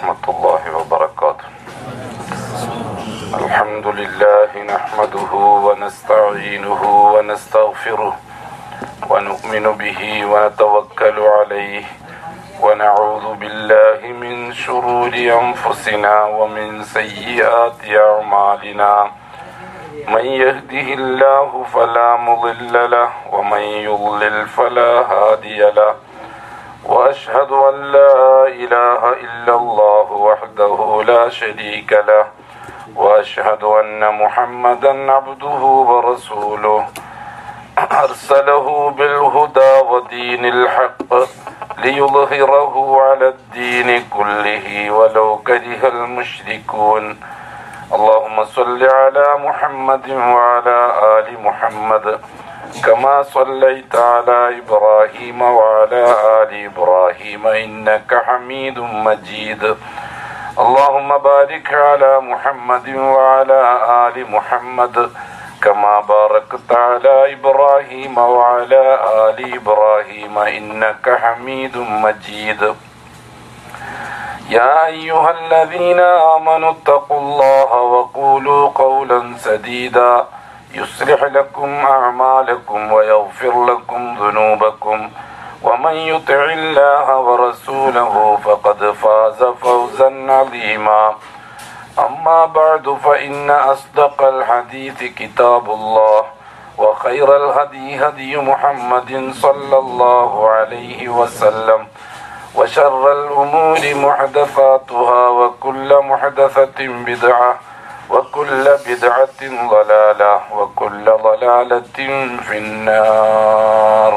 ورحمة الله وبركاته. الحمد لله نحمده ونستعينه ونستغفره ونؤمن به ونتوكل عليه ونعوذ بالله من شرور أنفسنا ومن سيئات أعمالنا. من يهده الله فلا مضل له ومن يضلل فلا هادي له. وأشهد أن لا إله إلا الله وحده لا شريك له. وأشهد أن محمدا عبده ورسوله أرسله بالهدى ودين الحق ليظهره على الدين كله ولو كره المشركون. اللهم صل على محمد وعلى آل محمد كما صليت على إبراهيم وعلى آل إبراهيم إنك حميد مجيد. اللهم بارك على محمد وعلى آل محمد كما باركت على إبراهيم وعلى آل إبراهيم إنك حميد مجيد. يا أيها الذين آمنوا اتقوا الله وقولوا قولا سديدا يصلح لكم أعمالكم ويغفر لكم ذنوبكم ومن يطع الله ورسوله فقد فاز فوزا عظيما. أما بعد فإن أصدق الحديث كتاب الله وخير الهدي هدي محمد صلى الله عليه وسلم وشر الأمور محدثاتها وكل محدثة بدعة وكل بدعة ضلالة وكل ضلالة في النار.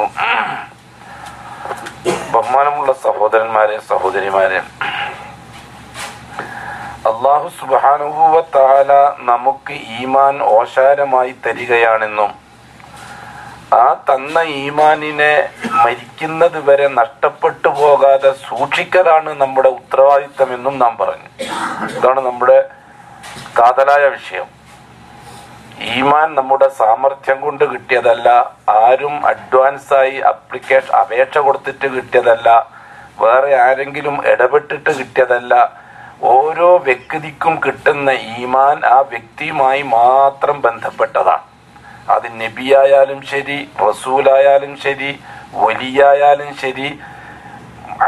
ബഹുമാനമുള്ള സഹോദരന്മാരെ സഹോദരിമാരെ, അല്ലാഹു സുബ്ഹാനഹു വ തആല നമുക്ക് ഈമാൻ ഓശാരമായി തരികയാണെന്നും ആ തന്ന ഈമാനിനെ മരിക്കുന്നത് വരെ നഷ്ടപ്പെട്ടു പോകാതെ സൂക്ഷിക്കലാണ് നമ്മുടെ ഉത്തരവാദിത്തമെന്നും നാം പറഞ്ഞു. ഇതാണ് നമ്മുടെ കാതലായ വിഷയം. ഈമാൻ നമ്മുടെ സാമർഥ്യം കൊണ്ട് കിട്ടിയതല്ല, ആരും അഡ്വാൻസായി അപേക്ഷ കൊടുത്തിട്ട് കിട്ടിയതല്ല, വേറെ ആരെങ്കിലും ഇടപെട്ടിട്ട് കിട്ടിയതല്ല. ഓരോ വ്യക്തിക്കും കിട്ടുന്ന ഈമാൻ ആ വ്യക്തിയുമായി മാത്രം ബന്ധപ്പെട്ടതാണ്. അത് നബിയായാലും ശരി, റസൂലായാലും ശരി, വലിയായാലും ശരി,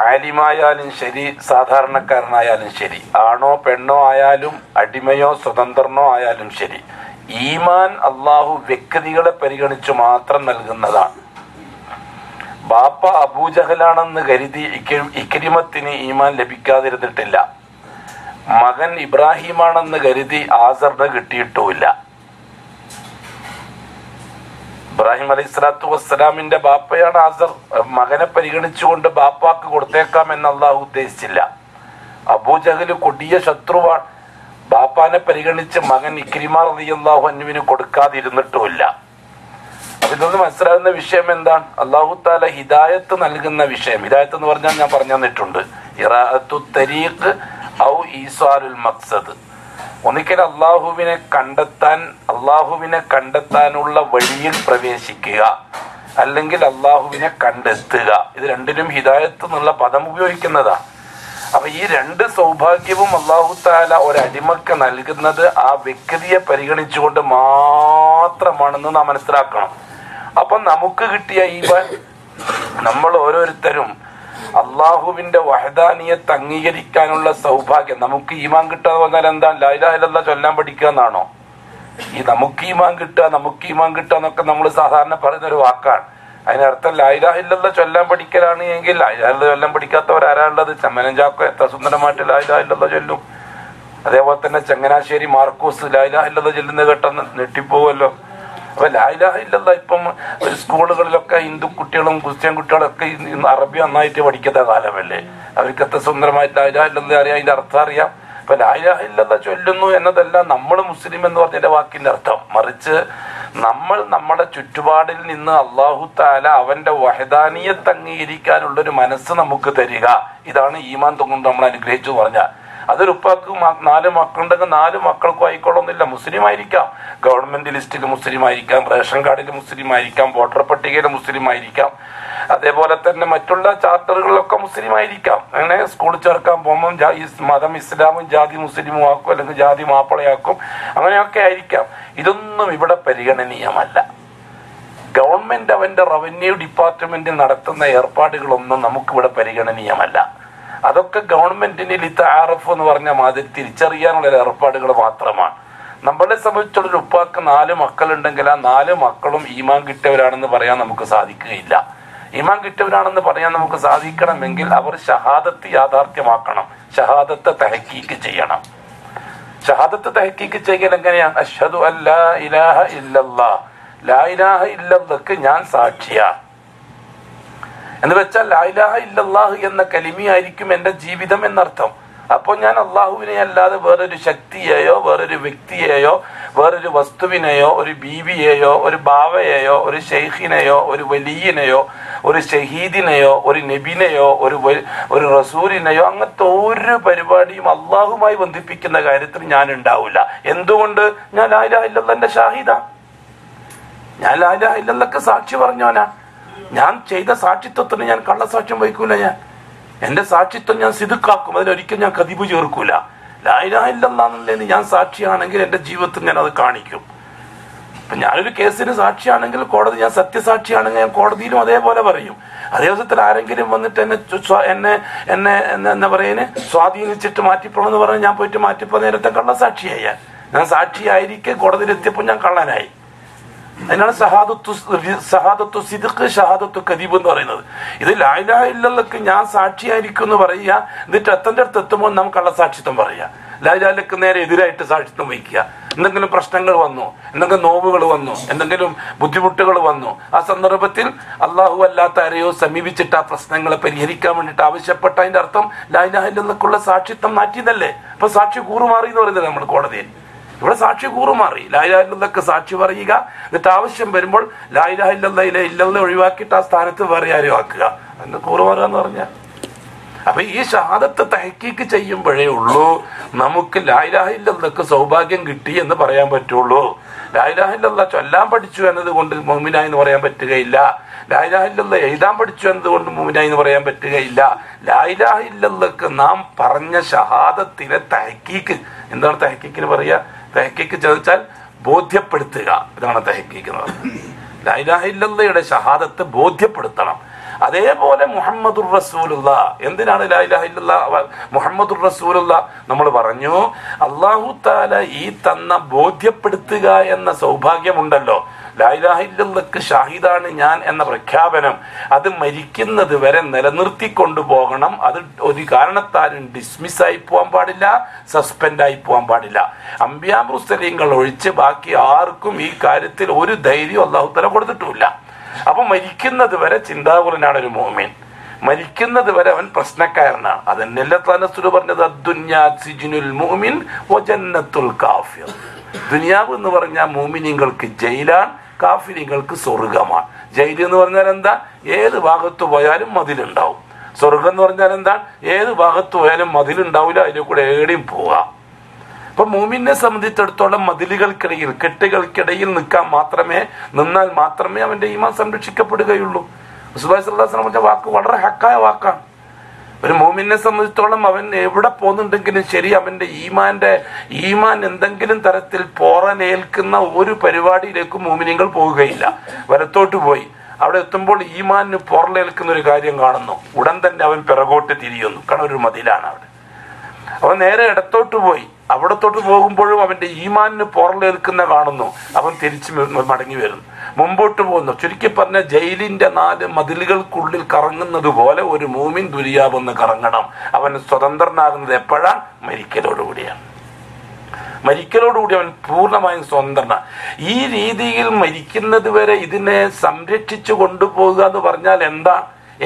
ആലിമായാലും ശരി, സാധാരണക്കാരനായാലും ശരി, ആണോ പെണ്ണോ ആയാലും അടിമയോ സ്വതന്ത്രനോ ആയാലും ശരി, ഈമാൻ അള്ളാഹു വ്യക്തികളെ പരിഗണിച്ചു മാത്രം നൽകുന്നതാണ്. ബാപ്പ അബൂജഹലാണെന്ന് കരുതി ഇക്രിമത്തിന് ഈമാൻ ലഭിക്കാതിരുന്നിട്ടില്ല. മകൻ ഇബ്രാഹിമാണെന്ന് കരുതി ആസറിന് കിട്ടിയിട്ടുമില്ല. ഇബ്രാഹിം അലൈഹി സ്വലാത്തു വസ്സലാമിന്റെ ബാപ്പയാണ് ആസർ. മകനെ പരിഗണിച്ചുകൊണ്ട് ബാപ്പാക്ക് കൊടുത്തേക്കാം എന്ന് അള്ളാഹു ഉദ്ദേശിച്ചില്ല. അബൂജഹല് കൊടിയ ശത്രുവാണ്. ബാപ്പാനെ പരിഗണിച്ച് മകൻ ഇക്രിമ റളിയല്ലാഹു അൻഹുവിന് കൊടുക്കാതിരുന്നിട്ടുമില്ല. അതിൽ നിന്ന് മനസ്സിലാകുന്ന വിഷയം എന്താണ്? അല്ലാഹു തആല ഹിദായത്ത് നൽകുന്ന വിഷയം. ഹിദായത്ത് എന്ന് പറഞ്ഞാൽ ഞാൻ പറഞ്ഞു തന്നിട്ടുണ്ട്, ഇറാഅത്തു തരീഖ് ഔ ഈസാലുൽ മഖ്സദ്. ഒന്നിക്കൽ അള്ളാഹുവിനെ കണ്ടെത്താനുള്ള വഴിയിൽ പ്രവേശിക്കുക, അല്ലെങ്കിൽ അള്ളാഹുവിനെ കണ്ടെത്തുക. ഇത് രണ്ടിനും ഹിദായത്ത് എന്നുള്ള പദം ഉപയോഗിക്കുന്നതാണ്. അപ്പൊ ഈ രണ്ട് സൗഭാഗ്യവും അല്ലാഹു തആല ഒരടിമക്ക് നൽകുന്നത് ആ വ്യക്തിയെ പരിഗണിച്ചുകൊണ്ട് മാത്രമാണെന്ന് നാം മനസ്സിലാക്കണം. അപ്പൊ നമുക്ക് കിട്ടിയ ഈമാൻ, നമ്മൾ ഓരോരുത്തരും അള്ളാഹുവിന്റെ വഹദാനിയത്ത് അംഗീകരിക്കാനുള്ള സൗഭാഗ്യം. നമുക്ക് ഈമാൻ കിട്ടുക എന്ന് പറഞ്ഞാൽ എന്താ? ലാ ഇലാഹ ഇല്ലല്ലാഹ് ചൊല്ലാൻ പഠിക്കുക എന്നാണോ? ഈ നമുക്ക് ഈമാൻ കിട്ടുക എന്നൊക്കെ നമ്മൾ സാധാരണ പറയുന്ന ഒരു വാക്കാണ്. അതിനർത്ഥം ലാ ഇലാഹ ഇല്ലല്ലാഹ് ചൊല്ലാൻ പഠിക്കലാണ് എങ്കിൽ ലാ ഇലാഹ ഇല്ലല്ലാഹ് ചൊല്ലാൻ പഠിക്കാത്തവരാരാളുള്ളത്? ചമ്മനം ചാക്കോ എത്ര സുന്ദരമായിട്ട് ലാ ഇലാഹ ഇല്ലല്ലാഹ് ചൊല്ലും. അതേപോലെ തന്നെ ചങ്ങനാശ്ശേരി മാർക്കോസ് ലാ ഇലാഹ ഇല്ലല്ലാഹ് ചൊല്ലുന്നത് കേട്ടെന്ന് നെട്ടിപ്പോവല്ലോ. അപ്പൊ ലാ ഇലാഹ ഇല്ലല്ലാഹ് ഇപ്പം സ്കൂളുകളിലൊക്കെ ഹിന്ദു കുട്ടികളും ക്രിസ്ത്യൻ കുട്ടികളൊക്കെ ഇന്ന് അറബി നന്നായിട്ട് പഠിക്കുന്ന കാലമല്ലേ. അവർക്ക് എത്ര സുന്ദരമായിട്ട് ലാ ഇലാഹ ഇല്ലല്ലാഹ് അറിയാം, അതിന്റെ അർത്ഥം അറിയാം. അപ്പൊ ലാ ഇലാഹ ഇല്ലല്ലാഹ് ചൊല്ലുന്നു എന്നതല്ല നമ്മൾ മുസ്ലിം എന്ന് പറഞ്ഞതിന്റെ വാക്കിന്റെ അർത്ഥം. മറിച്ച് നമ്മൾ നമ്മുടെ ചുറ്റുപാടിൽ നിന്ന് അല്ലാഹു തആല അവന്റെ വഹദാനിയത്ത് അംഗീകരിക്കാനുള്ളൊരു മനസ്സ് നമുക്ക് തരിക. ഇതാണ് ഈമാൻ കൊണ്ട് നമ്മൾ അനുഗ്രഹിച്ചു പറഞ്ഞാൽ. അതൊരു ഉപ്പാക്ക് 4 മക്കളുണ്ടെങ്കിൽ 4 മക്കൾക്കും ആയിക്കോളൊന്നുമില്ല. മുസ്ലിം ആയിരിക്കാം, ഗവൺമെന്റ് ലിസ്റ്റിൽ മുസ്ലിം ആയിരിക്കാം, റേഷൻ കാർഡിൽ മുസ്ലിം ആയിരിക്കാം, വോട്ടർ പട്ടികയിൽ മുസ്ലിം ആയിരിക്കാം, അതേപോലെ തന്നെ മറ്റുള്ള ചാർട്ടറുകളിലൊക്കെ മുസ്ലിം ആയിരിക്കാം. അങ്ങനെ സ്കൂളിൽ ചേർക്കാൻ പോകുമ്പം മതം ഇസ്ലാമും ജാതി മുസ്ലിമും ആക്കും, അല്ലെങ്കിൽ ജാതി മാപ്പിളയാക്കും, അങ്ങനെയൊക്കെ ആയിരിക്കാം. ഇതൊന്നും ഇവിടെ പരിഗണനീയമല്ല. ഗവൺമെന്റ് അവന്റെ റവന്യൂ ഡിപ്പാർട്ട്മെന്റ് നടത്തുന്ന ഏർപ്പാടുകളൊന്നും നമുക്കിവിടെ പരിഗണനീയമല്ല. അതൊക്കെ ഗവൺമെന്റിന് ലിതആറഫ് എന്ന് പറഞ്ഞ മാതിരി തിരിച്ചറിയാനുള്ള ഏർപ്പാടുകൾ മാത്രമാണ്. നമ്മളെ സംബന്ധിച്ചുള്ളൊരു ഉപ്പാക്ക് 4 മക്കളുണ്ടെങ്കിൽ ആ 4 മക്കളും ഈമാൻ കിട്ടിയവരാണെന്ന് പറയാൻ നമുക്ക് സാധിക്കുകയില്ല. ഈമാൻ കിട്ടിയവരാണെന്ന് പറയാൻ നമുക്ക് സാധിക്കണമെങ്കിൽ അവർ ഷഹാദത്ത് യാഥാർത്ഥ്യമാക്കണം, ഷഹാദത്ത് തഹ്ഖീഖ് ചെയ്യണം. ഷഹാദത്ത് തഹ്ഖീഖ് ചെയ്യൽ എങ്ങനെയാണ്? അഷ്ഹദു അല്ലാ ഇലാഹ ഇല്ലല്ലാഹ്, ലാ ഇലാഹ ഇല്ലല്ലാഹ്ക്ക് ഞാൻ സാക്ഷിയാ എന്ന് വെച്ചാൽ ലാ ഇലാഹ ഇല്ലല്ലാഹ് എന്ന കലിമയായിരിക്കും എന്റെ ജീവിതം എന്നർത്ഥം. അപ്പോൾ ഞാൻ അള്ളാഹുവിനെ അല്ലാതെ വേറൊരു ശക്തിയെയോ വേറൊരു വ്യക്തിയെയോ വേറൊരു വസ്തുവിനെയോ ഒരു ബീവിയെയോ ഒരു ബാവയെയോ ഒരു ഷെയ്ഖിനെയോ ഒരു വലിയനെയോ ഒരു ഷഹീദിനെയോ ഒരു നബിനെയോ ഒരു റസൂലിനെയോ അങ്ങനത്തെ ഒരു പരിപാടിയും അള്ളാഹുമായി ബന്ധിപ്പിക്കുന്ന കാര്യത്തിൽ ഞാൻ ഉണ്ടാവില്ല. എന്തുകൊണ്ട്? ഞാൻ ലാ ഇലാഹ ഇല്ലല്ലാഹ്ന്റെ ഷാഹിദാ, ഞാൻ ലാ ഇലാഹ ഇല്ലല്ലാഹ്ക്ക് സാക്ഷി പറഞ്ഞവനാ. ഞാൻ ചെയ്ത സാക്ഷിത്വത്തിന് ഞാൻ കള്ളസാക്ഷ്യം വഹിക്കൂല. എന്റെ സാക്ഷിത്വം ഞാൻ സിദ്ഖാക്കും, അതിലൊരിക്കലും ഞാൻ കദിബ് ചേർക്കൂല. ലാ ഇലാഹ ഇല്ലല്ലാഹ് ഞാൻ സാക്ഷിയാണെങ്കിൽ എന്റെ ജീവിതത്തിൽ ഞാൻ അത് കാണിക്കും. ഇപ്പൊ ഞാനൊരു കേസിന് സാക്ഷിയാണെങ്കിൽ കോടതി, ഞാൻ സത്യസാക്ഷിയാണെങ്കിൽ ഞാൻ കോടതിയിലും അതേപോലെ പറയും. അതേ ദിവസത്തിൽ ആരെങ്കിലും വന്നിട്ട് എന്നെ എന്താ പറയുന്നത് സ്വാധീനിച്ചിട്ട് മാറ്റിപ്പോണെന്ന് പറഞ്ഞാൽ ഞാൻ പോയിട്ട് മാറ്റിപ്പോ നേരത്തെ കള്ളസാക്ഷിയായി. ഞാൻ സാക്ഷിയായിരിക്കെ കോടതിയിലെത്തിയപ്പോൾ ഞാൻ കള്ളനായി. അതിനാണ് ഷഹാദത്തു സിദ്ഖ് ഷഹാദത്തു കദീബ് എന്ന് പറയുന്നത്. ഇത് ലാ ഇലാഹ ഇല്ലല്ലാഹ്ക്ക് ഞാൻ സാക്ഷിയായിരിക്കും എന്ന് പറയുക, എന്നിട്ട് എത്തന്റെ അടുത്ത് എത്തുമ്പോൾ നമുക്ക് കള്ളസാക്ഷിത്വം പറയുക. ലാ ഇലാഹ ഇല്ലല്ലാഹ്ക്ക് നേരെ എതിരായിട്ട് സാക്ഷിത്വം വഹിക്കുക. എന്തെങ്കിലും പ്രശ്നങ്ങൾ വന്നു, എന്തെങ്കിലും നോവുകൾ വന്നു, എന്തെങ്കിലും ബുദ്ധിമുട്ടുകൾ വന്നു, ആ സന്ദർഭത്തിൽ അള്ളാഹു അല്ലാത്ത ആരെയോ സമീപിച്ചിട്ട് ആ പ്രശ്നങ്ങളെ പരിഹരിക്കാൻ വേണ്ടിയിട്ട് ആവശ്യപ്പെട്ട അതിന്റെ അർത്ഥം ലാ ഇലാഹ ഇല്ലല്ലാഹ്ക്കുള്ള സാക്ഷിത്വം മാറ്റിയതല്ലേ. അപ്പൊ സാക്ഷി കൂറുമാറി എന്ന് പറയുന്നത് നമ്മൾ കോടതിയിൽ. ഇവിടെ സാക്ഷി കൂറുമാറി. ലാ ഇലാഹ ഇല്ലല്ലാഹ്ക്ക് സാക്ഷി പറയുക, എന്നിട്ട് ആവശ്യം വരുമ്പോൾ ലാ ഇലാഹ ഇല്ലല്ലാഹിലെ ഇല്ലല്ലാഹ് ഒഴിവാക്കിയിട്ട് ആ സ്ഥാനത്ത് വേറെ ആരും ആക്കുക. അതിന് കൂറുമാറുക എന്ന് പറഞ്ഞാൽ. അപ്പൊ ഈ ഷഹാദത്ത് തഹ്ഖീഖ് ചെയ്യുമ്പോഴേ ഉള്ളൂ നമുക്ക് ലാ ഇലാഹ ഇല്ലല്ലാഹ്ക്ക് സൗഭാഗ്യം കിട്ടി എന്ന് പറയാൻ പറ്റുള്ളൂ. ലാ ഇലാഹ ഇല്ലല്ലാഹ് ചൊല്ലാൻ പഠിച്ചു എന്നത് കൊണ്ട് മുഅ്മിനായി എന്ന് പറയാൻ പറ്റുകയില്ല. ലാ ഇലാഹ ഇല്ലല്ലാഹ് എഴുതാൻ പഠിച്ചു എന്നതുകൊണ്ട് മുഅ്മിനായി എന്ന് പറയാൻ പറ്റുകയില്ല. ലാ ഇലാഹ ഇല്ലല്ലാഹ്ക്ക് നാം പറഞ്ഞ ഷഹാദത്തിലെ തഹ്ഖീഖ്, എന്താണ് തഹ്ഖീഖിന് പറയുക? തഹ്ഖീഖ് ചോദിച്ചാൽ ബോധ്യപ്പെടുത്തുക, ഇതാണ് തഹ്ഖീഖ് എന്ന് പറയുന്നത്. ലാ ഇലാഹ ഇല്ലല്ലാഹയുടെ ഷഹാദത്ത് ബോധ്യപ്പെടുത്തണം. അതേപോലെ മുഹമ്മദുർ റസൂലുള്ളാഹ്, എന്തിനാണ് ലാ ഇലാഹ ഇല്ലല്ലാഹ് മുഹമ്മദുർ റസൂലുള്ളാഹ്? നമ്മൾ പറഞ്ഞു അല്ലാഹു തആല ഈ തന്ന ബോധ്യപ്പെടുത്തുക എന്ന സൗഭാഗ്യമുണ്ടല്ലോ, ലാ ഇലാഹ ഇല്ലല്ലാഹ്ക്ക് ഷാഹിദാണ് ഞാൻ എന്ന പ്രഖ്യാപനം, അത് മരിക്കുന്നത് വരെ നിലനിർത്തിക്കൊണ്ടു പോകണം. അത് ഒരു കാരണത്താലും ഡിസ്മിസ് ആയി പോകാൻ പാടില്ല, സസ്പെൻഡ് ആയി പോകാൻ പാടില്ല. അംബിയാ മുർസലീങ്ങൾ ഒഴിച്ച് ബാക്കി ആർക്കും ഈ കാര്യത്തിൽ ഒരു ധൈര്യം അല്ലാഹു തആല കൊടുത്തിട്ടുമില്ല. അപ്പൊ മരിക്കുന്നത് വരെ ചിന്താകുലനാണ് ഒരു മുഅ്മിൻ. മരിക്കുന്നത് വരെ അവൻ പ്രശ്നക്കാരനാണ്. അതന്നെയല്ലേ തനസ്സുൽ പറഞ്ഞത് അദ്ദുന്യാ സിജ്നുൽ മുഅ്മിൻ വജന്നത്തുൽ കാഫിർ. ദുനിയാവ് എന്ന് പറഞ്ഞാൽ മുഅ്മിനീങ്ങൾക്ക് ജയിലാണ്, കാഫിരീങ്ങൾക്ക് സ്വർഗമാണ്. ജയിൽ എന്ന് പറഞ്ഞാൽ എന്താ? ഏത് ഭാഗത്ത് പോയാലും മതിലുണ്ടാവും. സ്വർഗം എന്ന് പറഞ്ഞാൽ എന്താ? ഏത് ഭാഗത്ത് പോയാലും മതിലുണ്ടാവില്ല, അതിൽ കൂടെ എവിടെയും പോവാം. അപ്പൊ മുഅ്മിനെ സംബന്ധിച്ചിടത്തോളം മതിലുകൾക്കിടയിൽ, കെട്ടുകൾക്കിടയിൽ നിന്നാൽ മാത്രമേ അവന്റെ ഈമാൻ സംരക്ഷിക്കപ്പെടുകയുള്ളൂ. റസൂലുള്ളാഹി സ്വല്ലല്ലാഹു അലൈഹി വസല്ലം വാക്ക് വളരെ ഹക്കായ വാക്കാണ്. ഒരു മുഅ്മിനെ സംബന്ധിച്ചിടത്തോളം അവൻ എവിടെ പോകുന്നുണ്ടെങ്കിലും ശരി, അവന്റെ ഈമാൻ എന്തെങ്കിലും തരത്തിൽ പോറലേൽക്കുന്ന ഒരു പരിപാടിയിലേക്കും മുഅ്മിനീങ്ങൾ പോവുകയില്ല. വലത്തോട്ട് പോയി അവിടെ എത്തുമ്പോൾ ഈമാനിന് പോറലേൽക്കുന്ന ഒരു കാര്യം കാണുന്നു, ഉടൻ തന്നെ അവൻ പിറകോട്ട് തിരിയുന്നു. കാരണം ഒരു മതിലാണ് അവിടെ. അവൻ നേരെ ഇടത്തോട്ട് പോയി, അവിടത്തോട്ട് പോകുമ്പോഴും അവന്റെ ഈമാനിന് പോറലേൽക്കുന്ന കാണുന്നു, അവൻ തിരിച്ച് മടങ്ങി വരുന്നു. മുമ്പോട്ട് പോകുന്നു. ചുരുക്കി പറഞ്ഞ ജയിലിന്റെ 4 മതിലുകൾക്കുള്ളിൽ കറങ്ങുന്നത് പോലെ ഒരു മൂമിൻ ദുനിയാവെന്ന് കറങ്ങണം. അവൻ സ്വതന്ത്രനാകുന്നത് എപ്പോഴാണ്? മരിക്കലോടുകൂടിയാണ്. മരിക്കലോടുകൂടി അവൻ പൂർണ്ണമായും സ്വതന്ത്രനാണ്. ഈ രീതിയിൽ മരിക്കുന്നത് വരെ ഇതിനെ സംരക്ഷിച്ചു കൊണ്ടുപോകുക എന്ന് പറഞ്ഞാൽ എന്താ?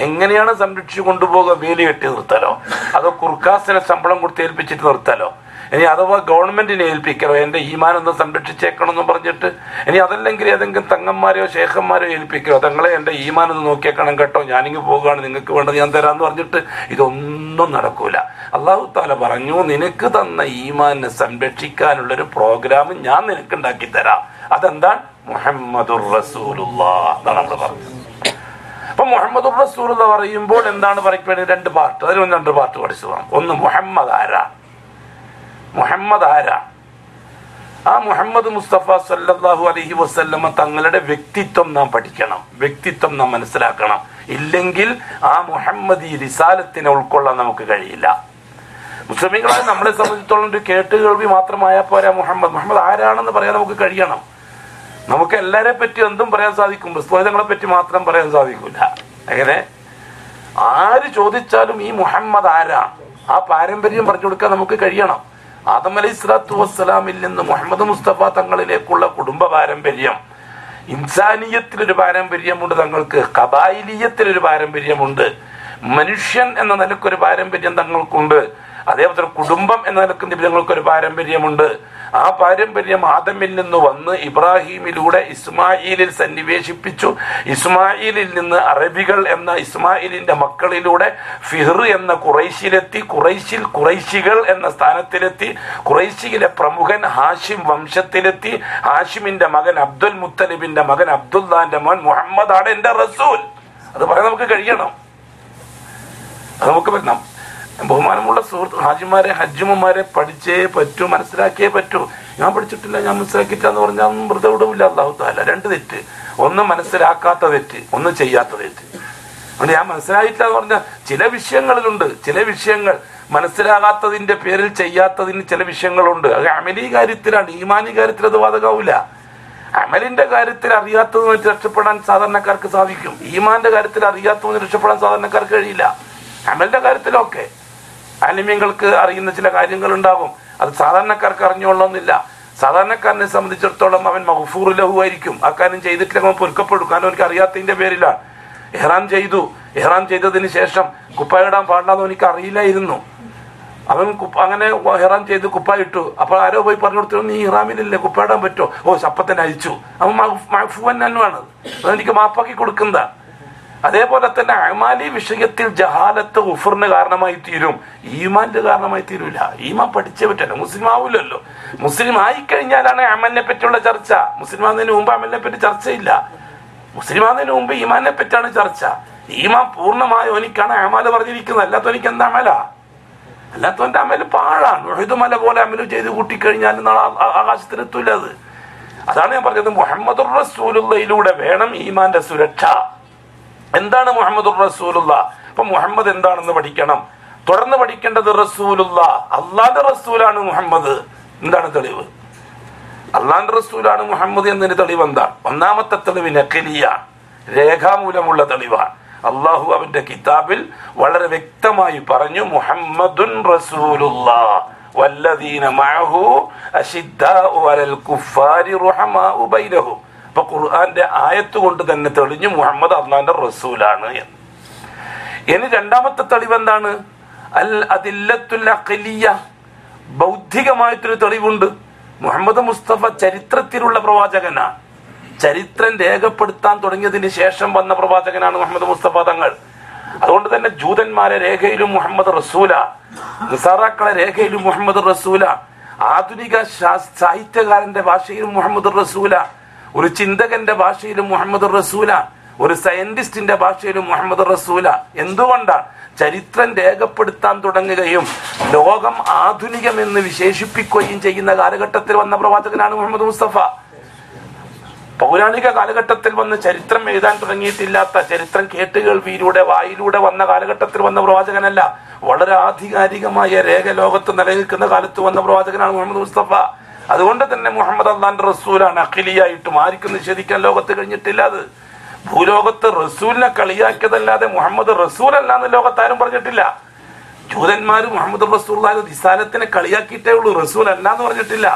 എങ്ങനെയാണ് സംരക്ഷിച്ചു കൊണ്ടുപോകുക? വേലി കെട്ടി നിർത്തലോ, അതോ കുർക്കാസിനെ ശമ്പളം കൊടുത്ത് ഏൽപ്പിച്ചിട്ട് നിർത്തലോ, ഇനി അഥവാ ഗവൺമെന്റിനെ ഏൽപ്പിക്കലോ, എന്റെ ഈമാനൊന്ന് സംരക്ഷിച്ചേക്കണമെന്ന് പറഞ്ഞിട്ട്, ഇനി അതല്ലെങ്കിൽ ഏതെങ്കിലും തങ്ങന്മാരെയോ ശേഖന്മാരെയോ ഏൽപ്പിക്കലോ, തങ്ങളെ എന്റെ ഈമാനൊന്ന് നോക്കിയേക്കണം കേട്ടോ, ഞാനിങ്ങ് പോകുകയാണ്, നിങ്ങൾക്ക് വേണ്ടത് ഞാൻ തരാമെന്ന് പറഞ്ഞിട്ട് ഇതൊന്നും നടക്കൂല. അല്ലാഹു തആല പറഞ്ഞു, നിനക്ക് തന്ന ഈമാനെ സംരക്ഷിക്കാനുള്ളൊരു പ്രോഗ്രാം ഞാൻ നിനക്ക് ഉണ്ടാക്കി തരാം. അതെന്താണ്? മുഹമ്മദുർ റസൂലുള്ളാഹ്. അതാണ് നമ്മൾ പറഞ്ഞത്. അപ്പൊ മുഹമ്മദ് റസൂൽ എന്ന് പറയുമ്പോൾ എന്താണ് പറയപ്പെടുന്നത്? രണ്ട് പാർട്ട്, അതിൽ രണ്ട് പാർട്ട് പഠിച്ചു പോകാം. ഒന്ന് മുഹമ്മദ് ആരാണ്, മുഹമ്മദ് ആരാണ്? ആ മുഹമ്മദ് മുസ്തഫ സല്ലല്ലാഹു അലൈഹി വസല്ലമ തങ്ങളുടെ വ്യക്തിത്വം നാം പഠിക്കണം, വ്യക്തിത്വം നാം മനസ്സിലാക്കണം. ഇല്ലെങ്കിൽ ആ മുഹമ്മദ് ഈ റിസാലത്തിനെ ഉൾക്കൊള്ളാൻ നമുക്ക് കഴിയില്ല. മുസ്ലിമീങ്ങളായ നമ്മളെ സംബന്ധിച്ചിടത്തോളം ഒരു കേട്ടുകേൾവി മാത്രമായാൽ പോരാ. മുഹമ്മദ് ആരാണെന്ന് പറയാൻ നമുക്ക് കഴിയണം. നമുക്ക് എല്ലാരെ പറ്റി എന്തും പറയാൻ സാധിക്കും, പുസ്തകങ്ങളെ പറ്റി മാത്രം പറയാൻ സാധിക്കില്ല. അങ്ങനെ ആര് ചോദിച്ചാലും ഈ മുഹമ്മദ് ആരാണ്, ആ പാരമ്പര്യം പറഞ്ഞു കൊടുക്കാൻ നമുക്ക് കഴിയണം. ആദം അലൈഹി സ്വലാത്തു വസ്സലാമിൽ നിന്ന് മുഹമ്മദ് മുസ്തഫ തങ്ങളിലേക്കുള്ള കുടുംബ പാരമ്പര്യം, ഇൻസാനിയത്തിലൊരു പാരമ്പര്യമുണ്ട് തങ്ങൾക്ക്, ഖബായിലിയത്തിലൊരു പാരമ്പര്യമുണ്ട്, മനുഷ്യൻ എന്ന നിലക്കൊരു പാരമ്പര്യം തങ്ങൾക്കുണ്ട്, അതേപോലെ കുടുംബം എന്ന നിലക്ക് നിബിധങ്ങൾക്കൊരു പാരമ്പര്യമുണ്ട്. ആ പാരമ്പര്യം ആദമിൽ നിന്ന് വന്ന് ഇബ്രാഹിമിലൂടെ ഇസ്മായിലിൽ സന്നിവേശിപ്പിച്ചു. ഇസ്മായിലിൽ നിന്ന് അറബികൾ എന്ന ഇസ്മായിലിന്റെ മക്കളിലൂടെ ഫിഹ്ർ എന്ന ഖുറൈശിലെത്തി, ഖുറൈശിൽ ഖുറൈശികൾ എന്ന സ്ഥാനത്തിലെത്തി, ഖുറൈശിയിലെ പ്രമുഖൻ ഹാഷിം വംശത്തിലെത്തി, ഹാഷിമിന്റെ മകൻ അബ്ദുൽ മുത്തലിബിന്റെ മകൻ അബ്ദുല്ലാന്റെ മോൻ മുഹമ്മദാണ് എന്റെ റസൂൽ. അത് പറയാൻ നമുക്ക് കഴിയണം, അത് നമുക്ക് പറയാം. ബഹുമാനമുള്ള സുഹൃത്ത് ഹാജിമാരെ ഹജ്ജുമാരെ പഠിച്ചേ പറ്റൂ, മനസ്സിലാക്കിയേ പറ്റൂ. ഞാൻ പഠിച്ചിട്ടില്ല, ഞാൻ മനസ്സിലാക്കിയിട്ടില്ല എന്ന് പറഞ്ഞാൽ വെറുതെ വിടൂല്ല അല്ലാഹു തആല. രണ്ട് തെറ്റ്, ഒന്ന് മനസ്സിലാക്കാത്ത തെറ്റ്, ഒന്ന് ചെയ്യാത്ത തെറ്റ്. അതുകൊണ്ട് ഞാൻ മനസ്സിലായിട്ടില്ല എന്ന് പറഞ്ഞാൽ ചില വിഷയങ്ങളിലുണ്ട്, ചില വിഷയങ്ങൾ മനസ്സിലാകാത്തതിന്റെ പേരിൽ ചെയ്യാത്തതിന് ചില വിഷയങ്ങളുണ്ട്. അത് അമലി കാര്യത്തിലാണ്, ഈമാനി കാര്യത്തിൽ അത് ബാധകാവൂല. അമലിന്റെ കാര്യത്തിൽ അറിയാത്തതിന് രക്ഷപ്പെടാൻ സാധാരണക്കാർക്ക് സാധിക്കും, ഈമാന്റെ കാര്യത്തിൽ അറിയാത്തതിന് രക്ഷപ്പെടാൻ സാധാരണക്കാർക്ക് കഴിയില്ല. അമലിന്റെ കാര്യത്തിലൊക്കെ ആലിമ്യങ്ങൾക്ക് അറിയുന്ന ചില കാര്യങ്ങൾ ഉണ്ടാകും, അത് സാധാരണക്കാർക്ക് അറിഞ്ഞുകൊള്ളണമെന്നില്ല. സാധാരണക്കാരനെ സംബന്ധിച്ചിടത്തോളം അവൻ മഗ്ഫൂർ ലഹു ആയിരിക്കും, ആ കാര്യം ചെയ്തിട്ടില്ലെങ്കിൽ അവൻ പൊരുക്കപ്പെടും. കാരണം അവർക്ക് അറിയാത്തതിന്റെ പേരിലാണ്. ഇഹ്റാം ചെയ്തു, ഇഹ്റാം ചെയ്തതിന് ശേഷം കുപ്പായ ഇടാൻ പാടില്ലെന്ന് എനിക്ക് അറിയില്ലായിരുന്നു. അവൻ അങ്ങനെ ഇഹ്റാം ചെയ്ത് കുപ്പായ ഇട്ടു. അപ്പൊ ആരോ പോയി പറഞ്ഞു കൊടുത്തു, നീ ഇഹ്റാമിലല്ലേ, കുപ്പായ ഇടാൻ പറ്റുമോ? ഓ ശപ്പത്തന്നെ അയച്ചു. അവൻ മഗ്ഫൂൻ തന്നെയാണ്, അതെനിക്ക് മാപ്പാക്കി കൊടുക്കുന്നതാ. അതേപോലെ തന്നെ അമാലി വിഷയത്തിൽ ജഹാലത്ത് ഉഫറിന് കാരണമായി തീരും, ഈമാന്റെ കാരണമായി തീരൂല. ഈമാൻ പഠിച്ചേ പറ്റല്ല, മുസ്ലിം ആവൂലല്ലോ. മുസ്ലിം ആയിക്കഴിഞ്ഞാലാണ് അമലിനെ പറ്റിയുള്ള ചർച്ച. മുസ്ലിം ആകുന്നതിന് മുമ്പ് അമലിനെ പറ്റി ചർച്ചയില്ല. മുസ്ലിം ആകുന്നതിന് മുമ്പ് ഈമാനെ പറ്റിയാണ് ചർച്ച. ഈമാൻ പൂർണ്ണമായ ഓനിക്കാണ് അമല് പറഞ്ഞിരിക്കുന്നത്, അല്ലാത്തവനിക്ക് എന്താ അമല? അല്ലാത്തവന്റെ അമല് പാഴാണ്. ഉഹുദ് മല പോലെ അമല് ചെയ്ത് കൂട്ടിക്കഴിഞ്ഞാൽ നാളെ ആകാശത്തിലെത്തൂല. അതാണ് ഞാൻ പറഞ്ഞത്, മുഹമ്മദുർ റസൂലുള്ളയിലൂടെ വേണം ഈമാന്റെ സുരക്ഷ. എന്താണ് മുഹമ്മദുർ റസൂലുള്ള? അപ്പൊ മുഹമ്മദ് എന്താണെന്ന് പഠിക്കണം. തുടർന്ന് പഠിക്കേണ്ടത് റസൂലുള്ള, അള്ളാന്റെ റസൂലാണ് മുഹമ്മദ്. എന്താണ് തെളിവ്? അള്ളാന്റെ റസൂലാണ് മുഹമ്മദ് എന്നതിന് തെളിവ് എന്താണ്? ഒന്നാമത്തെ തെളിവ് നഖലിയാണ്, രേഖാമൂലമുള്ള തെളിവാണ്. അള്ളാഹു അവന്റെ കിതാബിൽ വളരെ വ്യക്തമായി പറഞ്ഞു, മുഹമ്മദുൻ റസൂലുള്ളാഹ് വല്ലദീന മഅഹു അശിദ്ദാഉ അലൽ കുഫാരി റുഹമാഉ ബൈനഹും. അപ്പൊ ഖുർആന്റെ ആയത്ത് കൊണ്ട് തന്നെ തെളിഞ്ഞു മുഹമ്മദ് അള്ളാന്റെ റസൂലാണ് എന്ന്. ഇനി രണ്ടാമത്തെ തെളിവ് എന്താണ്? അൽ അദില്ലത്തുൽ അഖ്ലിയ്യ, ബൗദ്ധികമായിട്ടൊരു തെളിവുണ്ട്. മുഹമ്മദ് മുസ്തഫ ചരിത്രത്തിലുള്ള പ്രവാചകനാണ്. ചരിത്രം രേഖപ്പെടുത്താൻ തുടങ്ങിയതിന് ശേഷം വന്ന പ്രവാചകനാണ് മുഹമ്മദ് മുസ്തഫ തങ്ങൾ. അതുകൊണ്ട് തന്നെ ജൂതന്മാരെ രേഖയിലും മുഹമ്മദ് റസൂല, നിസാറാക്കളെ രേഖയിലും മുഹമ്മദ് റസൂല, ആധുനിക സാഹിത്യകാരന്റെ ഭാഷയിലും മുഹമ്മദ് റസൂല, ഒരു ചിന്തകന്റെ ഭാഷയിലും മുഹമ്മദ് റസൂല, ഒരു സയന്റിസ്റ്റിന്റെ ഭാഷയിലും മുഹമ്മദ് റസൂല. എന്തുകൊണ്ടാണ്? ചരിത്രം രേഖപ്പെടുത്താൻ തുടങ്ങുകയും ലോകം ആധുനികമെന്ന് വിശേഷിപ്പിക്കുകയും ചെയ്യുന്ന കാലഘട്ടത്തിൽ വന്ന പ്രവാചകനാണ് മുഹമ്മദ് മുസ്തഫ. പൗരാണിക കാലഘട്ടത്തിൽ വന്ന് ചരിത്രം എഴുതാൻ തുടങ്ങിയിട്ടില്ലാത്ത, ചരിത്രം കേട്ടുകേൾവിയിലൂടെ വായിലൂടെ വന്ന കാലഘട്ടത്തിൽ വന്ന പ്രവാചകനല്ല. വളരെ ആധികാരികമായ രേഖ ലോകത്ത് നിലനിൽക്കുന്ന കാലത്ത് വന്ന പ്രവാചകനാണ് മുഹമ്മദ് മുസ്തഫ. അതുകൊണ്ട് തന്നെ മുഹമ്മദ് അള്ളാന്റെ റസൂലാണ്. അഖിലിയായിട്ടും ആർക്കും നിഷേധിക്കാൻ ലോകത്ത് കഴിഞ്ഞിട്ടില്ല. അത് ഭൂലോകത്ത് റസൂലിനെ കളിയാക്കിയതല്ലാതെ മുഹമ്മദ് റസൂൽ അല്ലാന്ന് ലോകത്താരും പറഞ്ഞിട്ടില്ല. ജൂതന്മാര് മുഹമ്മദ് റസൂലുള്ളാഹി റിസാലത്തിനെ കളിയാക്കിയിട്ടേ ഉള്ളൂ, റസൂൽ അല്ലാന്ന് പറഞ്ഞിട്ടില്ല.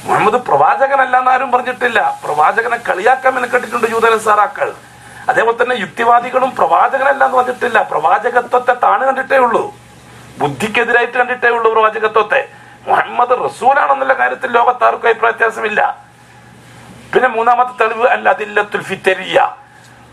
മുഹമ്മദ് പ്രവാചകനല്ലാന്ന് ആരും പറഞ്ഞിട്ടില്ല. പ്രവാചകനെ കളിയാക്കാൻ മെനക്കെട്ടിട്ടുണ്ട് ജൂതനസാറാക്കൾ. അതേപോലെ തന്നെ യുക്തിവാദികളും പ്രവാചകനല്ലാന്ന് പറഞ്ഞിട്ടില്ല, പ്രവാചകത്വത്തെ താണ് കണ്ടിട്ടേ ഉള്ളൂ, ബുദ്ധിക്കെതിരായിട്ട് കണ്ടിട്ടേ ഉള്ളൂ പ്രവാചകത്വത്തെ. മുഹമ്മദ് റസൂലാണെന്നുള്ള കാര്യത്തിൽ ലോകത്താർക്കും അഭിപ്രായ വ്യത്യാസമില്ല. പിന്നെ മൂന്നാമത്തെ തെളിവ് അൽ അദില്ലത്തുൽ ഫിത്രിയ്യ,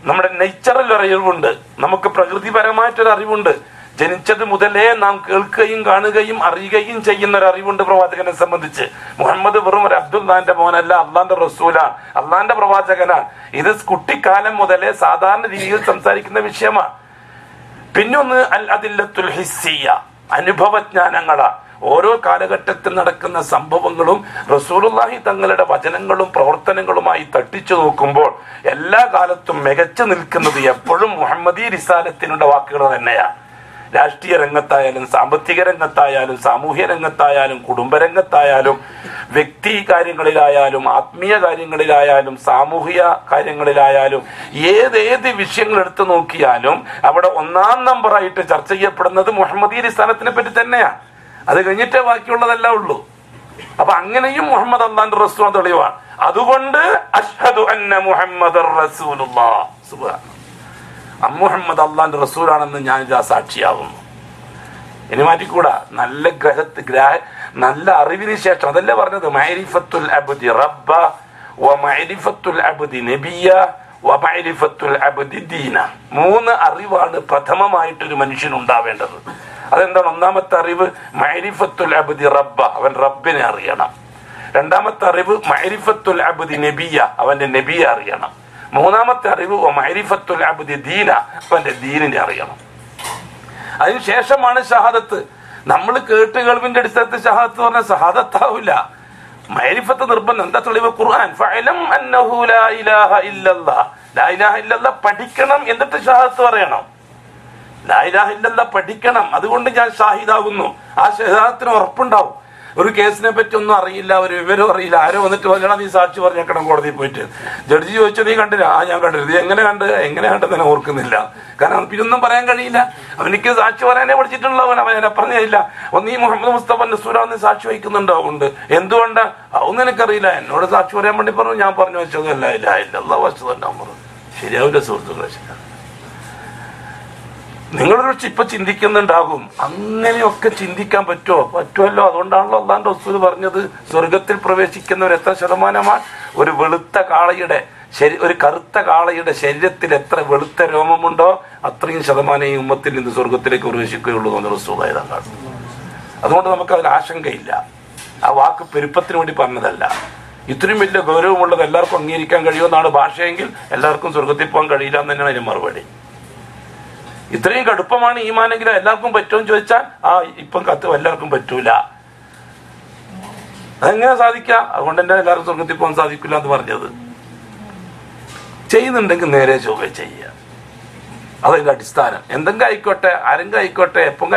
നമ്മുടെ നേച്ചറൽ ഒരു അറിവുണ്ട്, നമുക്ക് പ്രകൃതിപരമായിട്ടൊരു അറിവുണ്ട്. ജനിച്ചത് മുതലേ നാം കേൾക്കുകയും കാണുകയും അറിയുകയും ചെയ്യുന്ന ഒരു അറിവുണ്ട് പ്രവാചകനെ സംബന്ധിച്ച്. മുഹമ്മദ് വെറും ഒരു അബ്ദുല്ലാന്റെ മോനല്ല, അള്ളാന്റെ റസൂലാണ്, അള്ളാന്റെ പ്രവാചകനാണ്. ഇത് കുട്ടിക്കാലം മുതലേ സാധാരണ രീതിയിൽ സംസാരിക്കുന്ന വിഷയമാണ്. പിന്നൊന്ന് അൽ അദില്ലത്തുൽ ഹിസ്സിയ, അനുഭവജ്ഞാനങ്ങളാ. ഓരോ കാലഘട്ടത്തിൽ നടക്കുന്ന സംഭവങ്ങളും റസൂലുള്ളാഹി തങ്ങളുടെ വചനങ്ങളും പ്രവർത്തനങ്ങളുമായി തട്ടിച്ചു നോക്കുമ്പോൾ എല്ലാ കാലത്തും മികച്ചു നിൽക്കുന്നത് എപ്പോഴും മുഹമ്മദി റിസാലത്തിനുള്ള വാക്കുകൾ തന്നെയാണ്. രാഷ്ട്രീയ രംഗത്തായാലും സാമ്പത്തിക രംഗത്തായാലും സാമൂഹ്യ രംഗത്തായാലും കുടുംബരംഗത്തായാലും വ്യക്തി കാര്യങ്ങളിലായാലും ആത്മീയ കാര്യങ്ങളിലായാലും സാമൂഹിക കാര്യങ്ങളിലായാലും ഏതേത് വിഷയങ്ങൾ എടുത്തു നോക്കിയാലും അവിടെ ഒന്നാം നമ്പറായിട്ട് ചർച്ച ചെയ്യപ്പെടുന്നത് മുഹമ്മദി റിസാലത്തിനെ പറ്റി തന്നെയാണ്. അത് കഴിഞ്ഞിട്ടേ ബാക്കിയുള്ളതെല്ലാം ഉള്ളൂ. അപ്പൊ അങ്ങനെയും മുഹമ്മദ് അല്ലാഹുവിന്റെ റസൂൽ തെളിവാണ്. അതുകൊണ്ട് അഷ്ഹദു അന്ന മുഹമ്മദർ റസൂലുള്ളാഹ്, സുബ്ഹാനല്ലാഹ്, മുഹമ്മദ് അല്ലാഹുവിന്റെ റസൂലാണെന്ന് ഞാൻ ഇതാ സാക്ഷിയാവുന്നു. ഇനി മാറ്റിക്കൂടാ. നല്ല അറിവിന് ശേഷം, അതല്ലേ പറഞ്ഞത്, മഅരിഫത്തുൽ അബ്ദി റബ്ബ വ മഅരിഫത്തുൽ അബ്ദി നബിയ വ മഅരിഫത്തുൽ അബ്ദി ദീന. 3 അറിവാണ് പ്രഥമമായിട്ടൊരു മനുഷ്യൻ ഉണ്ടാവേണ്ടത്. അതെന്താണ്? ഒന്നാമത്തെ അറിവ് മഅരിഫത്തുൽ അബ്ദി റബ്ബ, അവൻ റബ്ബിനെ അറിയണം. രണ്ടാമത്തെ അറിവ് മഅരിഫത്തുൽ അബ്ദി നബിയ, അവന്റെ നബിയെ അറിയണം. മൂന്നാമത്തെ അറിവ് മഅരിഫത്തുൽ അബ്ദി ദീന, അവന്റെ ദീനിനെ അറിയണം. അതിനുശേഷമാണ് ഷഹാദത്ത്. നമ്മൾ കേട്ട് കേൾവിന്റെ അടിസ്ഥാനത്തിൽ ഷഹാദത്ത് പറഞ്ഞ ഷഹാദത്താവില്ല. മഅരിഫത്ത് നിർബന്ധം. എന്താ തെളിവ്? ഖുർആൻ. ഫഅലം അന്നഹു ലാ ഇലാഹ ഇല്ലല്ലാഹ്, ലാ ഇലാഹ ഇല്ലല്ലാഹ് പഠിക്കണം, എന്നിട്ട് ഷഹാദത്ത് പറയണം. ലാ ഇലാഹ ഇല്ലല്ലാഹ് പഠിക്കണം, അതുകൊണ്ട് ഞാൻ ഷാഹിദാകുന്നു. ആ ഷഹാദത്തിന് ഉറപ്പുണ്ടാവും. ഒരു കേസിനെ പറ്റി ഒന്നും അറിയില്ല, ഒരു വിവരം അറിയില്ല, ആരോ വന്നിട്ട് പറയണം നീ സാക്ഷി പറഞ്ഞേക്കണം കോടതിയിൽ പോയിട്ട്. ജഡ്ജി ചോദിച്ചു നീ കണ്ടില്ല? ആ ഞാൻ കണ്ടില്ല. ഇത് എങ്ങനെ കണ്ടെന്ന് തന്നെ ഓർക്കുന്നില്ല. കാരണം പിന്നൊന്നും പറയാൻ കഴിയില്ല. അവനിക്ക് സാക്ഷി പറയാനേ പഠിച്ചിട്ടുള്ളവൻ, അവനെ പറഞ്ഞില്ല. ഒന്ന് ഈ മുഹമ്മദ് മുസ്തഫ നസൂറാന്ന് സാക്ഷി വഹിക്കുന്നുണ്ടാവുണ്ട്. എന്തുകൊണ്ടാ? അതൊന്നും എനിക്കറിയില്ല. എന്നോട് സാക്ഷി പറയാൻ വേണ്ടി പറഞ്ഞു, ഞാൻ പറഞ്ഞു വെച്ചത് ലാ ഇലാഹ ഇല്ലല്ലാഹ് വസ്തുതന്നെ പറഞ്ഞു. ശരിയാവില്ല സുഹൃത്തുക്കളെ. നിങ്ങളൊരു ഇപ്പൊ ചിന്തിക്കുന്നുണ്ടാകും, അങ്ങനെയൊക്കെ ചിന്തിക്കാൻ പറ്റുമല്ലോ. അതുകൊണ്ടാണല്ലോ അല്ലാഹുവിന്റെ റസൂൽ പറഞ്ഞത് സ്വർഗത്തിൽ പ്രവേശിക്കുന്നവർ എത്ര ശതമാനമാണ്? ഒരു വെളുത്ത കാളയുടെ ഒരു കറുത്ത കാളയുടെ ശരീരത്തിൽ എത്ര വെളുത്ത രോമമുണ്ടോ അത്രയും ശതമാനം ഈ ഉമ്മത്തിൽ നിന്ന് സ്വർഗത്തിലേക്ക് പ്രവേശിക്കുകയുള്ളൂ എന്ന് റസൂലായതാണ്. അതുകൊണ്ട് നമുക്ക് അതിൽ ആശങ്കയില്ല. ആ വാക്ക് പെരുപ്പത്തിന് വേണ്ടി പറഞ്ഞതല്ല. ഇത്രയും വലിയ ഗൗരവമുള്ളത് എല്ലാവർക്കും അംഗീകരിക്കാൻ കഴിയുമെന്നാണ് ഭാഷയെങ്കിൽ എല്ലാവർക്കും സ്വർഗത്തിൽ പോകാൻ കഴിയില്ല എന്ന് തന്നെയാണ് അതിന് മറുപടി. ഇത്രയും കടുപ്പമാണ് ഈമാനെങ്കിലും എല്ലാവർക്കും പറ്റുമെന്ന് ചോദിച്ചാൽ ഇപ്പം കത്ത് എല്ലാവർക്കും പറ്റൂല. അതെങ്ങനെ സാധിക്കാം? അതുകൊണ്ട് തന്നെ എല്ലാവർക്കും സ്വർഗത്തിൽ പോകാൻ സാധിക്കില്ല എന്ന് പറഞ്ഞത്. ചെയ്യുന്നുണ്ടെങ്കിൽ നേരെ ചൊവ്വേ ചെയ്യുക. അതതിന്റെ അടിസ്ഥാനം. എന്തെങ്കിലും ആയിക്കോട്ടെ, ആരെങ്കിലും ആയിക്കോട്ടെ, എപ്പം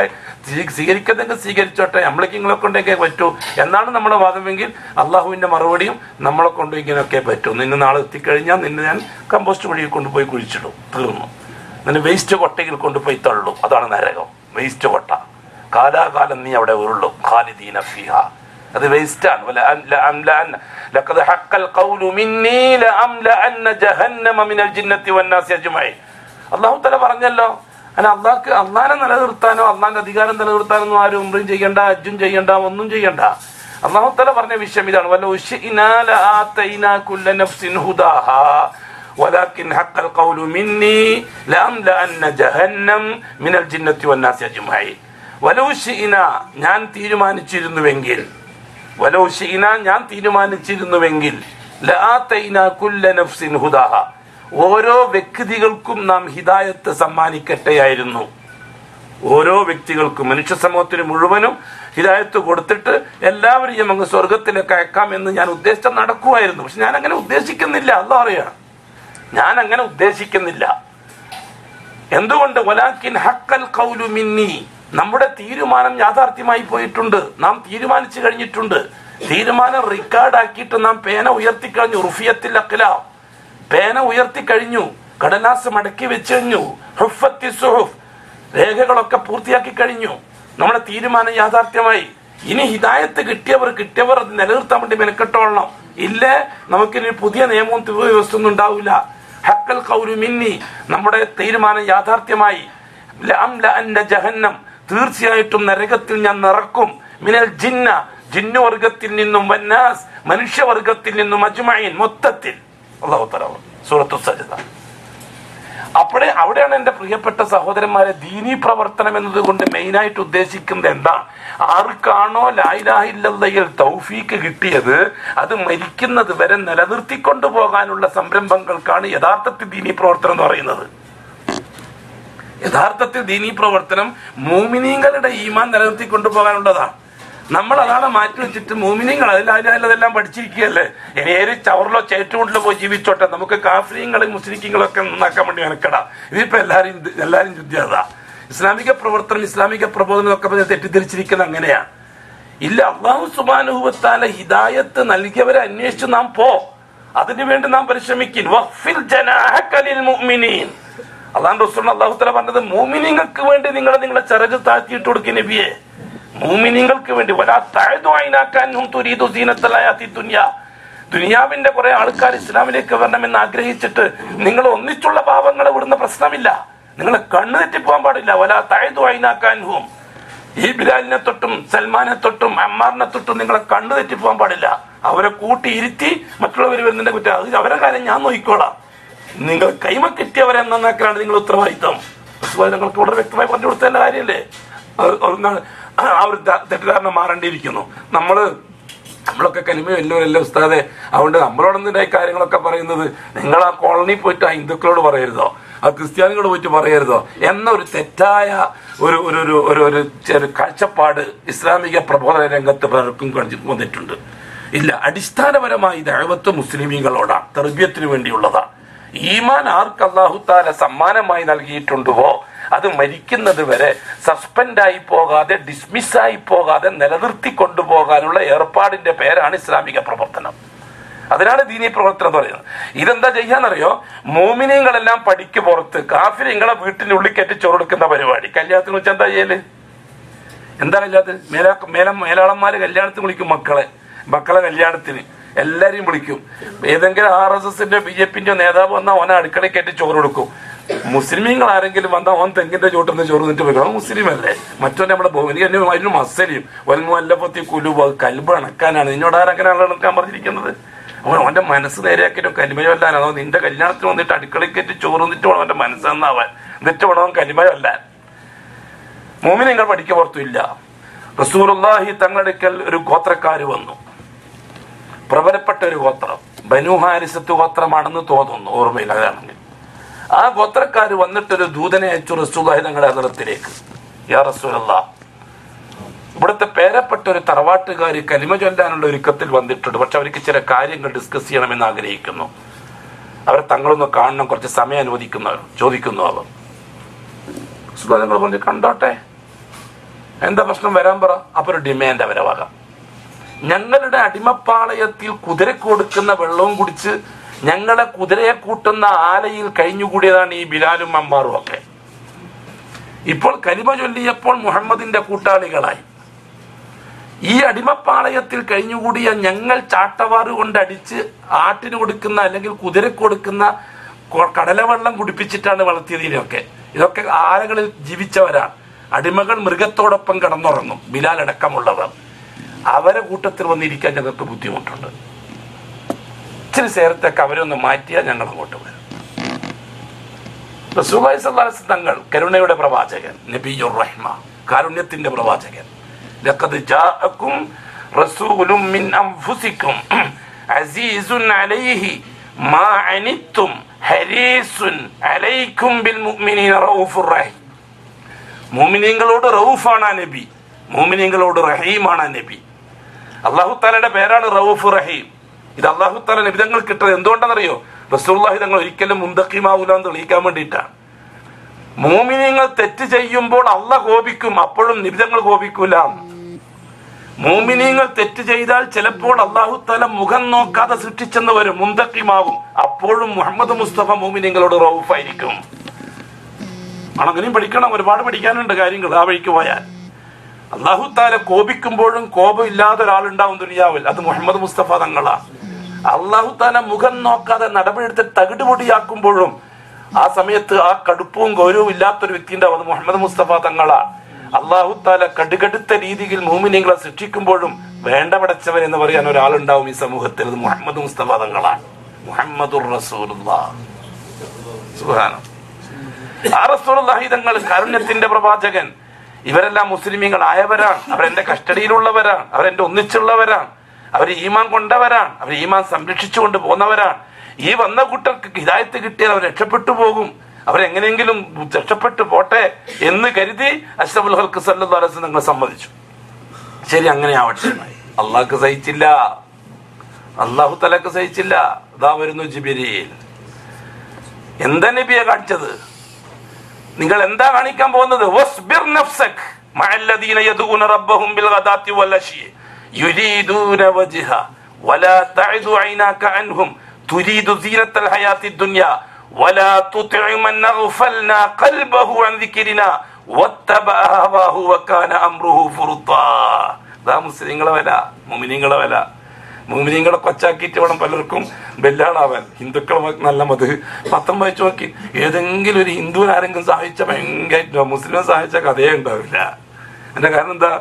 സ്വീകരിക്കതെങ്കിൽ സ്വീകരിച്ചോട്ടെ, നമ്മളേക്ക് ഇങ്ങളെ കൊണ്ടൊക്കെ പറ്റൂ എന്നാണ് നമ്മുടെ വാദമെങ്കിൽ അള്ളാഹുവിന്റെ മറുപടിയും നമ്മളെ കൊണ്ട് ഇങ്ങനെയൊക്കെ പറ്റൂ. നിന്നെ നാളെ എത്തിക്കഴിഞ്ഞാൽ നിന്നെ ഞാൻ കമ്പോസ്റ്റ് വഴിയിൽ കൊണ്ടുപോയി കുഴിച്ചിടും, തീർന്നു. നിന്നെ വേസ്റ്റ് കൊട്ടയിൽ കൊണ്ടുപോയി തള്ളും, അതാണ് നരകം. വേസ്റ്റ് കൊട്ട കാലാകാലം നീ അവിടെ ഉരുളും. ഖാലിദീന ഫീഹ, അത് വേസ്റ്റാണ്. അല്ലാഹു തആല പറഞ്ഞല്ലോ, അള്ളാഹനെ നിലനിർത്താനോ അള്ളാന്റെ അധികാരം നിലനിർത്താനോ ആരും ഉംറയും ചെയ്യണ്ട, ഹജ്ജും ചെയ്യണ്ട, ഒന്നും ചെയ്യണ്ട. അല്ലാഹു തആല പറഞ്ഞ വിഷയം ഇതാണ്. വലൗ ശിഅ്നാ ലആതൈനാ കുല്ല നഫ്സിൻ ഹുദാഹാ വലാകിൻ ഹഖൽ ഖൗലു മിന്നി ലഅംലഅന്ന ജഹന്നം മിനൽ ജിന്നത്തി വന്നാസി അജ്മഈൻ. വലൗ ശിഅ്നാ, ഞാൻ തീരുമാനിച്ചിരുന്നുവെങ്കിൽ, വലൗ ശിഅ്നാ ഞാൻ തീരുമാനിച്ചിരുന്നുവെങ്കിൽ, ലആതൈനാ കുല്ല നഫ്സിൻ ഹുദാഹാ, ഓരോ വ്യക്തികൾക്കും നാം ഹിദായത്ത് സമ്മാനിക്കട്ടെയായിരുന്നു. ഓരോ വ്യക്തികൾക്കും, മനുഷ്യ സമൂഹത്തിന് മുഴുവനും ഹിദായത്ത് കൊടുത്തിട്ട് എല്ലാവരെയും അങ്ങ് സ്വർഗത്തിലേക്ക് അയക്കാം എന്ന് ഞാൻ ഉദ്ദേശിച്ച നടക്കുമായിരുന്നു. പക്ഷെ ഞാൻ അങ്ങനെ ഉദ്ദേശിക്കുന്നില്ല. അല്ലാഹു അറിയാം, ഞാൻ അങ്ങനെ ഉദ്ദേശിക്കുന്നില്ല. എന്തുകൊണ്ട്? വലാകിൻ ഹഖൽ ഖൗലു മിന്നി, നമ്മുടെ തീരുമാനം യാഥാർത്ഥ്യമായി പോയിട്ടുണ്ട്. നാം തീരുമാനിച്ചു കഴിഞ്ഞിട്ടുണ്ട്. തീരുമാനം റെക്കോർഡാക്കിയിട്ട് നാം പേന ഉയർത്തിക്കഴിഞ്ഞു. റുഫിയത്തിൽ അഖ്ലാം, പേന ഉയർത്തിക്കഴിഞ്ഞു, കടലാസ് മടക്കി വെച്ച് കഴിഞ്ഞു. ഹുഫത്തി സുഹുഫ്, രേഖകളൊക്കെ പൂർത്തിയാക്കി കഴിഞ്ഞു. നമ്മുടെ തീരുമാനം യാഥാർത്ഥ്യമായി. ഇനി ഹിദായത്ത് കിട്ടിയവർ അത് നിലനിർത്താൻ വേണ്ടി മെനക്കെട്ടോളണം. ഇല്ലേ നമുക്കിനി പുതിയ നിയമവും വ്യവസ്ഥയൊന്നും ഉണ്ടാവില്ല. ഹഖൽ ഖൗലു മിന്നി, നമ്മുടെ തീരുമാനം യാഥാർത്ഥ്യമായി. ലഅംലഅന്ന ജഹന്നം, തീർച്ചയായിട്ടും നരകത്തിൽ ഞാൻ നിറക്കും. മിനൽ ജിന്ന, ജിന്നുവർഗത്തിൽ നിന്നും, വന്നാസ്, മനുഷ്യവർഗത്തിൽ നിന്നും, അജ്മഈൻ, മൊത്തത്തിൽ. അല്ലാഹു തആല സൂറത്തുസ് സജ്ദ. അവിടെയാണ് എൻ്റെ പ്രിയപ്പെട്ട സഹോദരന്മാരെ ദീനീ പ്രവർത്തനം എന്നതുകൊണ്ട് മെയിനായിട്ട് ഉദ്ദേശിക്കുന്നത് എന്താ? ആർക്കാണോ ലാ ഇലാഹ ഇല്ലല്ലാഹയിൽ തൗഫീക്ക് കിട്ടിയത് അത് മരിക്കുന്നത് വരെ നിലനിർത്തിക്കൊണ്ടു പോകാനുള്ള സംരംഭങ്ങൾക്കാണ് യഥാർത്ഥത്തിൽ ദീനീ പ്രവർത്തനം എന്ന് പറയുന്നത്. യഥാർത്ഥത്തിൽ ദീനീ പ്രവർത്തനം മോമിനീങ്ങളുടെ ഈമാൻ നിലനിർത്തിക്കൊണ്ടു പോകാനുള്ളതാണ്. നമ്മൾ അതാണ് മാറ്റി വെച്ചിട്ട് മോമിനീങ്ങൾ അതിലെല്ലാം പഠിച്ചിരിക്കുകയല്ലേ, ഇനി ഏത് ചവറിലോ ചേറ്റുകൊണ്ടിലോ പോയി ജീവിച്ചോട്ടെ, നമുക്ക് കാഫ്രീങ്ങളും മുസ്ലിങ്ങളൊക്കെ നന്നാക്കാൻ വേണ്ടി മെനക്കെടാം. ഇതിപ്പോ എല്ലാരും ചുദ്ധ്യതാ. ഇസ്ലാമിക പ്രവർത്തനം ഇസ്ലാമിക പ്രബോധനം ഒക്കെ തെറ്റിദ്ധരിച്ചിരിക്കുന്നത് അങ്ങനെയാണ്. ഇല്ല, അല്ലാഹു സുബ്ഹാനഹു വ തആല ഹിദായത്ത് നൽകിയവരെ അന്വേഷിച്ച് നാം അതിനുവേണ്ടി നാം പരിശ്രമിക്കും. വഖ്ഫിൽ ജനാഹക ലിൽ മുഅ്മിനീൻ. അല്ലാഹു തആല പറഞ്ഞത് മുഅ്മിനീങ്ങൾക്ക് വേണ്ടി നിങ്ങളെ ചിറക് താഴ്ത്തിയിട്ട് കൊടുക്കുക നബിയെ. മുഅ്മിനീങ്ങൾക്ക് വേണ്ടി വലാ തഅദു ഐനാകൻഹും തുരീദു സീനത്തൽ ഹയാത്തി ദുനിയ. ദുനിയാവിന്റെ കുറെ ആൾക്കാർ ഇസ്ലാമിലേക്ക് വരണമെന്ന് ആഗ്രഹിച്ചിട്ട് നിങ്ങൾ ഒന്നിച്ചുള്ള പാപങ്ങളെ വിടുന്ന പ്രശ്നമില്ല. നിങ്ങൾ കണ്ണു തെറ്റിപ്പോകാൻ പാടില്ല. വലാ തഅദു ഐനാകൻഹും. ഈ ബിലാലിനെ തൊട്ടും സൽമാനെ തൊട്ടും അമ്മാറിനെ തൊട്ടും നിങ്ങളെ കണ്ണു തെറ്റിപ്പോകാൻ പാടില്ല. അവരെ കൂട്ടി ഇരുത്തി മറ്റുള്ളവർ വരുന്നതിന്റെ കുറ്റം അത് അവരെ കാര്യം ഞാൻ നോക്കിക്കോളാം. നിങ്ങൾ കൈമ കിട്ടിയവരെ നന്നാക്കാനാണ് നിങ്ങൾ ഉത്തരവാദിത്വം. നിങ്ങൾക്ക് വളരെ വ്യക്തമായി പറഞ്ഞു കൊടുത്തതിന്റെ കാര്യമല്ലേ? ആ ഒരു തെറ്റുകാരനെ മാറേണ്ടിയിരിക്കുന്നു. നമ്മളൊക്കെ കലിമ എല്ലാവരും ഉസ്താദെ, അതുകൊണ്ട് നമ്മളോടൊന്നിന്റെ കാര്യങ്ങളൊക്കെ പറയുന്നത് നിങ്ങൾ ആ കോളനി പോയിട്ട് ആ ഹിന്ദുക്കളോട് പറയരുതോ, ആ ക്രിസ്ത്യാനികളോട് പോയിട്ട് പറയരുതോ എന്നൊരു തെറ്റായ ഒരു കാഴ്ചപ്പാട് ഇസ്ലാമിക പ്രബോധന രംഗത്ത് പലർക്കും വന്നിട്ടുണ്ട്. ഇല്ല, അടിസ്ഥാനപരമായി ദഅവത്ത് മുസ്ലിമീങ്ങളോടാണ്, തർബിയത്തിന് വേണ്ടിയുള്ളതാണ്. ഈമാൻ ആർക്ക് അല്ലാഹു തആല സമ്മാനമായി നൽകിയിട്ടുണ്ടോ അത് മരിക്കുന്നത് വരെ സസ്പെൻഡായി പോകാതെ ഡിസ്മിസ്സായി പോകാതെ നിലനിർത്തി കൊണ്ടുപോകാനുള്ള ഏർപ്പാടിന്റെ പേരാണ് ഇസ്ലാമിക പ്രവർത്തനം. അതിനാണ് ദീനീ പ്രവർത്തനം എന്ന് പറയുന്നത്. ഇതെന്താ ചെയ്യാന്നറിയോ? മോമിനീങ്ങളെല്ലാം പടിക്ക് പുറത്ത് കാഫിരിങ്ങളെ വീട്ടിന്റെ ഉള്ളിൽ കയറ്റി ചോറെടുക്കുന്ന പരിപാടി. കല്യാണത്തിന് വെച്ചാൽ എന്താ ചെയ്യല്? എന്താ കല്യാണത്തിന് മേലാളന്മാര് കല്യാണത്തിന് വിളിക്കും മക്കളെ കല്യാണത്തിന് എല്ലാരെയും വിളിക്കും. ഏതെങ്കിലും RSSന്റെ BJPന്റെ നേതാവ് വന്നാൽ ഓനെ അടുക്കളയിൽ കയറ്റി ചോറ് കൊടുക്കും. മുസ്ലിമീങ്ങൾ ആരെങ്കിലും വന്നാൽ ഓൻ തെങ്ങിന്റെ ചോട്ടിന്ന് ചോറ് നിന്നിട്ട് വരും. മുസ്ലിം അല്ലേ? മറ്റോനെ നമ്മുടെ അതിന് മസലിയും വൽമുഅല്ലഫത്തി ഖുലൂബ് കൽബ് അണക്കാനാണ്. നിന്നോട് ആരങ്ങനെ അണക്കാൻ പറഞ്ഞിരിക്കുന്നത്? അവന്റെ മനസ്സ് നേരെയാക്കിയിട്ടും കലിമയൊല്ലാൻ. അതോ നിന്റെ കല്യാണത്തിന് വന്നിട്ട് അടുക്കളയിൽ കയറ്റി ചോറ് നിന്നിട്ട് വേണം അവന്റെ മനസ്സെന്നാവാൻ. എന്നിട്ട് വേണം അവൻ കലിമയൊല്ലാൻ. മോമിനീങ്ങൾ പഠിക്ക പുറത്തുമില്ല. റസൂലുള്ളാഹി തങ്ങളുടെ ഒരു ഗോത്രക്കാര് വന്നു, പ്രബലപ്പെട്ട ഒരു ഗോത്രം, ബനൂ ഹാരിസത്ത് ഗോത്രമാണെന്ന് തോന്നുന്നു, ഓർമ്മയില്ല. അതാണെങ്കിൽ ആ ഗോത്രക്കാര് വന്നിട്ടൊരു ദൂതനെ അയച്ചു റസൂലുള്ളാഹി തങ്ങളുടെ ഹദറത്തിലേക്ക്. യാ റസൂലല്ലാഹ്, ഇവിടുത്തെ പേരപ്പെട്ട ഒരു തറവാട്ടുകാര് കലിമ ചൊല്ലാനുള്ള ഒരുക്കത്തിൽ വന്നിട്ടുണ്ട്. പക്ഷെ അവർക്ക് ചില കാര്യങ്ങൾ ഡിസ്കസ് ചെയ്യണമെന്ന് ആഗ്രഹിക്കുന്നു. അവരെ തങ്ങളൊന്ന് കാണണം, കുറച്ച് സമയം ചോദിക്കുന്നു. അവർ റസൂലുള്ളാഹി തങ്ങൾ പറഞ്ഞു, കണ്ടോട്ടെ, എന്താ പ്രശ്നം, വരാൻ പറ. അപ്പൊ ഒരു ഡിമാൻഡ് അവരെ വക. ഞങ്ങളുടെ അടിമപ്പാളയത്തിൽ കുതിരക്ക് കൊടുക്കുന്ന വെള്ളവും കുടിച്ച് ഞങ്ങളെ കുതിരയെ കൂട്ടുന്ന ആലയിൽ കഴിഞ്ഞുകൂടിയതാണ് ഈ ബിലാലും അമ്മാറും ഒക്കെ. ഇപ്പോൾ കലിമ ചൊല്ലിയപ്പോൾ മുഹമ്മദിന്റെ കൂട്ടാളികളായി. ഈ അടിമപ്പാളയത്തിൽ കഴിഞ്ഞുകൂടിയ ഞങ്ങൾ ചാട്ടവാറ് കൊണ്ടടിച്ച് ആട്ടിന് കൊടുക്കുന്ന അല്ലെങ്കിൽ കുതിരക്ക് കൊടുക്കുന്ന കടലവെള്ളം കുടിപ്പിച്ചിട്ടാണ് വളർത്തിയതിനൊക്കെ. ഇതൊക്കെ ആലകളിൽ ജീവിച്ചവരാണ്. അടിമകൾ മൃഗത്തോടൊപ്പം കിടന്നുറങ്ങും, ബിലാൽ അടക്കമുള്ളവർ. അവരെ കൂട്ടത്തിൽ വന്നിരിക്കാൻ ഞങ്ങൾക്ക് ബുദ്ധിമുട്ടുണ്ട്. ഇച്ചിരി നേരത്തേക്ക് അവരൊന്ന് മാറ്റിയാൽ ഞങ്ങൾ അങ്ങോട്ട് വരും. റസൂലുള്ളാഹി സ്വല്ലല്ലാഹു അലൈഹി വസല്ലം തങ്ങൾ കരുണയുടെ പ്രവാചകൻ, നബിയുർ റഹ്മ, കാരുണ്യത്തിന്റെ പ്രവാചകൻ. ലഖദ് ജാഅകും റസൂലുൻ മിൻ അൻഫുസികും അസീസുൻ അലൈഹി മാ അനിത്തും ഹരീസുൻ അലൈക്കും ബിൽ മുഅ്മിനീന റഊഫുർ റഹീം. മുഅ്മിനീങ്ങളോട് റഊഫാണ് ആ നബി, മുഅ്മിനീങ്ങളോട് റഹീമാണ് ആ നബി. അല്ലാഹു തആലയുടെ പേരാണ് റഊഫ് റഹീം. ഇത് അല്ലാഹു തആല നബി തങ്ങൾ കിട്ടുന്നത് എന്തുകൊണ്ടാണെന്നറിയോ? റസൂലുള്ളാഹി തങ്ങൾ ഒരിക്കലും മുന്തഖിമാവൂല എന്ന് തെളിയിക്കാൻ വേണ്ടിയിട്ടാണ്. മുഅ്മിനീങ്ങൾ തെറ്റ് ചെയ്യുമ്പോൾ അല്ലാഹ് കോപിക്കും, അപ്പോഴും നബി തങ്ങൾ കോപിക്കൂല. മുഅ്മിനീങ്ങൾ തെറ്റ് ചെയ്താൽ ചിലപ്പോൾ അല്ലാഹു തആല മുഖം നോക്കാതെ സൃഷ്ടിച്ചെന്ന് വരും, മുന്തഖിമാവും. അപ്പോഴും മുഹമ്മദ് മുസ്തഫ മുഅ്മിനീങ്ങളോട് റഊഫായിരിക്കും. അങ്ങനെയും പഠിക്കണം, ഒരുപാട് പഠിക്കാനുണ്ട് കാര്യങ്ങൾ ആ വഴിക്ക് പോയാൽ. അല്ലാഹു തആല കോപിക്കുമ്പോഴും കോപമില്ലാതെ ഒരാളുണ്ടാവും ദുനിയാവിൽ, അത് മുഹമ്മദ് മുസ്തഫ തങ്ങളാണ്. അല്ലാഹു തആല മുഖം നോക്കാതെ നടപടിയെടുത്ത് തകിടുപൊടിയാക്കുമ്പോഴും ആ സമയത്ത് ആ കടുപ്പവും ഗൗരവവും ഇല്ലാത്തൊരു വ്യക്തി ഉണ്ടാവും, അത് മുഹമ്മദ് മുസ്തഫ തങ്ങളാണ്. അല്ലാഹു തആല കടുകടുത്ത രീതിയിൽ മുഅ്മിനീങ്ങളെ ശിക്ഷിക്കുമ്പോഴും വേണ്ട പടച്ചവൻ എന്ന് പറയാൻ ഒരാളുണ്ടാവും ഈ സമൂഹത്തിൽ, അത് മുഹമ്മദ് മുസ്തഫ തങ്ങളാണ്. മുഹമ്മദുർ റസൂലുള്ളാഹ്. സുബ്ഹാനല്ലാഹ്. ആ റസൂലുള്ളാഹി തങ്ങൾ കാരുണ്യത്തിന്റെ പ്രവാചകൻ. ഇവരെല്ലാം മുസ്ലിമീങ്ങളായവരാണ്, അവരെന്റെ കസ്റ്റഡിയിലുള്ളവരാണ്, അവരെന്റെ ഒന്നിച്ചുള്ളവരാണ്, അവർ ഈമാൻ കൊണ്ടവരാണ്, അവർ ഈമാൻ സംരക്ഷിച്ചുകൊണ്ട് പോന്നവരാണ്. ഈ വന്ന കൂട്ടർക്ക് ഹിദായത്ത് കിട്ടിയാൽ അവർ രക്ഷപ്പെട്ടു പോകും, അവരെങ്ങനെയെങ്കിലും രക്ഷപ്പെട്ടു പോട്ടെ എന്ന് കരുതി അഷ്റഫുൽ ഖൽഖ് സല്ലല്ലാഹു അലൈഹി വസല്ലം സമ്മതിച്ചു. ശരി, അങ്ങനെ ആവട്ടെ. അള്ളാഹ്ക്ക് സഹിച്ചില്ല, അള്ളാഹു തആലക്ക് സഹിച്ചില്ല. ഇതാ വരുന്നു ജിബ്രീൽ. എന്താ നബിയെ കാണിച്ചത്? നിങ്ങൾ എന്താ കാണിക്കാൻ പോകുന്നത്? വസ്ബിർ നഫ്സക് മഅല്ലദീന യദൂന റബ്ബഹും ബിൽ ഗദാത്തി വൽ അശി യുരീദൂന വജ്ഹ വലാ തഅദു ഐനാക അൻഹും തുരീദു സീനത്തൽ ഹയാത്തി ദുനിയ വലാ തുതിഉ മൻ അഗ്ഫൽനാ ഖൽബഹു അൻ ദിക്രിനാ വത്തബഅ ഹവാഹു വകാന അംറുഹു ഫുർതാ. ദാ മുസ്ലിങ്ങളെ വല, മുഅ്മിനീങ്ങളെ വല. മുഅ്മിനീങ്ങളെ കൊച്ചാക്കിയിട്ട് വേണം പലർക്കും ബെല്ലാളാവാൻ. ഹിന്ദുക്കളെ നല്ല മത് പത്രം വായിച്ചു നോക്കി, ഏതെങ്കിലും ഒരു ഹിന്ദുവിനെ ആരെങ്കിലും സഹായിച്ച ഭയങ്കര, മുസ്ലിം സഹായിച്ച കഥയേ ഉണ്ടാവില്ല. എന്റെ കാരണം എന്താ?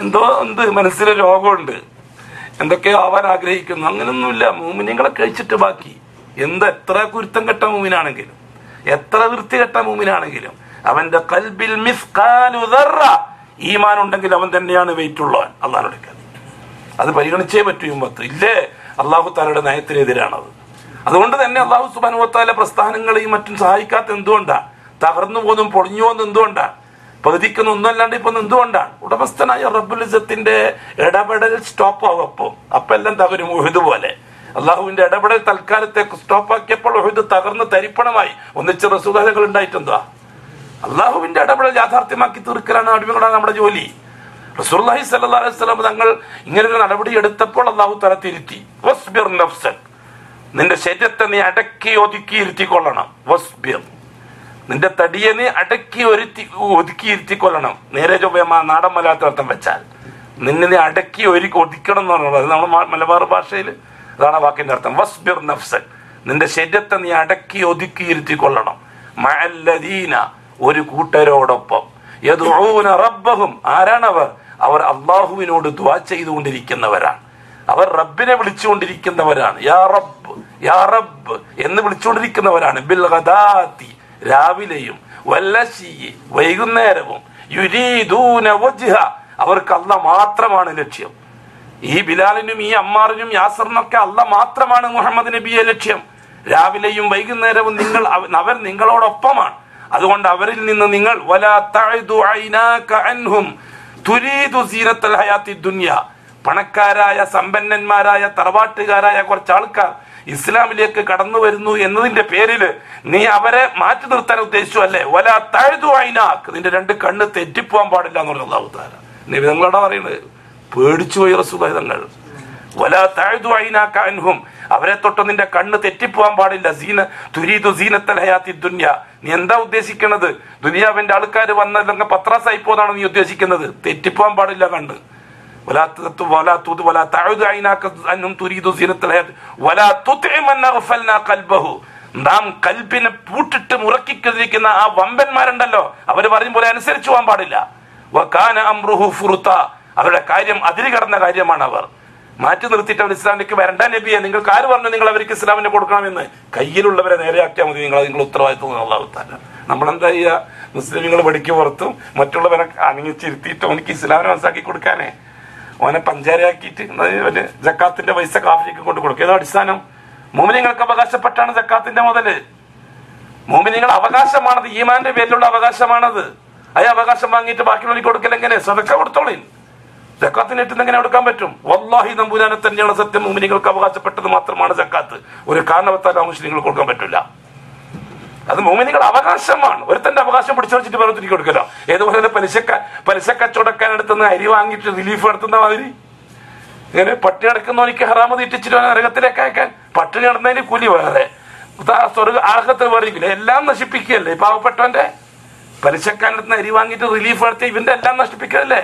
എന്ത് മനസ്സിലെ രോഗമുണ്ട്, എന്തൊക്കെയോ ആവാൻ ആഗ്രഹിക്കുന്നു. അങ്ങനൊന്നുമില്ല. മുഅ്മിനീങ്ങളെ കഴിച്ചിട്ട് ബാക്കി. എത്ര കുരുത്തം കെട്ട മുഅ്മിനാണെങ്കിലും, എത്ര വൃത്തി കെട്ട മുഅ്മിനാണെങ്കിലും, അവന്റെ ഖൽബിൽ മിസ്ഖാലു ദർറ ഈമാൻ ഉണ്ടെങ്കിൽ അവൻ തന്നെയാണ് വെയിറ്റ് ഉള്ളവൻ. അള്ളാഹുവിന്റെ അത് പരിഗണിച്ചേ പറ്റൂ. ഇല്ലേ, അള്ളാഹു തആലയുടെ നയത്തിനെതിരാണത്. അതുകൊണ്ട് തന്നെ അള്ളാഹു സുബ്ഹാനഹു വ തആല പ്രസ്ഥാനങ്ങളെയും മറ്റും സഹായിക്കാത്ത എന്തുകൊണ്ടാണ്? തകർന്നു പോകുന്നതും പൊളിഞ്ഞു പോകുന്നതും എന്തുകൊണ്ടാണ്? പകുതിക്കുന്ന ഒന്നുമല്ലാണ്ട് ഇപ്പൊ എന്തുകൊണ്ടാണ്? ഉടമസ്ഥനായ റബ്ബുൽ ഇസ്സത്തിന്റെ ഇടപെടൽ സ്റ്റോപ്പ് ആകും. അപ്പൊ എല്ലാം തകരും. ഉഹുദ് പോലെ അള്ളാഹുവിന്റെ ഇടപെടൽ തൽക്കാലത്തേക്ക് സ്റ്റോപ്പാക്കിയപ്പോൾ ഉഹുദ് തകർന്ന് തരിപ്പണമായി. ഒന്നിച്ച് റസൂലുള്ളാഹികൾ ഉണ്ടായിട്ടെന്താ? അള്ളാഹുവിന്റെ ഇടപെടൽ യാഥാർത്ഥ്യമാക്കി തീർക്കലാണ് അടിമകളാണ് നമ്മുടെ ജോലി. റസൂലുള്ളാഹി സ്വല്ലല്ലാഹു അലൈഹി വസല്ലം തങ്ങൾ ഇങ്ങനൊരു നടപടി എടുത്തപ്പോൾ അള്ളാഹു തആല തിരുത്തി. വസ്ബിർ നഫ്സക്, നിന്റെ ശരീരത്തെ നീ അടക്കി ഒതുക്കി ഇരുത്തിക്കൊള്ളണം. വസ്ബിർ, നിന്റെ തടിയെ നീ അടക്കി ഒതുക്കി ഇരുത്തിക്കൊള്ളണം. നേരെ ചൊവ്വ നാടൻ മലയാളത്തിൽ അർത്ഥം വെച്ചാൽ നിന്നെ നീ അടക്കി ഒതുക്കണം എന്ന് പറയുന്നത്. അത് നമ്മുടെ മലബാർ ഭാഷയിൽ അതാണ് ആ വാക്കിന്റെ അർത്ഥം. വസ്ബിർ നഫ്സക്, നിന്റെ ശരീരത്തെ നീ അടക്കി ഒതുക്കി ഇരുത്തിക്കൊള്ളണം. മഅല്ലദീന, ഒരു കൂട്ടരോടൊപ്പം. യദ്ഊന റബ്ബഹും, ആരാണവർ? അവർ അള്ളാഹുവിനോട് ദുആ ചെയ്തുകൊണ്ടിരിക്കുന്നവരാണ്. അവർ റബ്ബിനെ വിളിച്ചുകൊണ്ടിരിക്കുന്നവരാണ്. യാ റബ്ബ്, യാ റബ്ബ് എന്ന് വിളിച്ചുകൊണ്ടിരിക്കുന്നവരാണ്. ബിൽ ഗദാത്തി, രാവിലെയും, വല്ലശി, വൈകുന്നേരവും, യുരീദൂന വജ്ഹ, അവർക്ക് അല്ലാഹ് മാത്രമാണ് ലക്ഷ്യം. ഈ ബിലാലിനും ഈ അമ്മാറിനും യാസറിനൊക്കെ അല്ലാഹ് മാത്രമാണ് മുഹമ്മദ് നബിയെ ലക്ഷ്യം. രാവിലെയും വൈകുന്നേരവും അവർ നിങ്ങളോടൊപ്പമാണ്. അതുകൊണ്ട് അവരിൽ നിന്ന് നിങ്ങൾ വലാ തഅദു ഐനാക അൻഹും തുരീദു സീനത്തൽ ഹയാത്തി ദുനിയ, പണക്കാരായ സമ്പന്നന്മാരായ തറവാട്ടുകാരായ കുറച്ച് ആൾക്കാർ ഇസ്ലാമിലേക്ക് കടന്നു വരുന്നു എന്നതിന്റെ പേരിൽ നീ അവരെ മാറ്റി നിർത്താൻ ഉദ്ദേശിച്ചു അല്ലേ? വലാ തഅദു ഐനാക, നിന്റെ രണ്ട് കണ്ണ് തെറ്റിപ്പോവാൻ പാടില്ല എന്ന് പറഞ്ഞു അല്ലാഹു തആല. നബി തങ്ങളോടാ പറയുന്നത്. പേടിച്ചു പോയി റസൂലുള്ളാഹി തങ്ങൾ. വലാ തഅദു ഐനാക അൻഹും, അവരെ തൊട്ട് നിന്റെ കണ്ണ് തെറ്റിപ്പോവാൻ പാടില്ല. തുരീദു സീനത്തൽ ഹയാത്തി ദുനിയ, നീ എന്താ ഉദ്ദേശിക്കുന്നത്? ദുനിയാവിന്റെ ആൾക്കാർ വന്നല്ലെങ്കിൽ പത്രാസായി പോന്നാണ് നീ ഉദ്ദേശിക്കുന്നത്? തെറ്റിപ്പോവാൻ പാടില്ല കണ്ണ്. നാം കൽബിനെ പൂട്ടിട്ട് മുറക്കിക്കുന്ന ആ വമ്പന്മാരുണ്ടല്ലോ, അവര് പറയും പോലെ അനുസരിച്ചു പോകാൻ പാടില്ല. വകാന അംറുഹു ഫുർതാ, അവരുടെ കാര്യം അതിര് കടന്ന കാര്യമാണ്. അവർ മാറ്റി നിർത്തിയിട്ട് അവർ ഇസ്ലാമിലേക്ക് വരണ്ട നബിയെ, നിങ്ങൾക്ക് ആര് പറഞ്ഞു നിങ്ങൾ അവർക്ക് ഇസ്ലാമിനെ കൊടുക്കണമെന്ന്? കയ്യിലുള്ളവരെ നേരെയാക്കിയാൽ മതി. നിങ്ങൾ ഉത്തരവാദിത്വം അല്ലാഹു തആല. നമ്മളെന്താ ചെയ്യുക? മുസ്ലിങ്ങൾ വെടിക്ക് പുറത്തും മറ്റുള്ളവരെ അണിയിച്ചിരുത്തിയിട്ട് അവനിക്ക് ഇസ്ലാമിനെ മനസ്സാക്കി കൊടുക്കാനേ, ഓനെ പഞ്ചാരയാക്കിയിട്ട് ജക്കാത്തിന്റെ പൈസ കാഫിലേക്ക് കൊണ്ട് കൊടുക്കും. ഏതോ അടിസ്ഥാനം? മുഅ്മിനീങ്ങൾക്ക് അവകാശപ്പെട്ടാണ് ജക്കാത്തിന്റെ മുതല്. മുഅ്മിനീങ്ങളുടെ അവകാശമാണത്, ഈമാന്റെ പേരിലുള്ള അവകാശമാണത്. ആ അവകാശം വാങ്ങിയിട്ട് ബാക്കിയുള്ളവർക്ക് കൊടുക്കൽ എങ്ങനെ? സദക്ക കൊടുത്തോളീൻ. ജക്കാത്തിന് എട്ടുന്ന എങ്ങനെ കൊടുക്കാൻ പറ്റും? വല്ലാഹി നമ്പൂരാനെ തന്നെയാണ് സത്യം. മുഅ്മിനീങ്ങൾക്ക് അവകാശപ്പെട്ടത് മാത്രമാണ് ജക്കാത്ത്. ഒരു കാരണവത്താൽ മുസ്ലിങ്ങൾക്ക് കൊടുക്കാൻ പറ്റില്ല. അത് മുഅ്മിനീങ്ങളുടെ അവകാശമാണ്. ഒരുത്തന്റെ അവകാശം പിടിച്ചു വെച്ചിട്ട് വേറൊരുത്തിക്ക് കൊടുക്കലോ. ഏതുപോലെ പലിശ കച്ചവടക്കാൻ എടുത്തുന്ന അരി വാങ്ങിയിട്ട് റിലീഫ് നടത്തുന്ന മാതിരി ഇങ്ങനെ പട്ടിണി നടക്കുന്നവനിക്ക് ഹറാമ് തീറ്റിച്ചിട്ട് നരകത്തിലേക്ക് അയക്കാൻ. പട്ടിണി നടന്നതിന് കൂലി വേറെ, സ്വർഗ ആഹത്ത് വേറെ. എല്ലാം നശിപ്പിക്കുകയല്ലേ പാവപ്പെട്ടവന്റെ? പലിശക്കാരടുത്ത് അരി വാങ്ങിയിട്ട് റിലീഫ് നടത്തി ഇവന്റെ എല്ലാം നശിപ്പിക്കല്ലേ?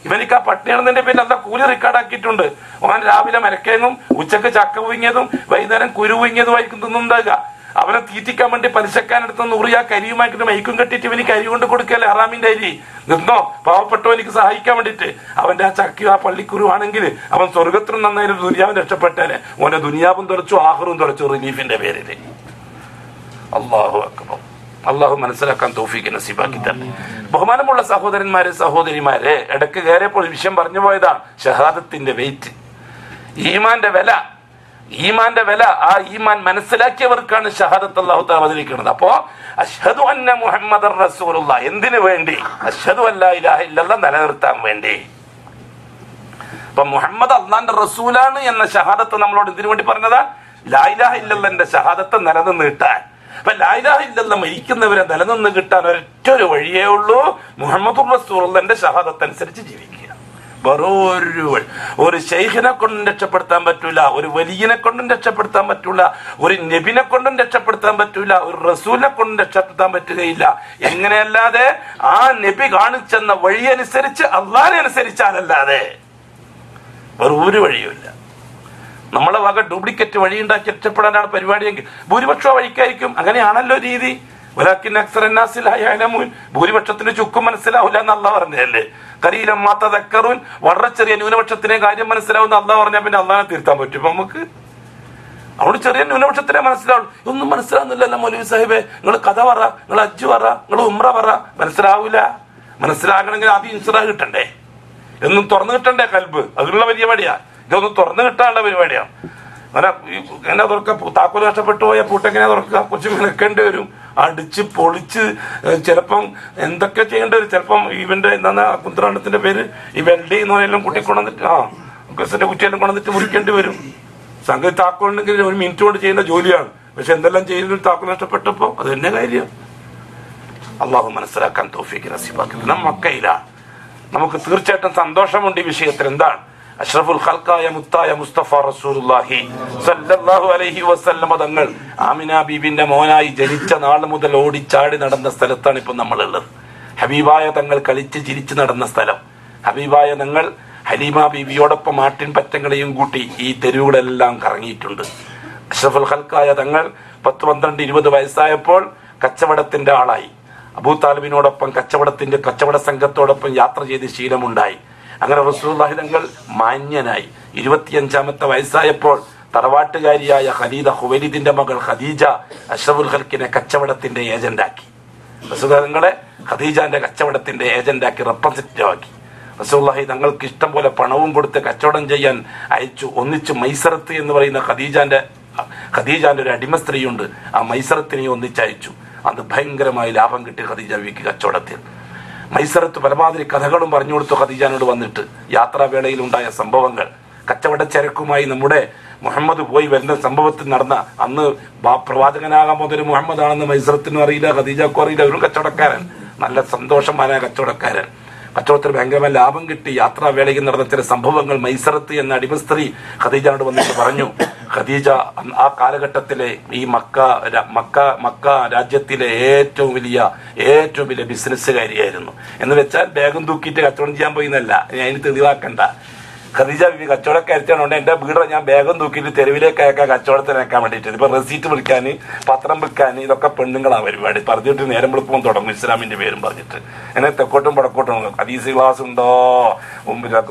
ഇവനിക്ക് ആ പട്ടിണി നടന്നതിന്റെ പേരിൽ അല്ല കൂലി റെക്കോർഡാക്കിയിട്ടുണ്ട്. അവൻ രാവിലെ മരക്കേങ്ങും ഉച്ചക്ക് ചക്ക പുഴുങ്ങിയതും വൈകുന്നേരം കുരു പുഴുങ്ങിയതുമായിരിക്കും തിന്നുണ്ടാകുക. അവനെ തീറ്റിക്കാൻ വേണ്ടി പലിശക്കാരടുത്ത് നുറിയ കരിയുമായിട്ട് മൈക്കും കെട്ടിട്ട് ഇവനിക്ക് അരി കൊണ്ട് കൊടുക്കല്ലേ? ഹറാമിന്റെ അരി നിന്നോ പാവപ്പെട്ടവനിക്ക് സഹായിക്കാൻ വേണ്ടിട്ട്. അവന്റെ ആ ചക്കിയും ആ പള്ളിക്കുരു ആണെങ്കിൽ അവൻ സ്വർഗത്തിനും നന്നായാലും ദുനിയാവും രക്ഷപ്പെട്ടേനെ. ഓന്റെ ദുനിയാവും തുറച്ചു ആഹറും തുറച്ചു റിലീഫിന്റെ പേരില്. അല്ലാഹു അക്ബർ. അള്ളാഹു മനസ്സിലാക്കാൻ തൗഫീഖ് നസീബാക്കി തരട്ടെ. ബഹുമാനമുള്ള സഹോദരന്മാരെ സഹോദരിമാരെ, ഇടയ്ക്ക് കയറിയപ്പോൾ വിഷയം പറഞ്ഞു പോയതാണ് ഷഹാദത്തിന്റെ വെയിറ്റ്, ഈമാന്റെ വില. ഈമാന്റെ വില, ആ ഈമാൻ മനസ്സിലാക്കിയവർക്കാണ് ഷഹാദത്ത് അല്ലാഹു തആല അവതരിക്കുന്നത്. അപ്പോ അശ്ഹദു അന്ന മുഹമ്മദർ റസൂലുള്ളാഹ് എന്തിനു വേണ്ടി? അശ്ഹദു അല്ലാ ഇലാഹ ഇല്ലല്ലാഹ് നിലനിർത്താൻ വേണ്ടി. അപ്പൊ മുഹമ്മദ് അള്ളാന്റെ റസൂലാണ് എന്ന ഷഹാദത്ത് നമ്മളോട് എന്തിനു വേണ്ടി പറഞ്ഞതാ? ലാ ഇലാഹ ഇല്ലല്ലാഹ്ന്റെ ഷഹാദത്ത് നിലനിന്ന് കിട്ടാൻ. അപ്പൊ ലാ ഇലാഹ ഇല്ലല്ലാഹ് മരിക്കുന്നവരെ നിലനിന്ന് കിട്ടാൻ ഒരൊറ്റൊരു വഴിയേ ഉള്ളൂ, മുഹമ്മദുർ റസൂലുള്ളാഹിന്റെ ഷഹാദത്ത് അനുസരിച്ച് ജീവിക്കുക. ഒരു ശൈഖിനെ കൊണ്ടും രക്ഷപ്പെടുത്താൻ പറ്റൂല, ഒരു വലിയനെ കൊണ്ടും രക്ഷപ്പെടുത്താൻ പറ്റൂല, ഒരു നബിനെ കൊണ്ടും രക്ഷപ്പെടുത്താൻ പറ്റൂല, ഒരു റസൂലിനെ കൊണ്ടും രക്ഷപ്പെടുത്താൻ പറ്റുകയില്ല. എങ്ങനെയല്ലാതെ ആ നബി കാണിച്ചെന്ന വഴി അനുസരിച്ച് അള്ളാഹിനെ അനുസരിച്ചാലല്ലാതെ വേറെ ഒരു വഴിയുമില്ല. നമ്മളെ വക ഡ്യൂപ്ലിക്കേറ്റ് വഴി ഉണ്ടാക്കി രക്ഷപ്പെടാനാണ് പരിപാടിയെങ്കിൽ ഭൂരിപക്ഷം വഴിക്കായിരിക്കും. അങ്ങനെയാണല്ലോ രീതി. ഭൂരിപക്ഷത്തിന് ചുക്കും മനസ്സിലാവില്ല എന്ന് അള്ളാഹ് പറഞ്ഞല്ലേ. കലീലൻ മാ തദക്കറൂൻ, വളരെ ചെറിയ ന്യൂനപക്ഷത്തിനെ കാര്യം മനസ്സിലാവുന്ന അള്ളാഹ് പറഞ്ഞാൽ പിന്നെ അള്ളാഹിനെ തിരുത്താൻ പറ്റും നമുക്ക്? അവിടെ ചെറിയ ന്യൂനപക്ഷത്തിനെ മനസ്സിലാവുള്ളൂ. ഒന്നും മനസ്സിലാവുന്നില്ലല്ലോ മൗലവി സാഹിബേ, നിങ്ങൾ കഥ പറ, നിങ്ങൾ ഹജ്ജ് പറ, നിങ്ങൾ ഉംറ പറ. മനസ്സിലാവൂല. മനസ്സിലാകണമെങ്കിൽ ആദ്യം ഇൻഷുറാ കിട്ടണ്ടേ, എന്നും തുറന്നു കിട്ടണ്ടേ കൽബ്. അതിനുള്ള പരിപാടിയാ. ഇതൊന്നും തുറന്നു കിട്ടാനുള്ള പരിപാടിയാണ്. അങ്ങനെ തുറക്കുക, താക്കോല് നഷ്ടപ്പെട്ടു പോയാൽ പൂട്ടെങ്ങനെ തുറക്കുക? കുറച്ച് നിൽക്കേണ്ടി വരും, അടിച്ച് പൊളിച്ച് ചിലപ്പം എന്തൊക്കെ ചെയ്യേണ്ടി വരും. ചിലപ്പം ഇവന്റെ എന്താണ് കുന്ത്രാണ്ടത്തിന്റെ പേര്, ഈ വെൽഡി എന്ന് പറയുന്ന കുട്ടിക്കൊണ്ടിട്ട് ഗസന്റെ കുറ്റിയെല്ലാം കൊണ്ടിട്ട് മുറിക്കേണ്ടി വരും. സംഗതി താക്കോലുണ്ടെങ്കിൽ ഒരു മിനിറ്റ് കൊണ്ട് ചെയ്യുന്ന ജോലിയാണ്. പക്ഷെ എന്തെല്ലാം ചെയ്യുന്ന താക്കോൽ നഷ്ടപ്പെട്ടപ്പോ അത് തന്നെ കാര്യം. അള്ളാഹു മനസ്സിലാക്കാൻ തൗഫീഖ് നസീബാക്കി. മക്കയിലാണ്. നമുക്ക് തീർച്ചയായിട്ടും സന്തോഷമുണ്ട് ഈ വിഷയത്തിൽ. എന്താണ്? അഷ്റഫുൽ ഖൽഖായ മുത്തായ മുസ്തഫ റസൂലുള്ളാഹി സ്വല്ലല്ലാഹു അലൈഹി വസല്ലം തങ്ങൾ ആമിന ബീബിന്റെ മോനായി ജനിച്ച നാൾ മുതൽ ഓടിച്ചാടി നടന്ന സ്ഥലത്താണ് ഇപ്പൊ നമ്മളുള്ളത്. ഹബീബായ തങ്ങൾ കളിച്ച് ചിരിച്ചു നടന്ന സ്ഥലം. ഹബീബായ തങ്ങൾ ഹലീമ ബീബിയോടൊപ്പം ആട്ടിൻ പറ്റങ്ങളെയും കൂട്ടി ഈ തെരുവുകളെല്ലാം കറങ്ങിയിട്ടുണ്ട്. അഷ്റഫുൽ ഖൽഖായ തങ്ങൾ 10, 12, 20 വയസ്സായപ്പോൾ കച്ചവടത്തിന്റെ ആളായി. അബൂ താലിബിനോടൊപ്പം കച്ചവട സംഘത്തോടൊപ്പം യാത്ര ചെയ്ത് ശീലമുണ്ടായി. അങ്ങനെ റസൂലുള്ളാഹി തങ്ങൾ മാന്യനായി. 25-ാമത്തെ വയസ്സായപ്പോൾ തറവാട്ടുകാരിയായ ഖുവൈലിദിന്റെ മകൾ ഖദീജ അഷ്റഫുൽ ഖൽഖിനെ കച്ചവടത്തിന്റെ ഏജന്റാക്കി. റസൂലുള്ളാഹി തങ്ങളെ ഖദീജാന്റെ കച്ചവടത്തിന്റെ ഏജന്റാക്കി, റെപ്രസെന്റേറ്റീവ് ആക്കി. റസൂലുള്ളാഹി തങ്ങൾക്ക് ഇഷ്ടം പോലെ പണവും കൊടുത്ത് കച്ചവടം ചെയ്യാൻ അയച്ചു. ഒന്നിച്ച് മൈസറത്ത് എന്ന് പറയുന്ന ഖദീജാന്റെ ഒരു അടിമ സ്ത്രീയുണ്ട്. ആ മൈസറത്തിനെ ഒന്നിച്ചയച്ചു. അത് ഭയങ്കരമായി ലാഭം കിട്ടി ഖദീജ ബീവിക്ക് കച്ചവടത്തിൽ. മൈസറത്ത് പരമാവധി കഥകളും പറഞ്ഞു കൊടുത്തു ഖദീജാനോട് വന്നിട്ട്. യാത്രാവേളയിൽ ഉണ്ടായ സംഭവങ്ങൾ, കച്ചവട ചരക്കുമായി നമ്മുടെ മുഹമ്മദ് പോയി വരുന്ന സംഭവത്തിൽ നടന്ന അന്ന് പ്രവാചകനാകാൻ പോകുന്ന മുഹമ്മദ് ആണെന്ന് മൈസറത്തിനും അറിയില്ല, ഖദീജക്കും അറിയില്ല. ഒരു കച്ചവടക്കാരൻ, നല്ല സന്തോഷവാനായ കച്ചവടക്കാരൻ. കച്ചവടത്തിൽ ഭയങ്കരമായ ലാഭം കിട്ടി. യാത്രാവേളയിൽ നടന്ന ചില സംഭവങ്ങൾ മൈസറത്ത് എന്ന അടിമ സ്ത്രീ ഖദീജയോട് വന്നിട്ട് പറഞ്ഞു. ഖദീജ ആ കാലഘട്ടത്തിലെ ഈ മക്ക രാജ്യത്തിലെ ഏറ്റവും വലിയ ബിസിനസ്സുകാരിയായിരുന്നു. എന്ന് വെച്ചാൽ ബാഗും തൂക്കിയിട്ട് കച്ചവടം ചെയ്യാൻ പോയി എന്നല്ല, ഞാൻ അതിന് തെളിവാക്കണ്ട. ഖദീജ ബീവി കച്ചവടക്കാരിച്ചാണ്. എന്റെ വീട് ഞാൻ ബാഗും തൂക്കിയിട്ട് തെരുവിലേക്ക് അയക്കാൻ കച്ചവടത്തിനയക്കാൻ വേണ്ടിയിട്ട്. ഇപ്പൊ റെസീറ്റ് വിൽക്കാൻ, പത്രം വിൽക്കാൻ, ഇതൊക്കെ പെണ്ണുങ്ങളാ പരിപാടി. പറഞ്ഞിട്ട് നേരം വെളുപ്പം തുടങ്ങും ഇസ്ലാമിന്റെ പേരും പറഞ്ഞിട്ട്. എന്നെ തെക്കോട്ടും വടക്കോട്ടും ഹദീസ് ക്ലാസ് ഉണ്ടോ,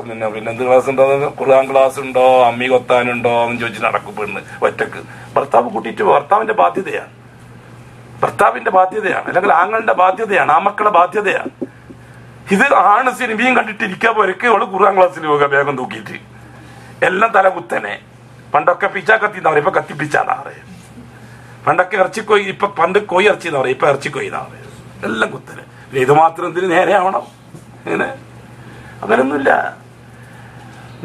പിന്നെ എന്ത് ക്ലാസ് ഉണ്ടോ, ഖുർആൻ ക്ലാസ് ഉണ്ടോ, അമ്മി കൊത്താനുണ്ടോ എന്ന് ചോദിച്ച് നടക്കും പെണ്ണ് ഒറ്റക്ക്. ഭർത്താവ് കൂട്ടിയിട്ട് ഭർത്താവിന്റെ ബാധ്യതയാണ്, അല്ലെങ്കിൽ ആങ്ങളുടെ ബാധ്യതയാണ്, ആ മക്കളുടെ ബാധ്യതയാണ്. ഇത് ആണ് സിനിമയും കണ്ടിട്ട് ഇരിക്കാൻ പോരക്ക് അവള് ഖുർആൻ ക്ലാസ്സിൽ പോകുക വേഗം തൂക്കിയിട്ട്. എല്ലാം തലകുത്തനെ. പണ്ടൊക്കെ പിച്ചാ കത്തിന്നാ പറയും, ഇപ്പൊ കത്തിപ്പിച്ചാന്നാ പറയും. പണ്ടൊക്കെ ഇറച്ചിക്കോയി, പണ്ട് കോയി ഇറച്ചി എന്ന് പറയും, ഇപ്പൊ ഇറച്ചിക്കോയി എന്നാ പറയും. എല്ലാം കുത്തനെ. ഇത് മാത്രം എന്തിന് നേരെ ആവണം? അങ്ങനൊന്നുമില്ല.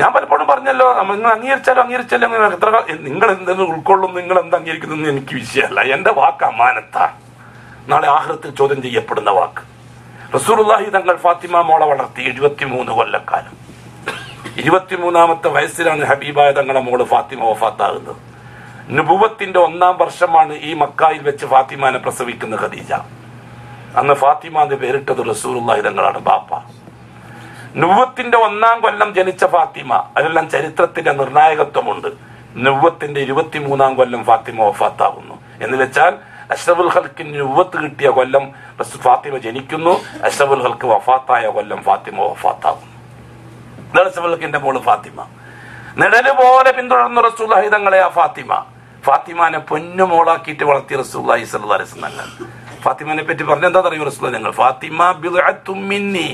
ഞാൻ പലപ്പോഴും പറഞ്ഞല്ലോ, നിങ്ങൾ അംഗീകരിച്ചാലും എത്ര നിങ്ങൾ എന്തെങ്കിലും ഉൾക്കൊള്ളും, നിങ്ങൾ എന്താ അംഗീകരിക്കുന്നു എനിക്ക് വിഷയമല്ല. എന്റെ വാക്ക് അമാനത്താ, നാളെ ആഖിറത്തിൽ ചോദ്യം ചെയ്യപ്പെടുന്ന വാക്ക്. റസൂലുള്ളാഹി തങ്ങൾ ഫാത്തിമ മോളെ വളർത്തി 73 കൊല്ലക്കാലം. 23-ാമത്തെ വയസ്സിലാണ് ഹബീബായ തങ്ങളെ മോള് ഫാത്തിമ വഫാത്താകുന്നത്. നുബുവത്തിന്റെ 1-ാം വർഷമാണ് ഈ മക്കായിൽ വെച്ച് ഫാത്തിമാനെ പ്രസവിക്കുന്ന ഖദീജ. അന്ന് ഫാത്തിമ എന്ന് പേരിട്ടത് റസൂലുള്ളാഹി തങ്ങളാണ് ബാപ്പ. നുബുവത്തിന്റെ 1-ാം കൊല്ലം ജനിച്ച ഫാത്തിമ, അതെല്ലാം ചരിത്രത്തിന്റെ നിർണായകത്വമുണ്ട്. നുബുവത്തിന്റെ 23-ാം കൊല്ലം ഫാത്തിമ വഫാത്താകുന്നു. എന്ന് വെച്ചാൽ അഷ്റഫുൽ ഖൽഖിന് നുബുവത്ത് കിട്ടിയ കൊല്ലം ഫാത്തിമ ജനിക്കുന്നു, അഷ്റഫുൽ ഖൽഖ് വഫാത്തായ കൊല്ലം ഫാത്തിമ വഫാത്താകുന്നു. അഷ്റഫുൽ ഖൽഖിന്റെ മോള് ഫാത്തിമ നിഴല് പോലെ പിന്തുടർന്ന റസൂലുള്ളാഹി തങ്ങളെ ആ ഫാത്തിമാനെ പൊന്നുമോളാക്കിയിട്ട് വളർത്തിയ റസൂലുള്ളാഹി സ്വല്ലല്ലാഹു അലൈഹി വസല്ലം. ഫാത്തിമാനെ പറ്റി പറഞ്ഞ എന്താ അറിയോ റസൂലുള്ളാഹി ഞങ്ങൾ, ഫാത്തിമ ബിദ്അത്തും മിന്നി,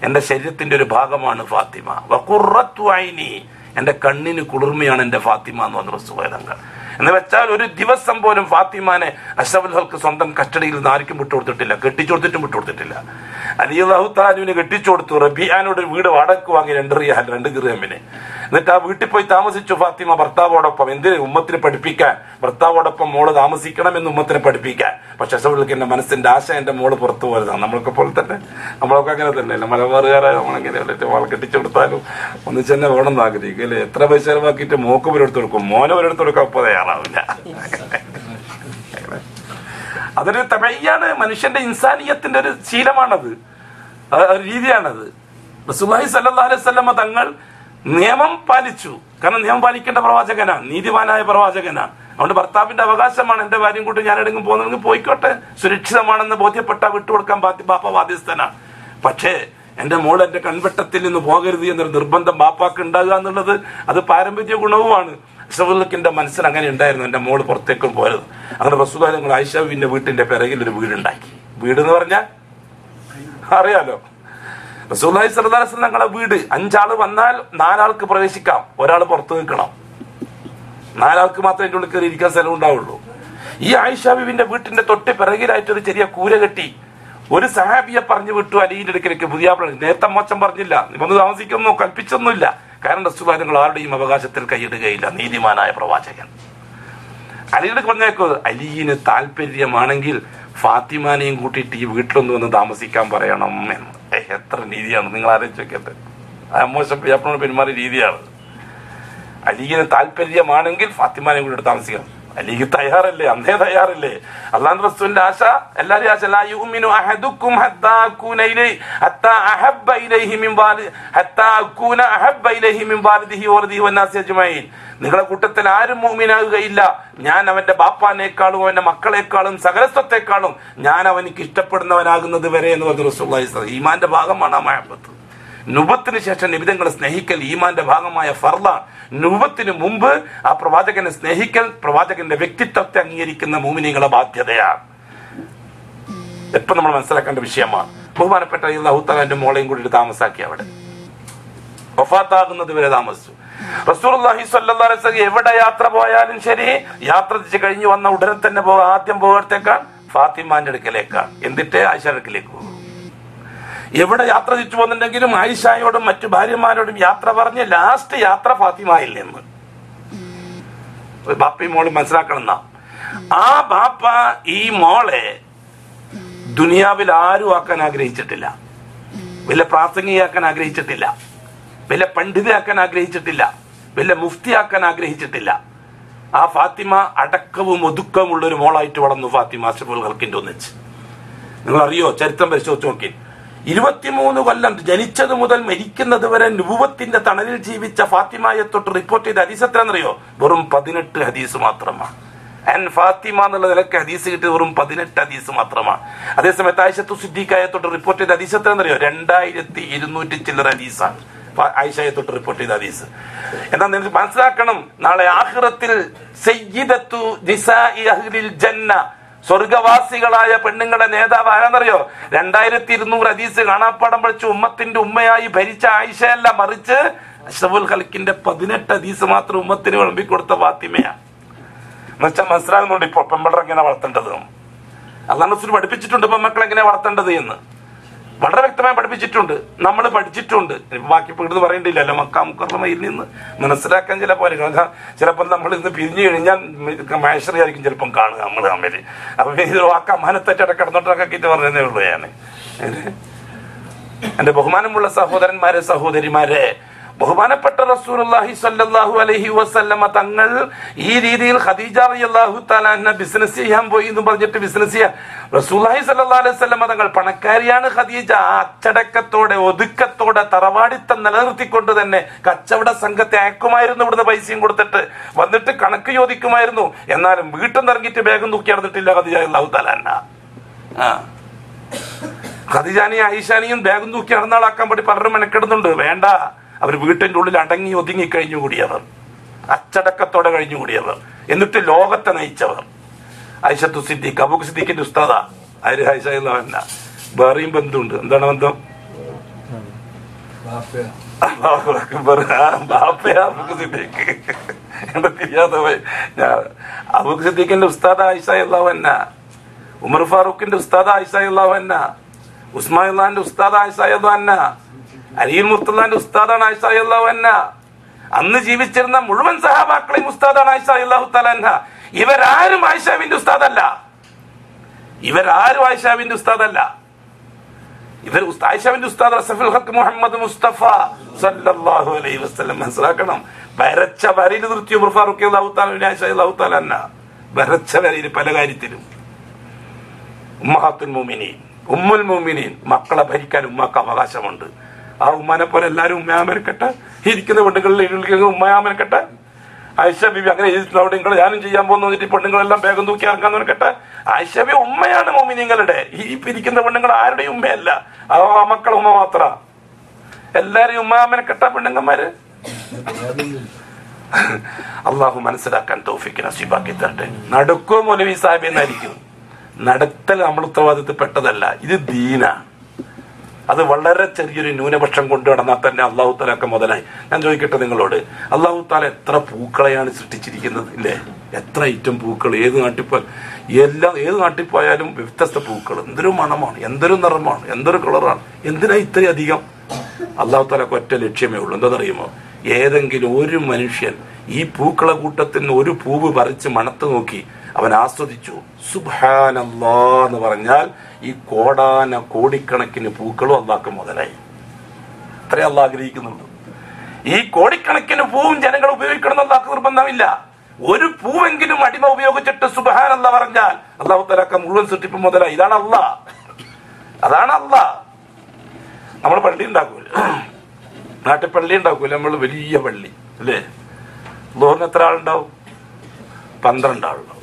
എന്റെ ശരീരത്തിന്റെ ഒരു ഭാഗമാണ് ഫാത്തിമ. വഖുറത്തു ഐനി, എന്റെ കണ്ണിന് കുളിർമയാണ് എന്റെ ഫാത്തിമ എന്ന് പറഞ്ഞ റസൂലുള്ളാഹി തങ്ങൾ. എന്ന് വെച്ചാൽ ഒരു ദിവസം പോലും ഫാത്തിമാനെ അഷ്റഫുൽ ഖൽഖ് സ്വന്തം കസ്റ്റഡിയിൽ നിന്ന് ആർക്കും വിട്ടുകൊടുത്തിട്ടില്ല, കെട്ടിച്ചു കൊടുത്തിട്ടും വിട്ടുകൊടുത്തിട്ടില്ല. അലി റളിയല്ലാഹു തആലയെ കെട്ടിച്ചു കൊടുത്തു. റബീഅനോട് ഒരു വീട് വാടകയ്ക്ക് വാങ്ങി 2 ദിർഹമിന്. എന്നിട്ട് ആ വീട്ടിൽ പോയി താമസിച്ചു ഫാത്തിമ ഭർത്താവോടൊപ്പം. എന്തിന്? ഉമ്മത്തിനെ പഠിപ്പിക്കാൻ, ഭർത്താവോടൊപ്പം മോള് താമസിക്കണമെന്ന് ഉമ്മത്തിനെ പഠിപ്പിക്കാൻ. പക്ഷെ അഷ്റഫുൽ എന്റെ മനസ്സിന്റെ ആശ എന്റെ മോള് പുറത്തു പോയതാണ്. നമ്മളൊക്കെ പോലെ തന്നെ, നമ്മളൊക്കെ അങ്ങനെ തന്നെയല്ല, മലബാറുകാരായ നമ്മളെങ്ങനെ മോളെ കെട്ടിച്ചു കൊടുത്താലും ഒന്നിച്ച് തന്നെ വേണമെന്ന് ആഗ്രഹിക്കും അല്ലേ. എത്ര പൈസ ചെലവാക്കിയിട്ട് മോക്ക് ഒരിടത്ത് കൊടുക്കും, മോനെ ഒരിടത്ത് കൊടുക്കാൻ ഇപ്പോൾ തയ്യാറാവില്ല. അതൊരു തബയ്യാണ്, മനുഷ്യന്റെ ഇൻസാനിയത്തിന്റെ ഒരു ശീലമാണത്, ഒരു രീതിയാണത്. റസൂലുള്ളാഹി സ്വല്ലല്ലാഹു അലൈഹി വസല്ലമ തങ്ങൾ നിയമം പാലിച്ചു. കാരണം നിയമം പാലിക്കേണ്ട പ്രവാചകനാണ്, നീതിമാനായ പ്രവാചകനാണ്. അതുകൊണ്ട് ഭർത്താവിന്റെ അവകാശമാണ്, എന്റെ ഭാര്യയും കൂട്ടി ഞാൻ എവിടെയെങ്കിലും പോകുന്നെങ്കിൽ പോയിക്കോട്ടെ, സുരക്ഷിതമാണെന്ന് ബോധ്യപ്പെട്ട വിട്ടുകൊടുക്കാൻ ബാപ്പ ബാധ്യസ്ഥനാണ്. പക്ഷേ എന്റെ മോൾ എന്റെ കൺവെട്ടത്തിൽ നിന്ന് പോകരുത് എന്നൊരു നിർബന്ധം ബാപ്പാക്ക് ഉണ്ടാകുക എന്നുള്ളത് അത് പാരമ്പര്യ ഗുണവുമാണ്. അഷ്റഫുൽ മനസ്സിൽ അങ്ങനെ ഉണ്ടായിരുന്നു, എന്റെ മോള് പുറത്തേക്കും പോരുത്. അങ്ങനെ റസൂലുള്ളാഹി ഞങ്ങൾ ആയിഷ ബീവിന്റെ വീട്ടിന്റെ പിറകിൽ ഒരു വീടുണ്ടാക്കി. വീട് എന്ന് പറഞ്ഞാൽ അറിയാലോ, റസൂലുള്ളാഹി സ്വല്ലല്ലാഹു അലൈഹി വസല്ലം ഞങ്ങളെ വീട് 5 ആള് വന്നാൽ 4 ആൾക്ക് പ്രവേശിക്കാം, ഒരാൾ പുറത്തു നിൽക്കണം. 4 ആൾക്ക് മാത്രമേ എൻ്റെ ഉള്ളിൽ കയറി ഇരിക്കാൻ സ്ഥലം ഉണ്ടാവുള്ളൂ. ഈ ആയിഷ ബീവിന്റെ വീട്ടിന്റെ തൊട്ട് പിറകിലായിട്ടൊരു ചെറിയ കൂര കെട്ടി ഒരു സഹാബിയെ പറഞ്ഞു വിട്ടു അലിയുടെ അടുക്കലേക്ക്. പുതിയാപ്പിള നേരത്തെ മോശം പറഞ്ഞില്ല, വന്ന് താമസിക്കുന്നോ കൽപ്പിച്ചൊന്നുമില്ല. കാരണം റസൂലുള്ളാഹി നിങ്ങൾ ആരുടെയും അവകാശത്തിൽ കൈയിടുകയില്ല, നീതിമാനായ പ്രവാചകൻ. അലിയുടെ പറഞ്ഞേക്കോ, അലിയിന് താല്പര്യമാണെങ്കിൽ ഫാത്തിമാനെയും കൂട്ടിയിട്ട് ഈ വീട്ടിലൊന്ന് വന്ന് താമസിക്കാൻ പറയണം എന്ന്. എത്ര നീതിയാണ്, നിങ്ങൾ ആലോചിക്കട്ടെ. ആ മോശം പിയാപ്പിളോട് പെരുമാറിയ രീതിയാണ്. അലിയിന് താല്പര്യമാണെങ്കിൽ ഫാത്തിമാനെയും കൂട്ടി താമസിക്കണം. അലിക്ക് തയ്യാറല്ലേ? അന്നേ തയ്യാറല്ലേ? അല്ലാഹുവിന്റെ റസൂലിന്റെ ആശ, എല്ലാവരും ആശ, ലാ യുഅ്മിനു അഹദുക്കും ഹത്താ അകൂന ഇലൈഹി ഹത്താ അഹബ്ബ ഇലൈഹി മിൻ വാലി ഹത്താ അകൂന അഹബ്ബ ഇലൈഹി മിൻ വാലിദിഹി വറദിഹി വന്നാസി അജ്മഈൻ. നിങ്ങളുടെ കൂട്ടത്തിൽ ആരും മുഅ്മിനാകുകയില്ല, ഞാൻ അവന്റെ ബാപ്പാനേക്കാളും അവന്റെ മക്കളെക്കാളും സകലത്വത്തെക്കാളും ഞാൻ അവനിക്ക് ഇഷ്ടപ്പെടുന്നവനാകുന്നത് വരെ എന്ന് പറഞ്ഞ റസൂലുള്ളാഹി സ്വല്ലല്ലാഹു അലൈഹി വസല്ലം. ഈമാന്റെ ഭാഗമാണ് ആ മഹബത്ത്. നുബത്തിന് ശേഷം നബിതങ്ങളെ സ്നേഹിക്കൽ ഈമാന്റെ ഭാഗമായ ഫർളാണ്. നുബത്തിന് മുമ്പ് ആ പ്രവാചകനെ സ്നേഹിക്കൽ പ്രവാചകന്റെ വ്യക്തിത്വത്തെ അംഗീകരിക്കുന്ന മുഅ്മിനീങ്ങളുടെ ബാധ്യതയാണ്. എപ്പം നമ്മൾ മനസ്സിലാക്കേണ്ട വിഷയമാണ്. ബഹുമാനപ്പെട്ട അല്ലാഹു തആല മോളെയും കൂടി താമസാക്കി അവിടെ വഫാത്താകുന്നത് വരെ താമസിച്ചു. റസൂലുള്ളാഹി സ്വല്ലല്ലാഹു അലൈഹി വസല്ലം എവിടെ യാത്ര പോയാലും ശരി, യാത്ര കഴിഞ്ഞു വന്ന ഉടനെ തന്നെ ആദ്യം പോകത്തേക്കാൾ ഫാത്തിമാന്റെ അടുക്കലേക്കാണ്, എന്നിട്ട് ആയിഷയുടെ അടുക്കലേക്ക് പോകും. എവിടെ യാത്ര തിരിച്ചു പോകുന്നുണ്ടെങ്കിലും ആയിഷയോടും മറ്റു ഭാര്യമാരോടും യാത്ര പറഞ്ഞ് ലാസ്റ്റ് യാത്ര ഫാത്തിമയിൽ നിന്ന്. ബാപ്പയും മോളും മനസ്സിലാക്കണം എന്നാ, ആ ബാപ്പ ഈ മോളെ ദുനിയാവിൽ ആരും ആക്കാൻ ആഗ്രഹിച്ചിട്ടില്ല, വലിയ പ്രാസംഗികയാക്കാൻ ആഗ്രഹിച്ചിട്ടില്ല, വലിയ പണ്ഡിതയാക്കാൻ ആഗ്രഹിച്ചിട്ടില്ല, വലിയ മുഫ്തിയാക്കാൻ ആഗ്രഹിച്ചിട്ടില്ല. ആ ഫാത്തിമ അടക്കവും ഒതുക്കവും ഉള്ള ഒരു മോളായിട്ട് വളർന്നു ഫാത്തിമ അഷ്റഫുൽ ഖൽഖിന്റെ ഒന്നിച്ച്. നിങ്ങൾ അറിയോ, ചരിത്രം പരിശോധിച്ച് നോക്കി, 23 കൊല്ലം ജനിച്ചത് മുതൽ മരിക്കുന്നത് വരെ നുബുവത്തിന്റെ തണലിൽ ജീവിച്ച ഫാത്തിമയെ തൊട്ട് റിപ്പോർട്ട് ചെയ്ത ഹദീസ് എത്രയെന്നറിയോ? വെറും 18 ഹദീസ് മാത്രമാണ്. ഫാത്തിമ എന്നുള്ള നിലക്ക് ഹദീസ് കിട്ടിയത് വെറും 18 ഹദീസ് മാത്രമാണ്. അതേസമയത്ത് ആയിഷത്തു സിദ്ദീഖയെ തൊട്ട് റിപ്പോർട്ട് ചെയ്ത ഹദീസ് എത്രയെന്നറിയോ? 2200 ചില്ലറ ഹദീസാണ് ആയിഷയെ തൊട്ട് റിപ്പോർട്ട് ചെയ്ത ഹദീസ്. എന്താ നിങ്ങൾക്ക് മനസ്സിലാക്കണം, നാളെ ആഖിറത്തിൽ സയ്യിദത്തു നിസാഇ അഹ്ലിൽ ജന്ന, സ്വർഗവാസികളായ പെണ്ണുങ്ങളുടെ നേതാവ് ആരാന്നറിയോ? 2200 ഹദീസ് കാണാപ്പാടം പഠിച്ച് ഉമ്മത്തിന്റെ ഉമ്മയായി ഭരിച്ച ആയിഷയല്ല, മറിച്ച് അഷ്റഫുൽ ഖൽഖിന്റെ 18 ഹദീസ് മാത്രം ഉമ്മത്തിന് വിളമ്പിക്കൊടുത്ത ഫാത്തിമയാണ്. എന്നുവെച്ചാൽ മനസ്സിലാകുന്നുണ്ട് ഇപ്പോൾ പെൺപിള്ളേർ എങ്ങനെ വളർത്തേണ്ടത്. അല്ലാഹു റസൂൽ പഠിപ്പിച്ചിട്ടുണ്ട് പെൺമക്കളെ എങ്ങനെ വളർത്തേണ്ടത് എന്ന്, വളരെ വ്യക്തമായി പഠിപ്പിച്ചിട്ടുണ്ട്, നമ്മൾ പഠിച്ചിട്ടുണ്ട്. ബാക്കി ഇടുന്ന് പറയേണ്ടില്ലല്ലോ. മക്ക മുക്കറമയിൽ നിന്ന് മനസ്സിലാക്കാൻ ചില പോലെ ചിലപ്പോൾ നമ്മൾ ഇന്ന് പിരിഞ്ഞു കഴിഞ്ഞാൽ മഹേശ്വരിയായിരിക്കും ചിലപ്പം കാണുക നമ്മൾ തമ്മിൽ. അപ്പൊ ഇത് വാക്ക അമ്മാനത്തേറ്റ കിടന്നോട്ടൊക്കെ പറഞ്ഞതേ ഉള്ളൂ. ഞാൻ എന്റെ ബഹുമാനമുള്ള സഹോദരന്മാരെ സഹോദരിമാരെ, ബഹുമാനപ്പെട്ട റസൂലുള്ളാഹി സ്വല്ലല്ലാഹു അലൈഹി വസല്ലമ തങ്ങൾ ഈ രീതിയിൽ ഖദീജ റളിയല്ലാഹു തആല അൻഹ ബിസിനസ് ചെയ്യാൻ പോയി എന്ന് പറഞ്ഞിട്ട് ബിസിനസ് ചെയ്യാൻ റസൂലുള്ളാഹി സ്വല്ലല്ലാഹു അലൈഹി വസല്ലമ തങ്ങൾ പണക്കാരിയാണ് ഖദീജ. അച്ചടക്കത്തോടെ ഒതുക്കത്തോടെ തറവാടിത്തം നിലനിർത്തിക്കൊണ്ട് തന്നെ കച്ചവട സംഘത്തെ അയക്കുമായിരുന്നു, ഇവിടുന്ന് പൈസയും കൊടുത്തിട്ട് വന്നിട്ട് കണക്ക് ചോദിക്കുമായിരുന്നു. എന്നാലും വീട്ടിൽ നിന്ന് ഇറങ്ങിയിട്ട് ബാഗും തൂക്കി നടന്നിട്ടില്ല ഖദീജ റളിയല്ലാഹു തആല അൻഹ. ഖദീജാനെയും ആയിഷാനെയും ബാഗും തൂക്കി നടന്നാളാക്കാൻ വേണ്ടി പലരും മെനക്കെടുന്നുണ്ട്. വേണ്ട, അവർ വീട്ടിന്റെ ഉള്ളിൽ അടങ്ങി ഒതുങ്ങി കഴിഞ്ഞുകൂടിയവർ, അച്ചടക്കത്തോടെ കഴിഞ്ഞുകൂടിയവർ, എന്നിട്ട് ലോകത്തെ നയിച്ചവർ. ആയിഷത്തു സിദ്ദീഖ്, അബൂബക്കർ സിദ്ദീഖിന്റെ ഉസ്താദ, ആര് ആയിഷ റളിയല്ലാഹു അൻഹ. വേറെയും ബന്ധമുണ്ട്. എന്താണ് ബന്ധം? അബൂബക്കർ സിദ്ദീഖിന്റെ ഉസ്താദ് ആയിഷ റളിയല്ലാഹു അൻഹ, ഉമർ ഫാറൂഖിന്റെ ഉസ്താദ് ആയിഷ റളിയല്ലാഹു അൻഹ, ഉസ്മാൻ അള്ളാന്റെ ഉസ്താദ് ആയിഷ റളിയല്ലാഹു അൻഹ, അലി മുർത്തല്ലാന്റെ ഉസ്താദാണ് ആയിഷ റളിയല്ലാഹു അൻഹ. അന്ന് ജീവിച്ചിരുന്ന മുഴുവൻ സഹാബാക്കളെയും ഉസ്താദാണ് ആയിഷ റളിയല്ലാഹു തആല അൻഹ. ഇവരാരും ആയിഷാവിന്റെ ഉസ്താദല്ല. ഇവരാരും ആയിഷാവിന്റെ ഉസ്താദല്ല. ഇവർ ആയിഷാവിന്റെ ഉസ്താദ് റസൂലുൽ ഹഖ് മുഹമ്മദ് മുസ്തഫ സല്ലല്ലാഹു അലൈഹി വസല്ലം. മനസ്സിലാക്കണം. വരച്ച വരയിൽ നിർത്തി ഉമർ ഫാറൂഖ് റളിയല്ലാഹു തആല ആയിഷ റളിയല്ലാഹു തആല അൻഹ. വരച്ച വരയിൽ പല കാര്യത്തിലും. ഉമ്മഹാത്തുൽ മുഅ്മിനീൻ, ഉമ്മുൽ മുഅ്മിനീൻ, മക്കളെ ഭരിക്കാൻ ഉമ്മക്ക് അവകാശമുണ്ട്. ആ ഉമ്മാനെ പോലെ എല്ലാവരും ഉമ്മയാമനക്കട്ടെ. ഇരിക്കുന്ന പെണ്ണുങ്ങളിൽ ഉമ്മയാമനക്കട്ടെ. ആയിഷ ബീബി അങ്ങനെ എഴുതിയിട്ടുള്ള ഞാനും ചെയ്യാൻ പോകുന്ന വെച്ചിട്ട് പെണ്ണുങ്ങളെല്ലാം വേഗം തൂക്കി ആക്കാൻ നോക്കട്ടെ. ആയിഷ ബീബി ഉമ്മയാണ് മോമിനിങ്ങളുടെ. ഈ പിരിക്കുന്ന പെണ്ണുങ്ങൾ ആരുടെയും ഉമ്മയല്ല. ആ മക്കളെ ഉമ്മ മാത്ര. എല്ലാരെയും ഉമ്മയാമനക്കട്ടെ പെണ്ണുങ്ങന്മാര്. അള്ളാഹു മനസ്സിലാക്കാൻ തൗഫീഖ് നസീബാക്കി തരട്ടെ. നടക്കോ മൗലവി സാഹിബ് എന്നായിരിക്കും. നടത്തൽ നമ്മൾ ഉത്തരവാദിത്തത്തിൽ പെട്ടതല്ല. ഇത് ദീന. അത് വളരെ ചെറിയൊരു ന്യൂനപക്ഷം കൊണ്ടു നടന്നാൽ തന്നെ അള്ളാഹു താലൊക്കെ മുതലായി. ഞാൻ ചോദിക്കട്ടെ നിങ്ങളോട്, അള്ളാഹു താല എത്ര പൂക്കളെയാണ് സൃഷ്ടിച്ചിരിക്കുന്നത് ഇല്ലേ? എത്ര ഐറ്റം പൂക്കൾ. ഏത് നാട്ടിൽ നാട്ടിൽ പോയാലും വ്യത്യസ്ത പൂക്കൾ. എന്തൊരു മണമാണ്, എന്തൊരു നിറമാണ്, എന്തൊരു കളറാണ്. എന്തിനാ ഇത്രയും അധികം? അള്ളാഹു താലൊക്കെ ഒറ്റ ലക്ഷ്യമേ ഉള്ളൂ. എന്താണെന്നറിയുമോ? ഏതെങ്കിലും ഒരു മനുഷ്യൻ ഈ പൂക്കളെ കൂട്ടത്തിൽ നിന്ന് ഒരു പൂവ് പറിച്ച് മണത്ത് നോക്കി അവൻ ആസ്വദിച്ചു, സുബ്ഹാനല്ലാഹ് എന്ന് പറഞ്ഞാൽ ഈ കോടിക്കണക്കിന് പൂക്കളും അള്ളാഹ്ക്ക് മുതലായി. അത്രേ അള്ളാഹ് ആഗ്രഹിക്കുന്നുള്ളൂ. ഈ കോടിക്കണക്കിന് പൂവും ജനങ്ങൾ ഉപയോഗിക്കണം എന്ന് അള്ളാഹ്ക്ക് നിർബന്ധമില്ല. ഒരു പൂവെങ്കിലും അടിമ ഉപയോഗിച്ചിട്ട് സുബ്ഹാനല്ലാഹ് പറഞ്ഞാൽ അള്ളാഹു തആല മുഴുവൻ സൃഷ്ടിപ്പ് മുതലായി. ഇതാണ് അള്ളാഹ്. അതാണ് അള്ളാഹ്. നമ്മൾ പള്ളി ഉണ്ടാക്കൂല, നാട്ടിൽ പള്ളി ഉണ്ടാക്കൂല. നമ്മൾ വലിയ പള്ളി അല്ലേ? ലോറിന് എത്ര ആളുണ്ടാവും? 12 ആളുണ്ടാവും.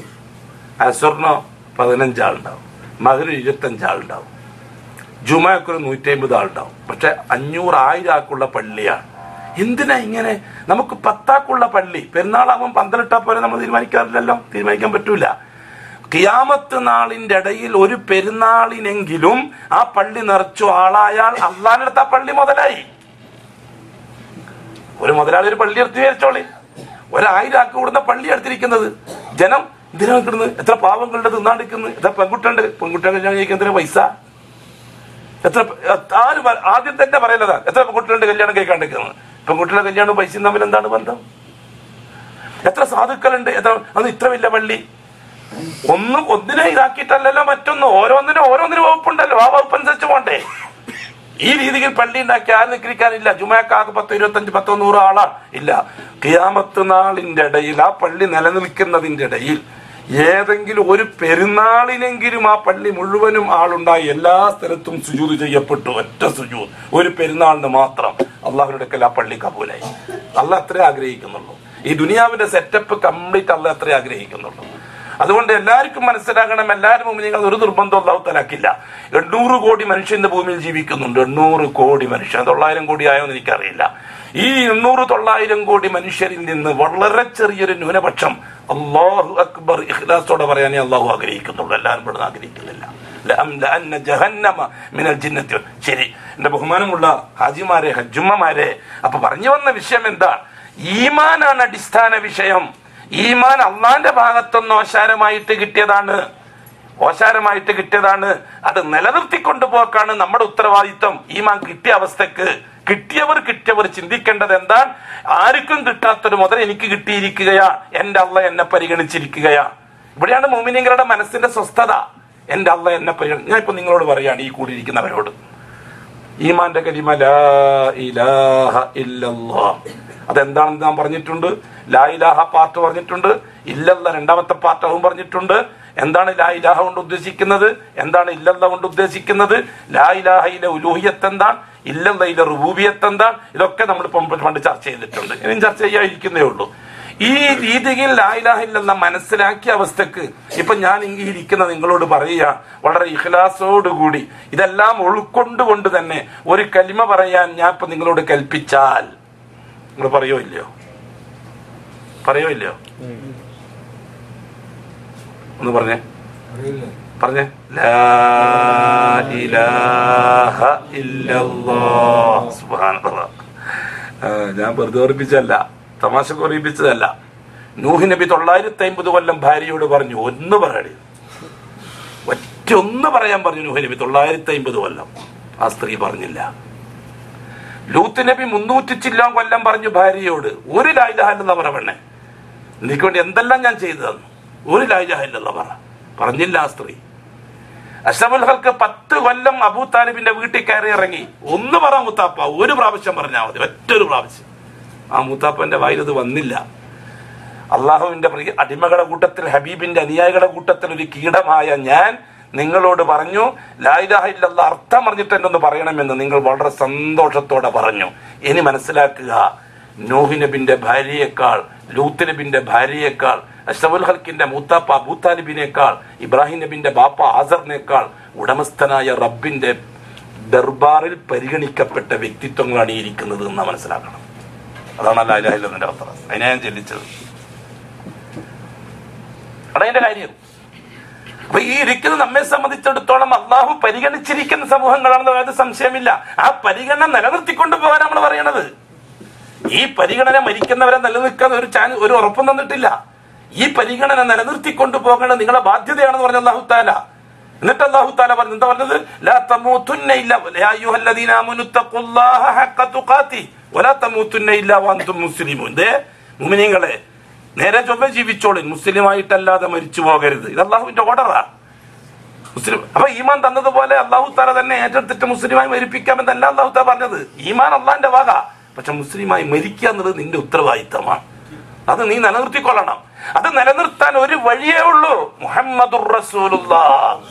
അസുറിനോ 15 ആളുണ്ടാവും. മഗ്‌രിബ് 25 ആളുണ്ടാവും. ജുമഅക്ക് 150 ആളുണ്ടാവും. പക്ഷെ 500-1000 ആൾക്കുള്ള പള്ളിയാണ്. എന്തിനാ ഇങ്ങനെ? നമുക്ക് 10 ആൾക്കുള്ള പള്ളി പെരുന്നാളാകുമ്പോൾ 12 ഇട്ടാൽ പോലെ നമ്മൾ തീരുമാനിക്കാറില്ലല്ലോ. തീരുമാനിക്കാൻ പറ്റൂല. ഖിയാമത്ത് നാളിന്റെ ഇടയിൽ ഒരു പെരുന്നാളിനെങ്കിലും ആ പള്ളി നിറച്ചു ആളായാൽ അള്ളാന്റെ അടുത്ത് ആ പള്ളി മുതലായി. ഒരു മുതലാളി ഒരു പള്ളി എടുത്ത് വിചാരിച്ചോളി. 1000 ആൾക്ക് കൂടുന്ന പള്ളി എടുത്തിരിക്കുന്നത്. ജനം എന്തിനാ കിട്ടുന്നത്? എത്ര പാവങ്ങളുടെ തിന്നാണ്ടിരിക്കുന്നത്? എത്ര പെൺകുട്ടികളുടെ കല്യാണം കഴിക്കാൻ എത്ര പൈസ? എത്ര ആദ്യം തന്നെ പറയലതാ. എത്ര പെൺകുട്ടികളുടെ കല്യാണം കഴിക്കാണ്ടിരിക്കുന്നത്? പെൺകുട്ടികളുടെ കല്യാണവും പൈസയും തമ്മിൽ എന്താണ് ബന്ധം? എത്ര സാധുക്കളുണ്ട്? അത് ഇത്ര വലിയ പള്ളി. ഒന്നിനെ ഇതാക്കിയിട്ടല്ലല്ലോ മറ്റൊന്ന്. ഓരോന്നിനും വകുപ്പുണ്ടല്ലോ. ആ വകുപ്പ് അനുസരിച്ച് പോണ്ടേ? ഈ രീതിയിൽ പള്ളി ഉണ്ടാക്കി ആരും നിൽക്കാനില്ല. ജുമഅക്കാകെ 10, 25, 10, 100 ആളാണ് ഇല്ല. ഖിയാമത്ത് നാളിന്റെ ഇടയിൽ ആ പള്ളി നിലനിൽക്കുന്നതിന്റെ ഇടയിൽ ഏതെങ്കിലും ഒരു പെരുന്നാളിനെങ്കിലും ആ പള്ളി മുഴുവനും ആളുണ്ടായി എല്ലാ സ്ഥലത്തും സുജൂദ് ചെയ്യപ്പെട്ടു. ഒറ്റ സുജൂദ് ഒരു പെരുന്നാളിന് മാത്രം. അള്ളാഹുവിന്റെ അടുക്കൽ ആ പള്ളി കബൂലായി. അള്ളാഹ് അത്രേ ആഗ്രഹിക്കുന്നുള്ളൂ. ഈ ദുനിയാവിന്റെ സെറ്റപ്പ് കംപ്ലീറ്റ് അള്ളാഹ് അത്രേ ആഗ്രഹിക്കുന്നുള്ളൂ. അതുകൊണ്ട് എല്ലാവർക്കും മനസ്സിലാക്കണം, എല്ലാവരും മുഅ്മിനീങ്ങൾ ഒരു നിർബന്ധം അല്ലാഹു തആലക്കില്ല. 800 കോടി മനുഷ്യൻ ഇന്ന് ഭൂമിയിൽ ജീവിക്കുന്നുണ്ട്. 800 കോടി മനുഷ്യൻ. 900 കോടി ആയോ എന്ന് എനിക്കറിയില്ല. ഈ 800-900 കോടി മനുഷ്യരിൽ നിന്ന് വളരെ ചെറിയൊരു ന്യൂനപക്ഷം അല്ലാഹു അക്ബർ ഇഖ്ലാസോടെ പറയാനേ അള്ളാഹു ആഗ്രഹിക്കുന്നുള്ളൂ. എല്ലാവരും ഇവിടെ ആഗ്രഹിക്കുന്നില്ല. ശരി, എന്റെ ബഹുമാനമുള്ള ഹാജിമാരെ, ഹജ്ജുമ്മമാരെ, അപ്പൊ പറഞ്ഞു വന്ന വിഷയം എന്താ? ഈമാനാണ് അടിസ്ഥാന വിഷയം. ഈമാൻ അള്ളാന്റെ ഭാഗത്തൊന്ന് ഓശാരമായിട്ട് കിട്ടിയതാണ്. അത് നിലനിർത്തിക്കൊണ്ടുപോക്കാണ് നമ്മുടെ ഉത്തരവാദിത്വം. ഈമാൻ കിട്ടിയ അവസ്ഥക്ക് കിട്ടിയവർ ചിന്തിക്കേണ്ടത് എന്താ? ആർക്കും കിട്ടാത്തൊരു മുതൽ എനിക്ക് കിട്ടിയിരിക്കുകയാണ്. എന്റെ അള്ളാഹ് എന്നെ പരിഗണിച്ചിരിക്കുകയാണ്. ഇവിടെയാണ് മുഅ്മിനീങ്ങളുടെ മനസ്സിന്റെ സ്വസ്ഥത. എന്റെ അള്ളാഹ് എന്നെ ഞാൻ ഇപ്പൊ നിങ്ങളോട് പറയാണ്, ഈ കൂടിയിരിക്കുന്നവരോട്, ഈമാന്റെ കലിമ ലാ ഇലാഹ ഇല്ലല്ലാഹ് അതെന്താണെന്ന് നാം പറഞ്ഞിട്ടുണ്ട്. ലാ ഇലാഹ പാർട്ട് പറഞ്ഞിട്ടുണ്ട്. ഇല്ലല്ലാഹ് രണ്ടാമത്തെ പാർട്ട് അതും പറഞ്ഞിട്ടുണ്ട്. എന്താണ് ലാ ഇലാഹ കൊണ്ട് ഉദ്ദേശിക്കുന്നത്? എന്താണ് ഇല്ലല്ലാഹ് കൊണ്ട് ഉദ്ദേശിക്കുന്നത്? ലാ ഇലാഹയിലെ ഉലൂഹിയത്ത് എന്താണ്? ഇല്ലല്ലാഹിലെ റുബൂബിയത്ത് എന്താണ്? ഇതൊക്കെ നമ്മൾ പണ്ട് ചർച്ച ചെയ്തിട്ടുണ്ട്. ഇനിയും ചർച്ച ചെയ്യാതിരിക്കുന്നേ ഉള്ളൂ. ഈ രീതിയിൽ ലാ ഇലാഹ ഇല്ലല്ലാഹ് മനസ്സിലാക്കിയ അവസ്ഥക്ക് ഇപ്പൊ ഞാൻ ഇരിക്കുന്ന നിങ്ങളോട് പറയുക, വളരെ ഇഖ്ലാസോടുകൂടി ഇതെല്ലാം ഉൾക്കൊണ്ടുകൊണ്ട് തന്നെ ഒരു കലിമ പറയാൻ ഞാൻ ഇപ്പൊ നിങ്ങളോട് കൽപ്പിച്ചാൽ നിങ്ങൾ പറയോ ഇല്ലയോ? ഒന്ന് പറഞ്ഞേ. പറഞ്ഞേ, ലാ ഇലാഹ ഇല്ലല്ലാഹ്. സുബ്ഹാനല്ലാഹ്. ഞാൻ വെറുതെ ഓർപ്പിച്ചല്ല, തമാശക്ക് ഓർപ്പിച്ചതല്ല. നൂഹ് നബി 950 കൊല്ലം ഭാര്യയോട് പറഞ്ഞു, ഒന്ന് പറയണേ, ഒന്ന് പറയാൻ പറഞ്ഞു നൂഹ് നബി 950 കൊല്ലം. ആ സ്ത്രീ പറഞ്ഞില്ല. ലൂത്ത് നബി 300 ചില്ലാൻ കൊല്ലം പറഞ്ഞു ഭാര്യയോട്, ഒരു ലാ ഇലാഹ ഇല്ലല്ലാഹ് പറയണേ, എനിക്ക് വേണ്ടി എന്തെല്ലാം ഞാൻ ചെയ്തു തന്നു, ഒരു ലാ ഇലാഹ ഇല്ലല്ലാഹ് പറഞ്ഞില്ല ആ സ്ത്രീ. അഷ്റഫുൽ ഖൽഖ് 10 കൊല്ലം അബൂ താലിബിന്റെ വീട്ടിൽ കയറി ഇറങ്ങി, ഒന്ന് പറ മുത്താപ്പ, ഒരു പ്രാവശ്യം പറഞ്ഞാൽ മതി, ഒറ്റൊരു പ്രാവശ്യം. ആ മുത്താപ്പന്റെ വായിലത് വന്നില്ല. അള്ളാഹുവിന്റെ അടിമകളുടെ കൂട്ടത്തിൽ, ഹബീബിന്റെ അനുയായികളുടെ കൂട്ടത്തിൽ ഒരു കീടമായ ഞാൻ നിങ്ങളോട് പറഞ്ഞു, ലാ ഇലാഹ ഇല്ലല്ലാഹ് അർത്ഥം പറഞ്ഞിട്ട് എന്നൊന്ന് പറയണമെന്ന്. നിങ്ങൾ വളരെ സന്തോഷത്തോടെ പറഞ്ഞു. ഇനി മനസ്സിലാക്കുക, നൂഹ് നബിന്റെ ഭാര്യയേക്കാൾ, ലൂത്ത് നബിന്റെ ഭാര്യയേക്കാൾ, അഷ്റഫുൽ ഖൽഖിന്റെ മൂത്താപ്പ അബൂ താലിബിനേക്കാൾ, ഇബ്രാഹിം നബിന്റെ ബാപ്പ ആസറിനേക്കാൾ ഉടമസ്ഥനായ റബ്ബിന്റെ ദർബാറിൽ പരിഗണിക്കപ്പെട്ട വ്യക്തിത്വങ്ങളാണ് ഈ ഇരിക്കുന്നത് എന്ന് മനസ്സിലാക്കണം. അതാണ് ലാ ഇലാഹ ഇല്ലല്ലാഹിന്റെ അർത്ഥം. അതിനെ ഞാൻ ചെല്ലിച്ചത്. അതതിന്റെ കാര്യം. അപ്പൊ ഈ ഇരിക്കുന്നത് നമ്മെ സംബന്ധിച്ചിടത്തോളം അള്ളാഹു പരിഗണിച്ചിരിക്കുന്ന സമൂഹങ്ങളാണെന്ന് അതായത് സംശയമില്ല. ആ പരിഗണന നിലനിർത്തിക്കൊണ്ട് പോകാൻ നമ്മൾ പറയണത്. ഈ പരിഗണന മരിക്കുന്നവരെ നിലനിൽക്കാൻ ഒരു ഉറപ്പും തന്നിട്ടില്ല. ഈ പരിഗണന നിലനിർത്തിക്കൊണ്ടു പോകേണ്ടത് നിങ്ങളുടെ ബാധ്യതയാണെന്ന് പറഞ്ഞ അല്ലാഹു തആല. എന്നിട്ട് അല്ലാഹു തആല പറഞ്ഞു, എന്താ പറഞ്ഞത്? ലാ തമൂതുന്ന ഇല്ലാ യാ അയ്യുഹല്ലദീന ആമനൂ തഖുല്ലാഹ ഹഖ്ക തുഖാതി വലാ തമൂതുന്ന ഇല്ലാ വഅൻതും മുസ്ലിമൂൻ. മുഅ്മിനീങ്ങളെ, നേരെ ചൊവ്വെ ജീവിച്ചോളിൻ, മുസ്ലിമായിട്ടല്ലാതെ മരിച്ചു പോകരുത്. ഇത് അള്ളാഹുവിന്റെ ഓർഡറാ. മുസ്ലിം അപ്പൊ ഈമാൻ തന്നതുപോലെ അല്ലാഹു തആല തന്നെ ഏറ്റെടുത്തിട്ട് മുസ്ലിമായി മരിപ്പിക്കാമെന്നല്ല അല്ലാഹു തആല പറഞ്ഞത്. ഈമാൻ അള്ളാഹിന്റെ വക, പക്ഷെ മുസ്ലിമായി മരിക്കുക എന്നുള്ളത് നിന്റെ ഉത്തരവാദിത്തമാണ്. അത് നീ നിലനിർത്തിക്കൊള്ളണം. അത് നിലനിർത്താൻ ഒരു വഴിയേ ഉള്ളൂ, മുഹമ്മദുർ റസൂലുള്ളാഹ്.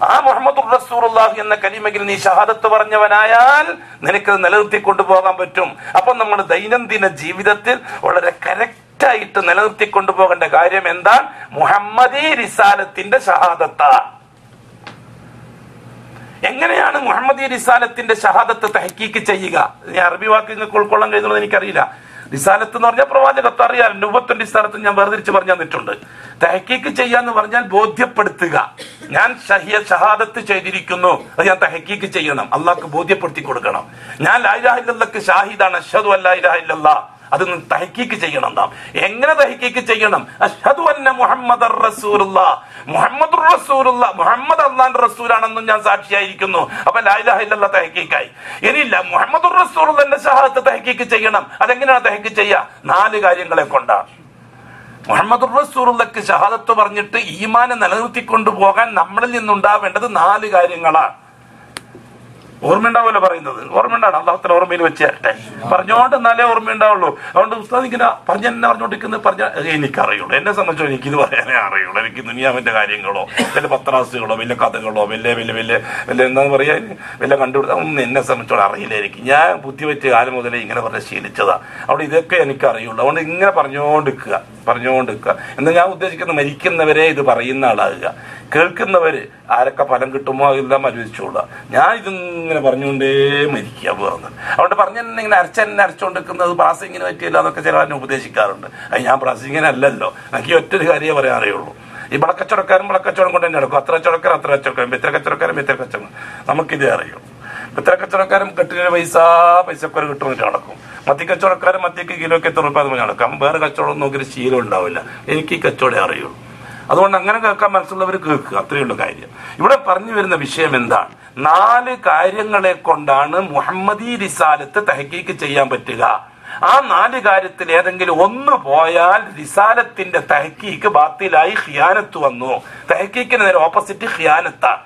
ആ മുഹമ്മദുർ റസൂലുള്ളാഹ് എന്ന കലിമയിൽ നീ ഷഹാദത്ത് പറഞ്ഞവനായാൽ നിനക്കത് നിലനിർത്തിക്കൊണ്ടു പോകാൻ പറ്റും. അപ്പൊ നമ്മുടെ ദൈനംദിന ജീവിതത്തിൽ വളരെ കറക്റ്റായിട്ട് നിലനിർത്തിക്കൊണ്ടു പോകേണ്ട കാര്യം എന്താ? മുഹമ്മദി റിസാലത്തിന്റെ ഷഹാദത്താണ്. എങ്ങനെയാണ് മുഹമ്മദി റിസാലത്തിന്റെ ഷഹാദത്ത് തഹ്ഖീഖ് ചെയ്യുക? ഞാൻ അറബി വാക്ക് നിങ്ങൾക്ക് ഉൾക്കൊള്ളാൻ കഴിയുന്നത് എനിക്കറിയില്ല. റിസാലത്ത് എന്ന് പറഞ്ഞാൽ പ്രവാചകത്വം അറിയാം. നുബുവത്തും റിസാലത്തും ഞാൻ വേർതിരിച്ച് പറഞ്ഞു തന്നിട്ടുണ്ട്. തഹ്ഖീഖ് ചെയ്യാന്ന് പറഞ്ഞാൽ ബോധ്യപ്പെടുത്തുക. ഞാൻ ഷഹാദത്ത് ചെയ്തിരിക്കുന്നു, അത് ഞാൻ തഹ്ഖീഖ് ചെയ്യണം, അള്ളാഹ്ക്ക് ബോധ്യപ്പെടുത്തി കൊടുക്കണം. ഞാൻ ലാ ഇലാഹ ഇല്ലല്ലാഹ്ക്ക് ഷാഹിദാണ്, അഷ്ഹദു അല്ലാ ഇലാഹ ഇല്ലല്ലാഹ്, അത് തഹ്ഖീഖ് ചെയ്യണം. നാം എങ്ങനെ തഹ്ഖീഖ് ചെയ്യണം? അഷ്ഹദു അന്ന മുഹമ്മദർ റസൂലുള്ളാഹ്, മുഹമ്മദുർ റസൂലുള്ളാഹ്, മുഹമ്മദ് അല്ലാഹുവിന്റെ റസൂലാണെന്നും ഞാൻ സാക്ഷിയായിരിക്കുന്നു. അപ്പൊ ലാ ഇലാഹ ഇല്ലല്ലാഹ് തഹ്ഖീഖായി. ഇനിയില്ല, മുഹമ്മദുർ റസൂലുള്ളാഹിന്റെ ഷഹാദത്ത് തഹ്ഖീഖ് ചെയ്യണം. അതെങ്ങനെയാണ് തഹ്ഖീഖ് ചെയ്യുക? 4 കാര്യങ്ങളെ കൊണ്ടാണ്. മുഹമ്മദുർ റസൂലുള്ളാഹിക്ക് ഷഹാദത്ത് പറഞ്ഞിട്ട് ഈമാനെ നിലനിർത്തിക്കൊണ്ടു പോകാൻ നമ്മളിൽ നിന്നുണ്ടാവേണ്ടത് 4 കാര്യങ്ങളാണ്. ഓർമ്മയുണ്ടാവുമല്ലോ പറയുന്നത്? ഓർമ്മയുണ്ടാണ്. അള്ളാഹുത്തല ഓർമ്മയിൽ വെച്ച് തരട്ടെ. പറഞ്ഞോണ്ട് എന്നാലേ ഓർമ്മയുണ്ടാവുള്ളൂ. അതുകൊണ്ട് ഉസ്താദ് ഇങ്ങനെ പറഞ്ഞോണ്ടിരിക്കുന്നത് എനിക്കറിയുള്ളൂ. എന്നെ സംബന്ധിച്ചോ എനിക്കിത് പറയാനേ അറിയുള്ളൂ. എനിക്ക് ദുനിയാവിന്റെ കാര്യങ്ങളോ വലിയ പത്രാസുകളോ വലിയ കഥകളോ വലിയ എന്താന്ന് പറയാ വലിയ കണ്ടുപിടുത്തം ഒന്നും എന്നെ സംബന്ധിച്ചോളം അറിയില്ലായിരിക്കും. ഞാൻ ബുദ്ധി വെച്ച് കാലം മുതലേ ഇങ്ങനെ പറഞ്ഞ് ശീലിച്ചതാ. അവിടെ ഇതൊക്കെ എനിക്ക് അറിയുള്ളൂ. അതുകൊണ്ട് ഇങ്ങനെ പറഞ്ഞോണ്ടിരിക്കുക. എന്നാൽ ഞാൻ ഉദ്ദേശിക്കുന്നത് മരിക്കുന്നവരെ ഇത് പറയുന്ന ആളാകുക. കേൾക്കുന്നവര് ആരൊക്കെ ഫലം കിട്ടുമോ എല്ലാം അനുവദിച്ചോളുക. ഞാൻ ഇതിങ്ങനെ പറഞ്ഞുകൊണ്ടേ മരിക്കുക പോകുന്നത്. അതുകൊണ്ട് ഇങ്ങനെ അരച്ചോണ്ടിരിക്കുന്നത് പ്രാസിങ്ങിന് പറ്റിയില്ല എന്നൊക്കെ ചില ഉപദേശിക്കാറുണ്ട്. അത് ഞാൻ പ്രാസിങ്ങിനല്ലല്ലോ. എനിക്ക് ഒറ്റൊരു കാര്യമേ പറയാൻ അറിയുള്ളൂ. ഈ വിളക്കച്ചവടക്കാരും വിളക്കച്ചവടം കൊണ്ട് തന്നെ നടക്കും. അത്ര കച്ചവടക്കാരും മെത്ര കച്ചവടം നമുക്കിതേ അറിയൂ. മെത്ര കച്ചവടക്കാരും കെട്ടിന് പൈസക്കൊരു കിട്ടുന്നിട്ട് നടക്കും. മത്തി കച്ചവടക്കാരും മത്തിക്ക് കിലോയ്ക്ക് എത്ര രൂപ എന്ന് നടക്കാം. വേറെ കച്ചവടം നോക്കിയൊരു ശീലം ഉണ്ടാവില്ല. എനിക്ക് ഈ കച്ചവടം അറിയുള്ളൂ. അതുകൊണ്ട് അങ്ങനെ കേൾക്കാൻ മനസ്സുള്ളവർ കേൾക്കുക, അത്രയുള്ള കാര്യം. ഇവിടെ പറഞ്ഞു വരുന്ന വിഷയം എന്താണ്? 4 കാര്യങ്ങളെ കൊണ്ടാണ് മുഹമ്മദി റിസാലത്ത് തഹ്ഖീഖ് ചെയ്യാൻ പറ്റുക. ആ 4 കാര്യത്തിൽ ഏതെങ്കിലും ഒന്ന് പോയാൽ റിസാലത്തിന്റെ തഹ്ഖീഖ് ബാത്തിലായി, ഖിയാനത്ത് വന്നു. തഹ്ഖീഖിന് നേരെ ഓപ്പോസിറ്റ് ഖിയാനത്താണ്.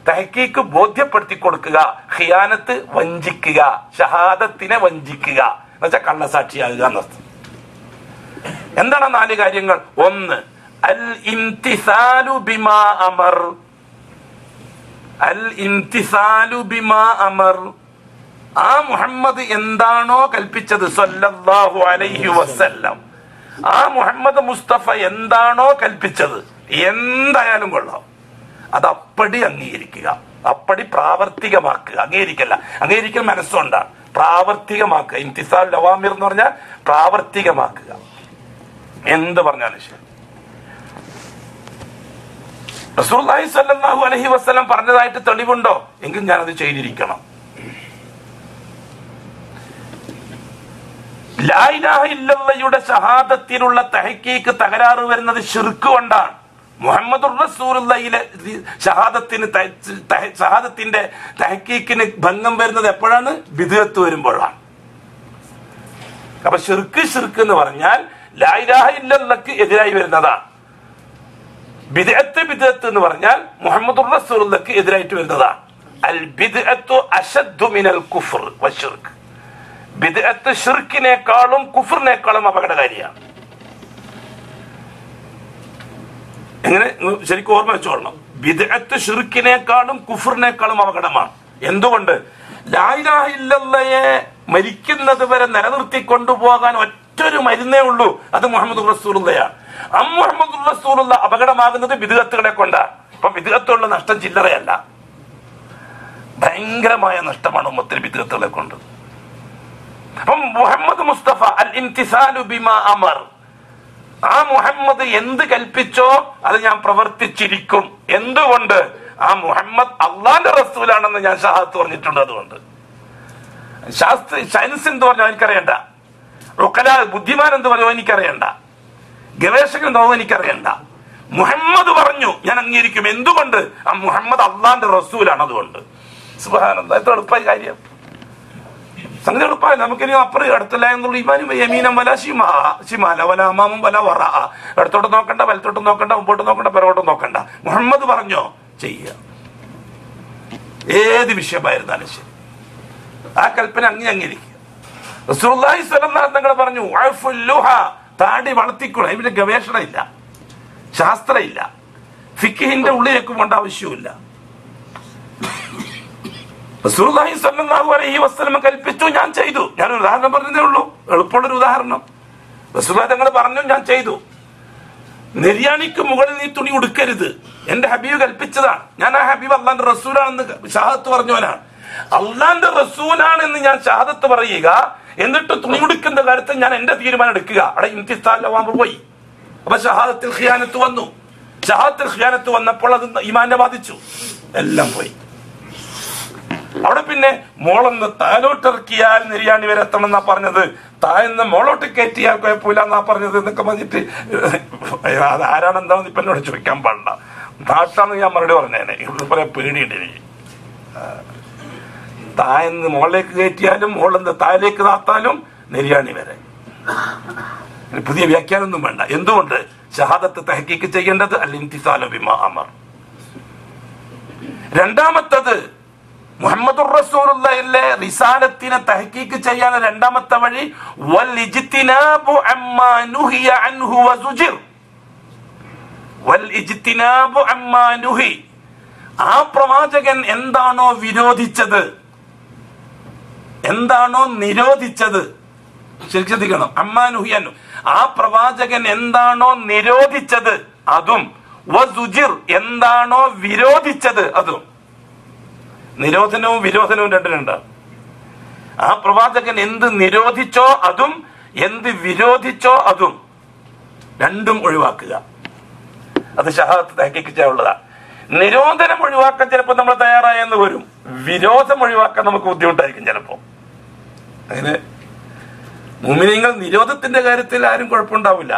തഹ്ഖീഖ് ബോധ്യപ്പെടുത്തി കൊടുക്കുക, ഖിയാനത്ത് വഞ്ചിക്കുക, ഷഹാദത്തിനെ വഞ്ചിക്കുക എന്നുവെച്ചാൽ കള്ളസാക്ഷിയാകുക എന്നർത്ഥം. എന്താണ് 4 കാര്യങ്ങൾ? 1 അൽ ഇംതിസാലു ബിമാ അമർ. അൽ ഇംതിസാലു ബിമാ അമർ. ആ മുഹമ്മദ് എന്താണോ കൽപ്പിച്ചത് സല്ലല്ലാഹു അലൈഹി വസല്ലം, ആ മുഹമ്മദ് മുസ്തഫ എന്താണോ കൽപ്പിച്ചത്, എന്തായാലും കൊള്ളാം, അത് അപ്പടി അംഗീകരിക്കുക, അപ്പടി പ്രാവർത്തികമാക്കുക. അംഗീകരിക്കൽ മനസ്സുകൊണ്ടാണ്, പ്രാവർത്തികമാക്കുക. ഇംതിസാൽ ലവാമിർ എന്ന് പറഞ്ഞാൽ പ്രാവർത്തികമാക്കുക. എന്ത് പറഞ്ഞാലും ശരി. റസൂലുള്ളാഹി സ്വല്ലല്ലാഹു അലൈഹി വസല്ലം പറഞ്ഞതായിട്ട് തെളിവുണ്ടോ എങ്കിൽ ഞാനത് ചെയ്തിരിക്കണം. ലാ ഇലാഹ ഇല്ലല്ലാഹയുടെ ഷഹാദത്തിലുള്ള തഹ്ഖീഖ് തകരാറ് വരുന്നത് ശിർക്ക് കൊണ്ടാണ്. മുഹമ്മദുർ റസൂലുള്ളാഹിയിലെ ഷഹാദത്തിന്റെ തഹ്ഖീഖിന് ഭംഗം വരുന്നത് എപ്പോഴാണ്? ബിദ്അത്ത് വരുമ്പോഴാണ്. അപ്പൊ ശിർക്ക് എന്ന് പറഞ്ഞാൽ ലാ ഇലാഹ ഇല്ലല്ലാഹ്ക്ക് എതിരായി വരുന്നതാണ്. ബിദ്അത്ത് എന്ന് പറഞ്ഞാൽ മുഹമ്മദുർ റസൂലുള്ളാഹിക്ക് എതിരായിട്ട് വരുന്നതാണ്. അൽ ബിദ്അത്തു അശദ്ദു മിനൽ കുഫ്ർ വശിർക്ക്. ബിദ്അത്ത് ശിർക്കിനേക്കാളും കുഫറിനേക്കാളും അപകടകാരിയാണ്. എങ്ങനെ ശരിക്കും ഓർമ്മ വെച്ചോളണം. ബിദ്അത്ത് ശിർക്കിനേക്കാളും കുഫറിനേക്കാളും അപകടമാണ്. എന്തുകൊണ്ട്? ലാ ഇലാഹ ഇല്ലല്ലാഹയെ മരിക്കുന്നത് വരെ നിലനിർത്തി കൊണ്ടുപോകാൻ ഒറ്റൊരു മരുന്നേ ഉള്ളൂ, അത് മുഹമ്മദുർ റസൂലുള്ളാഹിയാണ്. മുഹമ്മദുർ റസൂലുള്ളാഹി അപകടമാകുന്നത് ബിദ്അത്തുകളെ കൊണ്ടാണ്. അപ്പൊ ബിദ്അത്തുള്ള നഷ്ടം ചില്ലറയല്ല, ഭയങ്കരമായ നഷ്ടമാണ് ഉമ്മത്തിന് ബിദ്അത്തുകളെ കൊണ്ട്. അപ്പം മുഹമ്മദ് മുസ്തഫ അൽ ഇംതിസാലു ബിമാ അമർ, ആ മുഹമ്മദ് എന്ത് കൽപ്പിച്ചോ അത് ഞാൻ പ്രവർത്തിച്ചിരിക്കും. എന്തുകൊണ്ട്? ആ മുഹമ്മദ് അള്ളാന്റെ റസൂലാണെന്ന് ഞാൻ ഷഹാദത്ത് പറഞ്ഞിട്ടുണ്ട്. അതുകൊണ്ട് സയൻസ് എന്ത് പറഞ്ഞോ എനിക്കറിയണ്ട, ബുദ്ധിമാൻ എന്ത് പറഞ്ഞോ എനിക്കറിയണ്ട, ഗവേഷകൻ എന്തോ എനിക്കറിയണ്ട. മുഹമ്മദ് പറഞ്ഞു ഞാൻ അംഗീകരിക്കും. എന്തുകൊണ്ട്? ആ മുഹമ്മദ് അള്ളാന്റെ റസൂലാണ്. അതുകൊണ്ട് സുബ്ഹാനല്ലാഹ്, എത്ര എളുപ്പമായ കാര്യം, സംഗതി എളുപ്പമായി. നമുക്കിനി അപ്പുറം അടുത്തല്ല എന്നുള്ള ഈമാനും യമീനം വല ശിമാല വല അമാമും വല വറ. അടുത്തോട്ട് നോക്കണ്ട, വലത്തോട്ട് നോക്കണ്ട, മുമ്പോട്ട് നോക്കണ്ട, പിറകോട്ട് നോക്കണ്ട. മുഹമ്മദ് പറഞ്ഞോ ചെയ്യുക. ഏത് വിഷയമായിരുന്നാലും ശരി, ആ കൽപ്പന അംഗീകരിക്കുക. റസൂലുള്ളാഹി സ്വല്ലല്ലാഹു അലൈഹി വസല്ലം പറഞ്ഞു ഉഅഫുൽ ലുഹ, താടി വളർത്തിക്കൂടാ. ഇവിടെ ഗവേഷണം ഇല്ല, ശാസ്ത്രം ഇല്ല, ഫിഖിന്റെ ഉള്ളിലേക്ക് പോകേണ്ട ആവശ്യമില്ല. റസൂലുള്ളാഹി സ്വല്ലല്ലാഹു അലൈഹി വസല്ലം കൽപ്പിച്ചു, ഞാൻ ചെയ്തു. ഞാനൊരു ഉദാഹരണം പറഞ്ഞതേ ഉള്ളൂ, എളുപ്പമുള്ളൊരു ഉദാഹരണം. റസൂലുള്ളാഹി തങ്ങൾ പറഞ്ഞു, ഞാൻ ചെയ്തു. നെര്യാണിക്ക് മുകളിൽ നീ തുണി ഉടുക്കരുത്, എന്റെ ഹബീബ് കൽപ്പിച്ചതാണ്. ഞാൻ ആ ഹബീബ് അള്ളാന്റെ റസൂലാണെന്ന് ഷഹാദത്ത് പറഞ്ഞവനാണ്. അള്ളാന്റെ റസൂലാണെന്ന് ഞാൻ ഷഹാദത്ത് പറയുക, എന്നിട്ട് തുണി ഉടുക്കുന്ന കാര്യത്തിൽ ഞാൻ എന്റെ തീരുമാനം എടുക്കുക. അവിടെ ഇംതിസാൽ പോയി. അപ്പൊ ഷഹാദത്തിൽ ഖിയാനത്ത് വന്നു. ഷഹാദത്തിൽ ഖിയാനത്ത് വന്നപ്പോൾ അത് ഈമാനെ ബാധിച്ചു, എല്ലാം പോയി. അവിടെ പിന്നെ മോളൊന്ന് താഴോട്ടിറക്കിയാൽ നെര്യാണി വരെ എത്തണം എന്നാ പറഞ്ഞത്, താഴ്ന്ന് മോളോട്ട് കയറ്റിയാൽ കുഴപ്പമില്ല എന്നാ പറഞ്ഞത് എന്നൊക്കെ പറഞ്ഞിട്ട് അത് ആരാണ് എന്താണെന്ന് ഇപ്പൊ എന്നോട് ചോദിക്കാൻ പാടില്ല. നാട്ടാന്ന് ഞാൻ മറുപടി പറഞ്ഞേനെ. ഇവിടെ പറയാൻ പേടിയുണ്ട് എനിക്ക്. താഴ്ന്ന് മോളിലേക്ക് കയറ്റിയാലും മോളെന്ന് താഴേക്ക് താത്താലും നെര്യാണി വരെ. പുതിയ വ്യാഖ്യാനമൊന്നും വേണ്ട. എന്തുകൊണ്ട്? ഷഹാദത്ത് തഹ്ഖീഖ് ചെയ്യേണ്ടത് അൽ ഇംതിസാലു ബിമാ അമർ. രണ്ടാമത്തത് മുഹമ്മദുർ റസൂലുള്ളാഹിയിലെ റിസാലത്തിനെ തഹ്ഖീഖ് ചെയ്യാൻ രണ്ടാമത്തെ വഴി വൽ ഇജ്തിനാബു അമ്മാ നുഹിയ അൻഹു വസുജിർ. വൽ ഇജ്തിനാബു അമ്മാ നുഹി, ആ പ്രവാചകൻ എന്താണോ വിരോധിച്ചത്, എന്താണോ നിരോധിച്ചത്, ശരിക്കും ശ്രദ്ധിക്കണം. അമ്മാ നുഹി അൻഹു, ആ പ്രവാചകൻ എന്താണോ നിരോധിച്ചത് അതും, വസുജിർ എന്താണോ വിരോധിച്ചത് അതും. നിരോധനവും വിരോധനവും രണ്ടിനുണ്ട്. ആ പ്രവാചകൻ എന്ത് നിരോധിച്ചോ അതും, എന്ത് വിരോധിച്ചോ അതും, രണ്ടും ഒഴിവാക്കുക. അത് ഷഹാദത്ത് തഹ്ഖീഖ് ചെയ്യാനുള്ളതാണ്. നിരോധനം ഒഴിവാക്കാൻ ചിലപ്പോൾ നമ്മൾ തയ്യാറായെന്ന് വരും, വിരോധം ഒഴിവാക്കാൻ നമുക്ക് ബുദ്ധിമുട്ടായിരിക്കും ചിലപ്പോ. അങ്ങനെ മുഅ്മിനീങ്ങൾ നിരോധത്തിന്റെ കാര്യത്തിൽ ആരും കുഴപ്പമുണ്ടാവില്ല.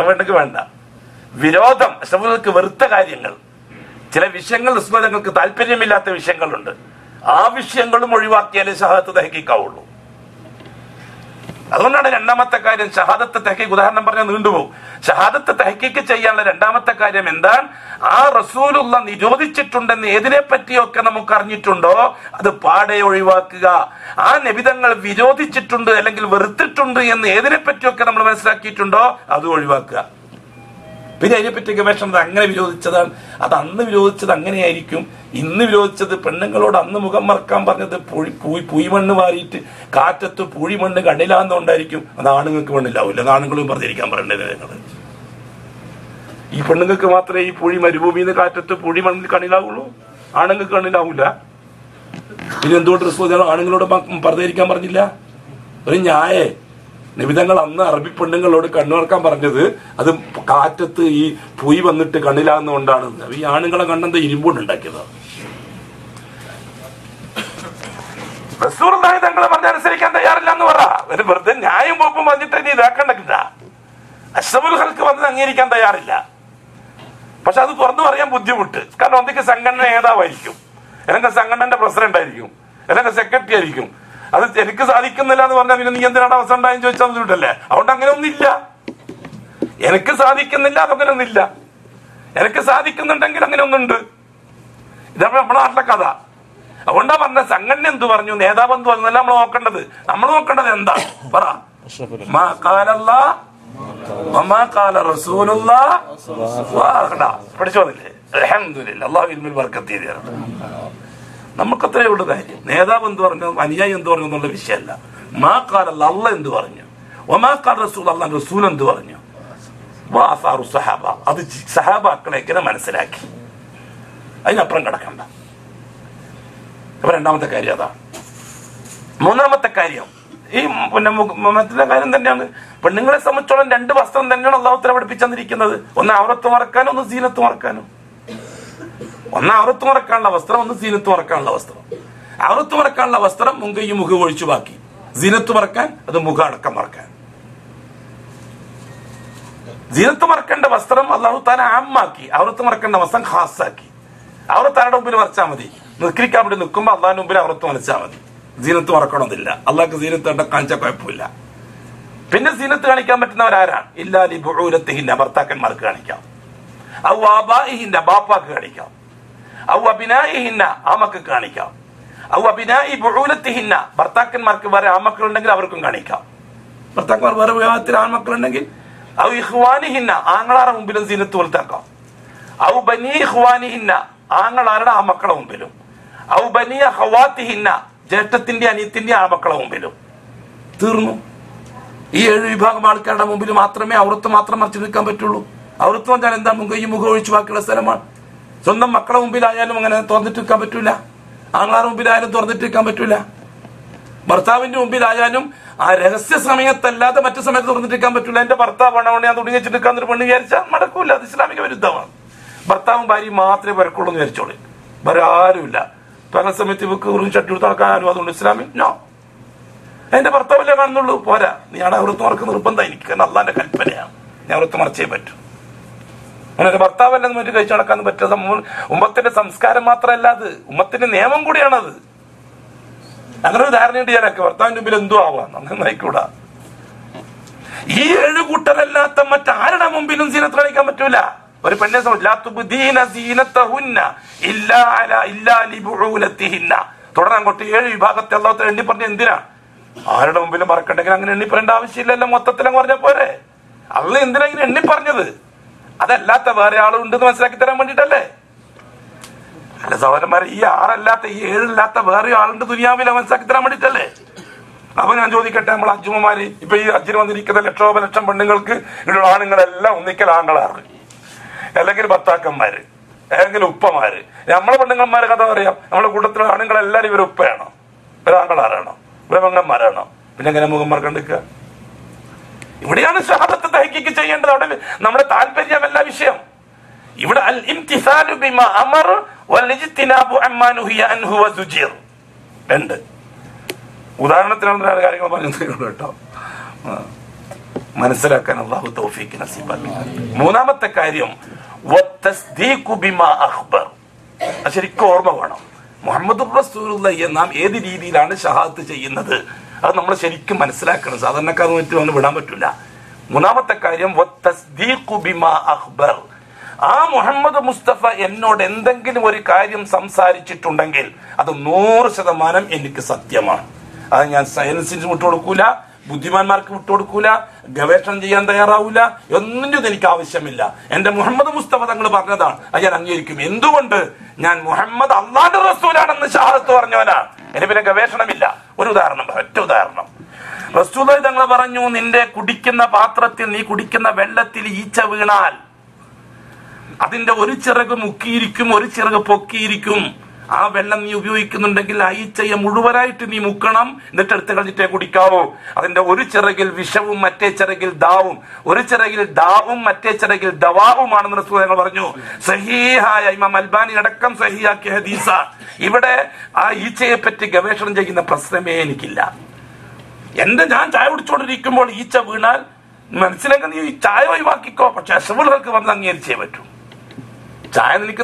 വേണ്ടെങ്കിൽ വേണ്ട. വിരോധം അഷ്റഫുകൾക്ക് വെറുത്ത കാര്യങ്ങൾ, ചില വിഷയങ്ങൾ റസൂലുള്ളാഹിക്ക് താല്പര്യമില്ലാത്ത വിഷയങ്ങളുണ്ട്, ആ വിഷയങ്ങളും ഒഴിവാക്കിയാലേ ഷഹാദത്ത് തഹ്ഖീഖാവുള്ളൂ. അതുകൊണ്ടാണ് രണ്ടാമത്തെ കാര്യം ഷഹാദത്ത് തഹ്ഖീഖ്. ഉദാഹരണം പറഞ്ഞാൽ നീണ്ടുപോകും. ഷഹാദത്ത് തഹ്ഖീഖ് ചെയ്യാനുള്ള രണ്ടാമത്തെ കാര്യം എന്താണ്? ആ റസൂലുള്ളാഹി നിരോധിച്ചിട്ടുണ്ടെന്ന് ഏതിനെ പറ്റിയൊക്കെ നമുക്ക് അറിഞ്ഞിട്ടുണ്ടോ അത് പാടെ ഒഴിവാക്കുക. ആ നബിതങ്ങൾ വിരോധിച്ചിട്ടുണ്ട് അല്ലെങ്കിൽ വെറുത്തിട്ടുണ്ട് എന്ന് ഏതിനെ പറ്റിയൊക്കെ നമ്മൾ മനസ്സിലാക്കിയിട്ടുണ്ടോ അത് ഒഴിവാക്കുക. പിന്നെ അതിനെപ്പറ്റി ഗവേഷണം അങ്ങനെ വിരോധിച്ചതാണ്, അത് അന്ന് വിരോധിച്ചത് അങ്ങനെയായിരിക്കും, ഇന്ന് വിരോധിച്ചത് പെണ്ണുങ്ങളോട് അന്ന് മുഖം മറക്കാൻ പറഞ്ഞത് പൂയിമണ്ണ് മാറിയിട്ട് കാറ്റത്ത് പൂഴിമണ്ണ് കണ്ണിലാന്നുകൊണ്ടായിരിക്കും. അത് ആണുങ്ങൾക്ക് മണ്ണിലാവില്ല, അത് ആണുങ്ങളും പറഞ്ഞിരിക്കാൻ പറയേണ്ടത്. നിങ്ങൾ ഈ പെണ്ണുങ്ങൾക്ക് മാത്രമേ ഈ പൂഴി മരുഭൂമിന്ന് കാറ്റത്ത് പൂഴിമണ്ണിൽ കണ്ണിലാവുള്ളൂ, ആണുങ്ങൾക്ക് കണ്ണിലാവൂല. പിന്നെ എന്തുകൊണ്ട് റസൂൽ ആണുങ്ങളോട് പറഞ്ഞിരിക്കാൻ പറഞ്ഞില്ല? ഒരു ന്യായേ നിബിതങ്ങൾ അന്ന് അറബി പെണ്ണുങ്ങളോട് കണ്ണുറക്കാൻ പറഞ്ഞത് അത് കാറ്റത്ത് ഈ പുയ് വന്നിട്ട് കണ്ണിലാകുന്നതുകൊണ്ടാണ്. ഈ ആണുങ്ങളെ കണ്ണെന്താ ഇരുമ്പോണ്ട് ഉണ്ടാക്കിയത്. റസൂലുള്ളാഹി തങ്ങളെ പറഞ്ഞനുസരിക്കാൻ തയ്യാറില്ല എന്ന് പറ. ഒരു വെറുതെ ന്യായം പോപ്പം പറഞ്ഞിട്ട് ഇനി ഇതാക്കണ്ടില്ല. അഷ്റഫുൽ ഖൽഖ് പറഞ്ഞത് അംഗീകരിക്കാൻ തയ്യാറില്ല. പക്ഷെ അത് തുറന്നു പറയാൻ ബുദ്ധിമുട്ട്. കാരണം ഒന്നിക്ക് സംഘടന നേതാവായിരിക്കും, അല്ലെങ്കിൽ സംഘടനയുടെ പ്രസിഡന്റ് ആയിരിക്കും, അല്ലെങ്കിൽ സെക്രട്ടറി ആയിരിക്കും. അത് എനിക്ക് സാധിക്കുന്നില്ല എന്ന് പറഞ്ഞാൽ പിന്നെ നീ എന്തിനാണ് അവസരം ഉണ്ടായെന്ന് ചോദിച്ചാൽ ബുദ്ധിമുട്ടല്ലേ. അതുകൊണ്ട് അങ്ങനെ ഒന്നില്ല. എനിക്ക് സാധിക്കുന്നില്ല അതങ്ങനെ ഒന്നില്ല. എനിക്ക് സാധിക്കുന്നുണ്ടെങ്കിൽ അങ്ങനെ ഒന്നുണ്ട്. ഇതാണ് നമ്മുടെ നാട്ടിലെ കഥ. അതുകൊണ്ടാ പറഞ്ഞ സംഘടന എന്ത് പറഞ്ഞു, നേതാവ് എന്ത് പറഞ്ഞു, നമ്മൾ നോക്കേണ്ടത്. നമ്മൾ നോക്കേണ്ടത് എന്താ പറ. പഠിച്ചോന്നില്ലേ? അൽഹംദുലില്ലാഹ്, അല്ലാഹു ഇൽമിൽ ബർക്കത്ത് ചെയ്തു. നമുക്ക് അത്രയേ ഉള്ളൂ കാര്യം. നേതാവ് എന്ത് പറഞ്ഞു, അനുയായി എന്ത് പറഞ്ഞു എന്നുള്ള വിഷയമല്ല. മാ ഖാലല്ലാ, അല്ലാഹ് എന്ത് പറഞ്ഞു, വമാ ഖാല റസൂൽ, അല്ലാഹു റസൂൽ എന്ത് പറഞ്ഞു, വആസാറു സഹാബ, അത് സഹാബാക്കളെ എങ്ങനെ മനസ്സിലാക്കി, അതിനപ്പുറം കിടക്കണ്ട. അപ്പൊ രണ്ടാമത്തെ കാര്യം അതാ. മൂന്നാമത്തെ കാര്യം ഈ പിന്നെ മറ്റേ കാര്യം തന്നെയാണ്. പെണ്ണുങ്ങളെ സംബന്ധിച്ചോളം രണ്ട് വസ്ത്രം തന്നെയാണ് അല്ലാഹു തആല പഠിപ്പിച്ചിരിക്കുന്നത്. ഒന്ന് ഔറത്ത് മറക്കാനും ഒന്ന് സീനത്ത് മറക്കാനും. ഒന്ന് ഔറത്ത് മറക്കാനുള്ള വസ്ത്രം, ഒന്ന് സീനത്ത് മറക്കാനുള്ള വസ്ത്രം. ഔറത്ത് മറക്കാനുള്ള വസ്ത്രം മുങ്കയും മുഖം ഒഴിച്ചു ബാക്കി. സീനത്ത് മറക്കാൻ അത് മുഖം അടക്കം മറക്കാൻ. സീനത്ത് മറക്കേണ്ട വസ്ത്രം അല്ലാഹു തആല ആമ്മാക്കി, ഔറത്ത് മറക്കേണ്ട വസ്ത്രം ഖാസാക്കി. ഔറത്ത് ആരുടെ മുമ്പിൽ മറച്ചാൽ മതി, നിസ്കരിക്കാൻ വേണ്ടി നിൽക്കുമ്പോൾ അള്ളാഹിന്റെ മുമ്പിൽ ഔറത്ത് മറച്ചാൽ മതി. സീനത്ത് മറക്കണമെന്നില്ല. അള്ളാഹ്ക്ക് സീനത്ത് കാണിച്ചാൽ കുഴപ്പമില്ല. പിന്നെ സീനത്ത് കാണിക്കാൻ പറ്റുന്നവരാരാണ്? ഇല്ലാ ലി ബുഊലത്തിഹിന്ന, ഭർത്താക്കന്മാർക്ക് കാണിക്കാം. ഔ ആബാഇഹിന്ന, ബാപ്പാക്ക് കാണിക്കാം. ഔ അബിനാഇഹിന്ന, ആമക്ക് കാണിക്കാം. ഔ അബിനാഇ ബുഊലത്തിഹിന്ന, ഭർത്താക്കന്മാർക്ക് വേറെ ആമക്കളുണ്ടെങ്കിൽ അവർക്കും കാണിക്കാം. ഭർത്താക്കന്മാർ വേറെ വിവാഹത്തിൽ ആൺമക്കളുണ്ടെങ്കിൽ ഔ ഇഖ്വാനിഹിന്ന, ആങ്ങളാരുടെ മുമ്പിലും സീനത്ത് പുറത്താക്കാം. ഔ ബനി ഇഖ്വാനിഹിന്ന, ആങ്ങളാരുടെ ആ മക്കളെ മുമ്പിലും. ഔ ബനിയ ഖവാത്തിഹിന്ന, ജ്യേഷ്ഠത്തിന്റെ അനിയത്തിന്റെ ആ മക്കളെ മുമ്പിലും. തീർന്നു. ഈ 7 വിഭാഗം ആൾക്കാരുടെ മുമ്പിൽ മാത്രമേ ഔറത്ത് മാത്രം മറച്ചു നിൽക്കാൻ പറ്റുള്ളൂ. ഔറത്ത് പറഞ്ഞാൽ എന്താ? മുഖം ഒഴിച്ചു ബാക്കിയുള്ള സ്ഥലമാണ്. സ്വന്തം മക്കളെ മുമ്പിലായാലും അങ്ങനെ തുറന്നിട്ട് നിൽക്കാൻ പറ്റൂല. ആങ്ങളാരുടെ മുമ്പിലായാലും തുറന്നിട്ട് നിൽക്കാൻ പറ്റൂല. ഭർത്താവിന്റെ മുമ്പിലായാലും ആ രഹസ്യ സമയത്തല്ലാതെ മറ്റു സമയത്ത് തുറന്നിട്ട് നിൽക്കാൻ പറ്റൂല. എന്റെ ഭർത്താവാണ് ഞാൻ തുണി വെച്ചിട്ട് നിൽക്കാൻ ഒരു പെണ്ണ് വിചാരിച്ചാൽ നടക്കൂല. അത് ഇസ്ലാമിക വിരുദ്ധമാണ്. ഭർത്താവും ഭാര്യയും മാത്രമേ വരക്കുള്ളൂ എന്ന് വിചാരിച്ചോളൂ. വേറെ ആരുമില്ല. പല സമയത്ത് ഇവക്ക് ഉറും ചട്ടി കൊടുത്ത് നടക്കാനും അതുകൊണ്ട് ഇസ്ലാമിൽ നോ. എന്റെ ഭർത്താവല്ലേ കാണുന്നുള്ളൂ, പോരാ. നീ അവിടെ ഔറത്ത് മറക്ക് നിർബന്ധം എനിക്ക്. കാരണം അള്ളാന്റെ കൽപ്പനയാണ്, ഞാൻ ഔറത്ത് മറച്ചേ പറ്റൂ. അങ്ങനെ ഭർത്താവല്ലെന്ന് മറ്റു കഴിച്ചു നടക്കാൻ പറ്റുക ഉമ്മത്തിന്റെ സംസ്കാരം മാത്രമല്ല, അത് ഉമ്മത്തിന്റെ നിയമം കൂടിയാണത്. അങ്ങനെ ഒരു ധാരണയുണ്ട് ഞാനൊക്കെ. ഭർത്താവിന്റെ മുമ്പിൽ എന്തോ ആവാം, അങ്ങനെ ആയിക്കൂടാ. ഈ 7 കൂട്ടരല്ലാത്ത മറ്റാരുടെ മുമ്പിലും സീനത്ത് കാണിക്കാൻ പറ്റൂല. ഒരു പെണ്ണെ തുടരാൻ കൊട്ടി 7 വിഭാഗത്തെ അല്ലാത്ത എണ്ണി പറഞ്ഞ എന്തിനാ? ആരുടെ മുമ്പിലും മറക്കണ്ടെങ്കിൽ അങ്ങനെ എണ്ണി പറയേണ്ട ആവശ്യമില്ലല്ലോ. മൊത്തത്തിലും പറഞ്ഞ പോരെ. അള്ള എന്തിനാ ഇങ്ങനെ എണ്ണി പറഞ്ഞത്? അതല്ലാത്ത വേറെ ആളുണ്ടെന്ന് മനസ്സിലാക്കി തരാൻ വേണ്ടിട്ടല്ലേ? അല്ല സഹോദരന്മാരെ, ഈ 6 അല്ലാത്ത ഈ 7 അല്ലാത്ത വേറെ ആളുണ്ട് ദുനിയാവിലെ മനസ്സിലാക്കി തരാൻ വേണ്ടിട്ടല്ലേ? അപ്പൊ ഞാൻ ചോദിക്കട്ടെ, നമ്മൾ അജ്ജുമാര് ഇപ്പൊ ഈ അജ്ജിന് വന്നിരിക്കുന്ന ലക്ഷോപലക്ഷം പെണ്ണുങ്ങൾക്ക് ഇവിടെ ആണുങ്ങളെല്ലാം ഒന്നിക്കൽ ആങ്ങളാറ്, അല്ലെങ്കിൽ ഭർത്താക്കന്മാര്, അല്ലെങ്കിൽ ഉപ്പമാര്. നമ്മളെ പെണ്ണുങ്ങന്മാരെ കഥ പറയാം. നമ്മളെ കൂട്ടത്തിലെ ആണുങ്ങളെല്ലാരും ഇവർ ഉപ്പയാണോ, ഒരാങ്ങളാറാണോ, ഇവിടെ പെങ്ങന്മാരാണോ? പിന്നെ എങ്ങനെ മുഖം മറക്കണ്ടിരിക്കുക? ഇവിടെയാണ് ഷഹാദത്ത് തഹ്ഖീഖ് ചെയ്യേണ്ടത്. അവിടെ നമ്മുടെ താല്പര്യമല്ല വിഷയം. ഇവിടെ അൽ ഇംതിസാലു ബിമാ അമർ വൽ ഇജ്തിനാബു അമ്മാ നുഹിയ അൻഹു വസുജിർ. രണ്ട് ഉദാഹരണത്തിനുള്ള കാര്യങ്ങൾ പറഞ്ഞു കേട്ടോ, മനസ്സിലാക്കാൻ അല്ലാഹു തൗഫീഖ് നസീബാക്കി. മൂന്നാമത്തെ കാര്യം വത്തസ്ദീഖു ബിമാ അഖ്ബർ. ശരിക്കും ഓർമ്മ വേണം. മുഹമ്മദുർ റസൂലുള്ളാഹിയെ നാം ഏത് രീതിയിലാണ് ഷഹാദത്ത് ചെയ്യുന്നത് അത് നമ്മൾ ശരിക്കും മനസ്സിലാക്കണം. സാധാരണക്കാർ മറ്റും വിടാൻ പറ്റില്ല. മൂന്നാമത്തെ കാര്യം വത്തസ്ദീഖു ബിമാ അഖ്ബർ. ആ മുഹമ്മദ് മുസ്തഫ എന്നോട് എന്തെങ്കിലും ഒരു കാര്യം സംസാരിച്ചിട്ടുണ്ടെങ്കിൽ അത് 100% എനിക്ക് സത്യമാണ്. അത് ഞാൻ സയൻസിന് വിട്ടുകൊടുക്കൂല, ബുദ്ധിമാന്മാർക്ക് വിട്ടുകൊടുക്കൂല, ഗവേഷണം ചെയ്യാൻ തയ്യാറാവൂല, ഒന്നിനും എനിക്ക് ആവശ്യമില്ല. എന്റെ മുഹമ്മദ് മുസ്തഫ തങ്ങൾ പറഞ്ഞതാണ്, അത് ഞാൻ അംഗീകരിക്കും. എന്തുകൊണ്ട്? ഞാൻ മുഹമ്മദ് അല്ലാഹുവിന്റെ റസൂലാണെന്ന് ഷഹാദത്ത് പറഞ്ഞവനാണ്. ഇനി പിന്നെ ഗവേഷണമില്ല. ഒരു ഉദാഹരണം, ഒറ്റ ഉദാഹരണം. റസൂലുള്ളാഹി തങ്ങൾ പറഞ്ഞു, നിന്റെ കുടിക്കുന്ന പാത്രത്തിൽ, നീ കുടിക്കുന്ന വെള്ളത്തിൽ ഈച്ച വീണാൽ അതിന്റെ ഒരു ചിറക് മുക്കിയിരിക്കും, ഒരു ചിറക് പൊക്കിയിരിക്കും. ആ വെള്ളം നീ ഉപയോഗിക്കുന്നുണ്ടെങ്കിൽ ആ ഈച്ചയെ മുഴുവനായിട്ട് നീ മുക്കണം, എന്നിട്ട് എടുത്ത് കളഞ്ഞിട്ടേ കുടിക്കാവൂ. അതിന്റെ ഒരു ചിറകിൽ വിഷവും മറ്റേ ചിറകിൽ ദാവും, ഒരു ചിറകിൽ ദാവും മറ്റേ ചിറകിൽ ദവാവുമാണെന്ന് റസൂൽ ഞങ്ങൾ പറഞ്ഞു. സഹീഹായ ഇമാം അൽബാനി അടക്കം സഹീഹാക്കിയ ഹദീസ. ഇവിടെ ആ ഈച്ചയെ പറ്റി ഗവേഷണം ചെയ്യുന്ന പ്രശ്നമേ എനിക്കില്ല. ഞാൻ ചായ കുടിച്ചുകൊണ്ടിരിക്കുമ്പോൾ ഈച്ച വീണാൽ മനസ്സിലാക്കി നീ ചായ ഒഴിവാക്കിക്കോ, പക്ഷെ അസുഖങ്ങൾക്ക് വന്ന് അംഗീകരിച്ചേ പറ്റൂ. ചായ നിനക്ക്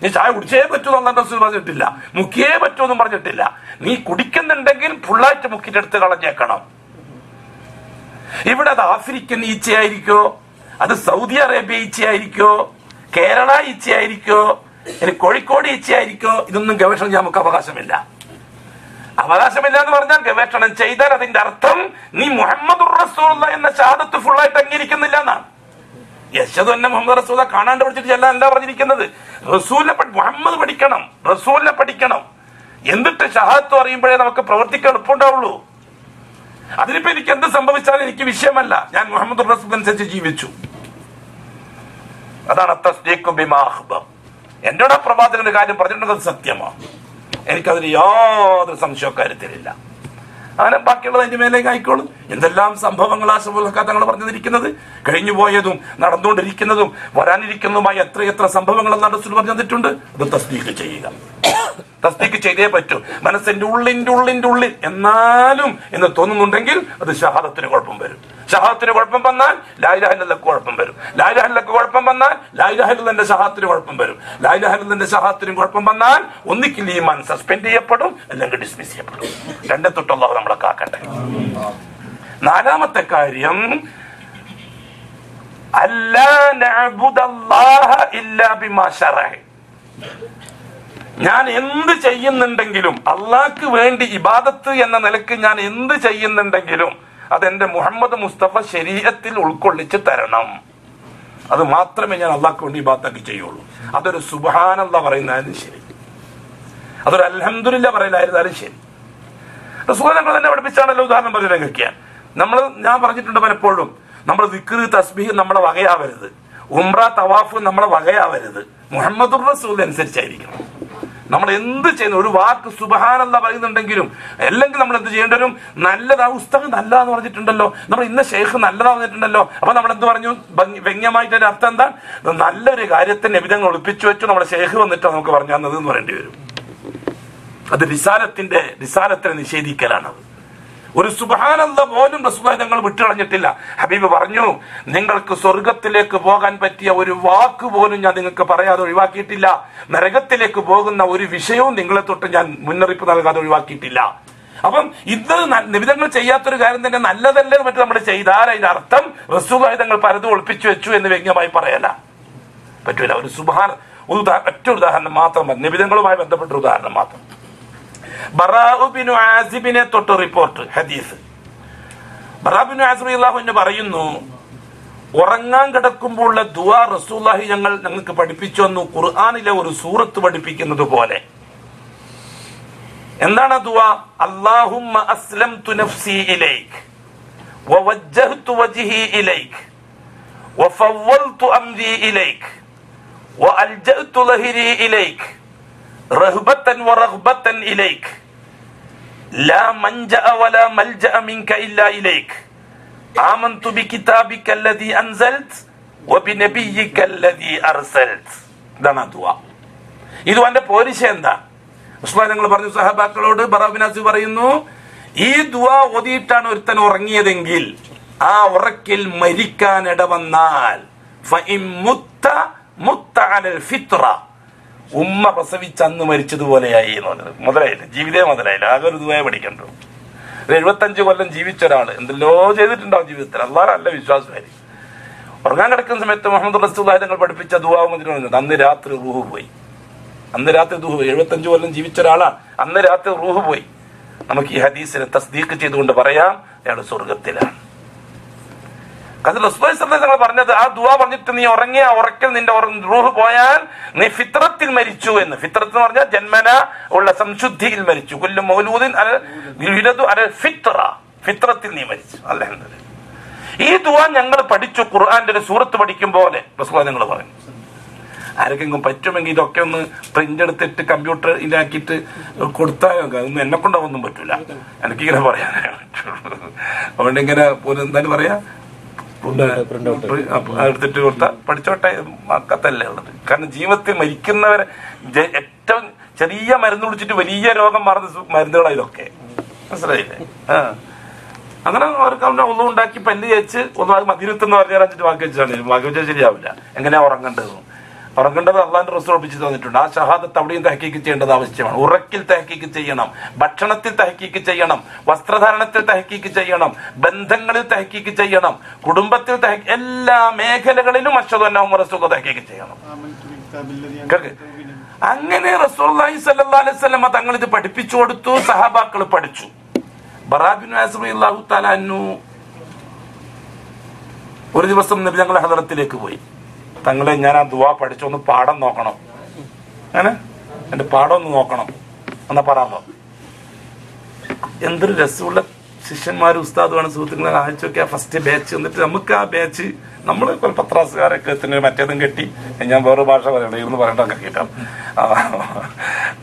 നീ ചായ കുടിച്ചേ പറ്റൂ എന്നാണ് റസൂൽ പറഞ്ഞിട്ടില്ല, മുക്കിയേ പറ്റൂ എന്നും പറഞ്ഞിട്ടില്ല. നീ കുടിക്കുന്നുണ്ടെങ്കിൽ ഫുള്ളായിട്ട് മുക്കിട്ടെടുത്ത് കളഞ്ഞേക്കണം. ഇവിടെ അത് ആഫ്രിക്കൻ ഈച്ചയായിരിക്കോ, അത് സൗദി അറേബ്യ ഈച്ചയായിരിക്കോ, കേരള ഈച്ചയായിരിക്കോ, ഇനി കോഴിക്കോട് ഈച്ചയായിരിക്കോ, ഇതൊന്നും ഗവേഷണം ചെയ്യാൻ നമുക്ക് അവകാശമില്ല. അവകാശമില്ല എന്ന് പറഞ്ഞാൽ ഗവേഷണം ചെയ്താൽ അതിന്റെ അർത്ഥം നീ മുഹമ്മദുർ റസൂലുള്ളാഹി എന്ന ഷഹാദത്ത് ഫുള്ളായിട്ട് അംഗീകരിക്കുന്നില്ല എന്നാണ്. യശ്ഹദു അന്ന മുഹമ്മദ് റസൂല കാണാണ്ട് പഠിച്ചിട്ട് അല്ല പറഞ്ഞിരിക്കുന്നത്. റസൂലിനെ മുഹമ്മദ് പഠിക്കണം, റസൂലിനെ പഠിക്കണം, എന്നിട്ട് ഷഹാദത്ത് പറയുമ്പോഴേ നമുക്ക് പ്രവർത്തിക്കാൻ എളുപ്പമുണ്ടാവുള്ളൂ. അതിനിപ്പോ എനിക്ക് എന്ത് സംഭവിച്ചാലും എനിക്ക് വിഷയമല്ല. ഞാൻ മുഹമ്മദ് റസൂൽ അനുസരിച്ച് ജീവിച്ചു. അതാണ് തസ്ദീഖു ബിമാ അഖ്ബർ. എന്നോട് പ്രവാചകന്റെ കാര്യം പറഞ്ഞിട്ടുണ്ടെങ്കിൽ സത്യമാണ്, എനിക്കതിന് യാതൊരു സംശയക്കാര്യത്തിലില്ല. അങ്ങനെ ബാക്കിയുള്ളത് അതിന്റെ മേലേക്ക് ആയിക്കോളും. എന്തെല്ലാം സംഭവങ്ങൾ ആശുപത്രി തങ്ങൾ പറഞ്ഞിരിക്കുന്നത്, കഴിഞ്ഞു പോയതും നടന്നുകൊണ്ടിരിക്കുന്നതും വരാനിരിക്കുന്നതുമായ എത്രയെത്ര സംഭവങ്ങൾ റസൂൽ പറഞ്ഞു തന്നിട്ടുണ്ട്. അത് തസ്ദീഖ് ചെയ്യുക, തസ്ദീഖ് ചെയ്തേ പറ്റൂ. മനസ്സിന്റെ ഉള്ളിൽ എന്നാലും എന്ന് തോന്നുന്നുണ്ടെങ്കിൽ അത് ഷഹാദത്തിന് കുഴപ്പം വരും. ഷഹാദത്തിന് കുഴപ്പം വന്നാൽ ലാ ഇലാഹ ഇല്ലല്ലാഹ് കുഴപ്പം വരും. ലാ ഇലാഹ ഇല്ലല്ലാഹ് കുഴപ്പം വന്നാൽ ലാ ഇലാഹ ഇല്ലല്ലാഹ് ഷഹാദത്തിന് കുഴപ്പം വരും. ലാ ഇലാഹ ഇല്ലല്ലാഹ് ഷഹാദത്തിന് കുഴപ്പം വന്നാൽ ഒന്നിക്കിൽ ഈമാൻ സസ്പെൻഡ് ചെയ്യപ്പെടും, അല്ലെങ്കിൽ ഡിസ്മിസ് ചെയ്യപ്പെടും. രണ്ടേ തൊട്ട് അല്ലാഹു നമ്മളെ കാക്കട്ടെ. നാലാമത്തെ കാര്യം, അല്ലാ നഅ്ബുദല്ലാഹ ഇല്ലാ ബിമാ ശറഅ. ഞാൻ എന്ത് ചെയ്യുന്നുണ്ടെങ്കിലും അള്ളാഹ്ക്ക് വേണ്ടി ഇബാദത്ത് എന്ന നിലക്ക് ഞാൻ എന്ത് ചെയ്യുന്നുണ്ടെങ്കിലും അതെന്റെ മുഹമ്മദ് മുസ്തഫ ശരീഅത്തിൽ ഉൾക്കൊള്ളിച്ച് തരണം. അത് മാത്രമേ ഞാൻ അള്ളാഹ്ക്ക് വേണ്ടി ഇബാദത്താക്കി ചെയ്യുള്ളൂ. അതൊരു സുബ്ഹാനല്ലാഹ് പറയുന്നതായാലും ശരി, അതൊരു അൽഹംദുലില്ലാഹ് പറയലായിരുന്നാലും ശരി. റസൂൽ ഞങ്ങൾ തന്നെ പഠിപ്പിച്ചാണല്ലോ. ഉദാഹരണം പറഞ്ഞിട്ട് ഞാൻ പറഞ്ഞിട്ടുണ്ട് പലപ്പോഴും, നമ്മൾ ദിക്റ് തസ്ബീഹ് നമ്മളെ വകയാവരുത്, ഉംറ തവാഫ് നമ്മളെ വകയാവരുത്. മുഹമ്മദുർ റസൂൽ അനുസരിച്ചായിരിക്കണം നമ്മൾ എന്ത് ചെയ്യുന്നു. ഒരു വാക്ക് സുബ്ഹാനല്ലാഹ് പറയുന്നുണ്ടെങ്കിലും അല്ലെങ്കിൽ നമ്മൾ എന്ത് ചെയ്യേണ്ടി വരും? നല്ലതാ, ഉസ്താദ് നല്ലതാന്ന് പറഞ്ഞിട്ടുണ്ടല്ലോ, നമ്മൾ ഇന്ന ഷെയ്ഖ് നല്ലതാ പറഞ്ഞിട്ടുണ്ടല്ലോ, അപ്പൊ നമ്മൾ എന്ത് പറഞ്ഞു? വ്യംഗ്യമായിട്ട് അതിന്റെ അർത്ഥം എന്താ? നല്ലൊരു കാര്യത്തെ നബിതങ്ങൾ ഒളിപ്പിച്ചു വെച്ചു, നമ്മളെ ഷെയ്ഖ് വന്നിട്ട് നമുക്ക് പറഞ്ഞു തന്നത് എന്ന് പറയേണ്ടി വരും. അത് റിസാലത്തിനെ നിഷേധിക്കലാണത്. ഒരു സുബ്ഹാനല്ലാഹ് പോലും റസൂലുള്ളാഹി തങ്ങൾ വിട്ടുകളഞ്ഞിട്ടില്ല. ഹബീബ് പറഞ്ഞു, നിങ്ങൾക്ക് സ്വർഗത്തിലേക്ക് പോകാൻ പറ്റിയ ഒരു വാക്ക് പോലും ഞാൻ നിങ്ങൾക്ക് പറയാതെ ഒഴിവാക്കിയിട്ടില്ല, നരകത്തിലേക്ക് പോകുന്ന ഒരു വിഷയവും നിങ്ങളെ തൊട്ട് ഞാൻ മുന്നറിയിപ്പ് നൽകാതെ ഒഴിവാക്കിയിട്ടില്ല. അപ്പം ഇത് നിബിധങ്ങൾ ചെയ്യാത്തൊരു കാര്യം തന്നെ നല്ലതല്ലേ മറ്റു നമ്മൾ ചെയ്താൽ അതിന്റെ അർത്ഥം റസൂലുള്ളാഹി തങ്ങൾ പലതും ഒളിപ്പിച്ചു വെച്ചു എന്ന് വ്യംഗ്യമായി പറയല, പറ്റൂല. ഒരു ഒറ്റ ഉദാഹരണം മാത്രം, നിബിധങ്ങളുമായി ബന്ധപ്പെട്ട ഉദാഹരണം മാത്രം. ബറാഉ ബിനു ആസിബിനെ തൊട്ട് റിപ്പോർട്ട് ഹദീസ്. ബറാഉ ബിനു ആസിബ് റളിയല്ലാഹു അൻഹു പറയുന്നു, ഉറങ്ങാൻ കിടക്കുമ്പോൾ ഉള്ള ദുആ റസൂലുള്ളാഹി ഞങ്ങൾക്ക് പഠിപ്പിച്ചു തന്നു, ഖുർആനിലെ ഒരു സൂറത്ത് പഠിപ്പിക്കുന്നത് പോലെ. എന്താണ് ദുആ? അല്ലാഹുമ്മ അസ്ലംതു നഫ്സി ഇലൈക് വവജ്ജഹ്തു വജ്ഹി ഇലൈക് വഫവ്വൽതു അംരി ഇലൈക് വഅൽജഅ്തു ലഹരി ഇലൈക് റഹ്ബത്തൻ വറഗ്ബത്തൻ ഇലൈക് ലാ മൻജഅ വലാ മൽജഅ മിൻക ഇല്ലാ ഇലൈക് ആമൻതു ബികിതാബിക അല്ലദീ അൻസൽത വബിനബിയിക അല്ലദീ അർസൽത. ഇതാണ് ദുആ. ഈ ദുആന്റെ പോരിശ എന്താ? റസൂലുള്ളാഹി തങ്ങൾ പറഞ്ഞു സഹാബാക്കളോട്, ബറാഉ ബിൻ ആസിബ് പറയുന്നു, ഈ ദുആ ഓതിയിട്ടാണ് ഒരുത്തൻ ഉറങ്ങിയതെങ്കിൽ ആ ഉറക്കിൽ മരിക്കാൻ ഇടവന്നാൽ ഫഇൻ മുത്ത അലൽ ഫിത്ര, ഉമ്മ പ്രസവിച്ച് അന്ന് മരിച്ചതുപോലെയായി എന്ന് പറഞ്ഞത്. മുതലായില്ല, ജീവിതേ മുതലായില്ല. ആകെ ഒരു ദുആ പഠിക്കണ്ടോ. 75 കൊല്ലം ജീവിച്ച ഒരാള് എന്തെല്ലോ ചെയ്തിട്ടുണ്ടാവും ജീവിതത്തിൽ. അല്ലാഹ് നല്ല വിശ്വാസമായിരിക്കും. ഉറങ്ങാൻ കിടക്കുന്ന സമയത്ത് മുഹമ്മദ് റസൂലുള്ളാഹി തങ്ങൾ പഠിപ്പിച്ച ദുആ അന്ന് രാത്രി റൂഹ് പോയി. 75 കൊല്ലം ജീവിച്ച ഒരാളാണ്, അന്ന് രാത്രി റൂഹ് പോയി. നമുക്ക് ഈ ഹദീസിനെ തസ്ദീഖ് ചെയ്തുകൊണ്ട് പറയാം, അയാൾ സ്വർഗത്തിലാണ്. കാരണം റസൂലുള്ളാഹി സ്വല്ലല്ലാഹു അലൈഹി വസല്ലം പറഞ്ഞത്, ആ ദുആ പറഞ്ഞിട്ട് നീ ഉറങ്ങിയ ഉറക്കൽ നിന്റെ റൂഹ് പോയാൽ നീ ഫിത്രത്തിൽ മരിച്ചു എന്ന്. ഫിത്രത്ത് എന്ന് പറഞ്ഞാൽ ജന്മന ഉള്ള സംശുദ്ധിയിൽ മരിച്ചു. കുല്ലു മൗലൂദിൻ യുലദു അലൽ ഫിത്ര, ഫിത്രത്തിൽ നീ മരിച്ചു. അൽഹംദുലില്ലാഹ്. ഈ ദുആ ഞങ്ങൾ പഠിച്ചു ഖുർആന്റെ ഒരു സൂറത്ത് പഠിക്കും പോലെ റസൂലുള്ളാഹി ഞങ്ങൾ പറഞ്ഞു. ആർക്കെങ്കിലും പറ്റുമെങ്കിൽ ഇതൊക്കെ ഒന്ന് പ്രിന്റ് എടുത്തിട്ട് കമ്പ്യൂട്ടർ ഇതാക്കിയിട്ട് കൊടുത്താൽ ഒന്നും എന്നെ കൊണ്ടാവൊന്നും പറ്റൂല, എനിക്കിങ്ങനെ പറയാനേ പറ്റുള്ളൂ. അതുകൊണ്ട് ഇങ്ങനെ എന്തായാലും പറയാ എടുത്തിട്ട് കൊടുത്താൽ പഠിച്ചോട്ടെ, മക്കത്തല്ലേ ഉള്ളത്. കാരണം ജീവിതത്തിൽ മരിക്കുന്നവരെ ഏറ്റവും ചെറിയ മരുന്ന് കുടിച്ചിട്ട് വലിയ രോഗം മാറുന്ന മരുന്നുകളാണ് ഇതൊക്കെ, മനസ്സിലായില്ലേ? അങ്ങനെ അവർക്ക് അവന്റെ ഒന്നും ഉണ്ടാക്കി പല്ല് ചേച്ച് ഒന്നും മതിരുത്തെന്ന് പറഞ്ഞാൽ അഞ്ചിട്ട് വാക്കി വെച്ചാണ്, വാക്കി വെച്ചാൽ ശരിയാവില്ല. എങ്ങനെയാ ഉറങ്ങേണ്ടത്? ഉറങ്ങേണ്ടത് അള്ളാന്റെ റസൂൽ പഠിപ്പിച്ച് തന്നിട്ടുണ്ട്. ആ ഷഹാദത്ത് അവിടെയും തഹ്കീക്ക് ചെയ്യേണ്ടത് ആവശ്യമാണ്. ഉറക്കിൽ തഹ്കീക്ക് ചെയ്യണം, ഭക്ഷണത്തിൽ തഹ്കീക്ക് ചെയ്യണം, വസ്ത്രധാരണത്തിൽ തഹ്കീക്ക് ചെയ്യണം, ബന്ധങ്ങളിൽ തഹ്കീക്ക് ചെയ്യണം, കുടുംബത്തിൽ എല്ലാ മേഖലകളിലും അഷ്ഹദു അന്ന മുഹമ്മദൻ റസൂലുള്ളാഹി തഹ്കീക്ക് ചെയ്യണം. അങ്ങനെ റസൂലുള്ളാഹി സ്വല്ലല്ലാഹു അലൈഹി വസല്ലം തങ്ങൾ ഇത് പഠിപ്പിച്ചു കൊടുത്തു, സഹാബാക്കൾ പഠിച്ചു. ബറാ ബിൻ ആസിം റളിയല്ലാഹു തആല അൻഹു ഒരു ദിവസം നബി തങ്ങളുടെ ഹദറത്തിലേക്ക് പോയി. തങ്ങളെ ഞാൻ ആ ദുആ പഠിച്ചൊന്ന് പാഠം നോക്കണം, അങ്ങനെ എന്റെ പാഠം ഒന്ന് നോക്കണം എന്നാ പറയാമോ? എന്തൊരു രസമുള്ള ശിഷ്യന്മാരും ഉസ്താദുമാണ് സുഹൃത്തുക്കളെ. ആഴ്ച നോക്കിയാൽ ഫസ്റ്റ് ബാച്ച് എന്നിട്ട് നമുക്ക് ആ ബാച്ച് നമ്മൾ പത്രാസുകാരൊക്കെ മറ്റേതും കെട്ടി, ഞാൻ വേറെ ഭാഷ പറയണം ഇരുന്ന് പറയണ്ടൊക്കെ കേട്ടാം,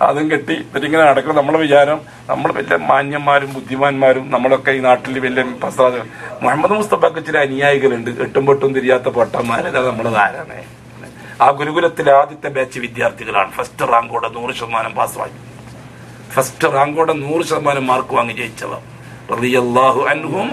അതും കെട്ടി എന്നിട്ടിങ്ങനെ നടക്കും. നമ്മളെ വിചാരം നമ്മൾ വലിയ മാന്യന്മാരും ബുദ്ധിമാന്മാരും നമ്മളൊക്കെ ഈ നാട്ടിൽ വലിയ പ്രസാദം. മുഹമ്മദ് മുസ്തഫക്ക് ചില അനുയായികളുണ്ട്, എട്ടും പൊട്ടും തിരിയാത്ത പൊട്ടന്മാര്, അത് നമ്മുടെ ധാരണ. ആ ഗുരുകുലത്തിലെ ആദ്യത്തെ ബാച്ച് വിദ്യാർത്ഥികളാണ്. ഫസ്റ്റ് റാങ്കോടെ 100% പാസ്സായി, ഫസ്റ്റ് റാങ്കോടെ 100% മാർക്ക് വാങ്ങി ജയിച്ചവർ റളിയല്ലാഹു അൻഹും.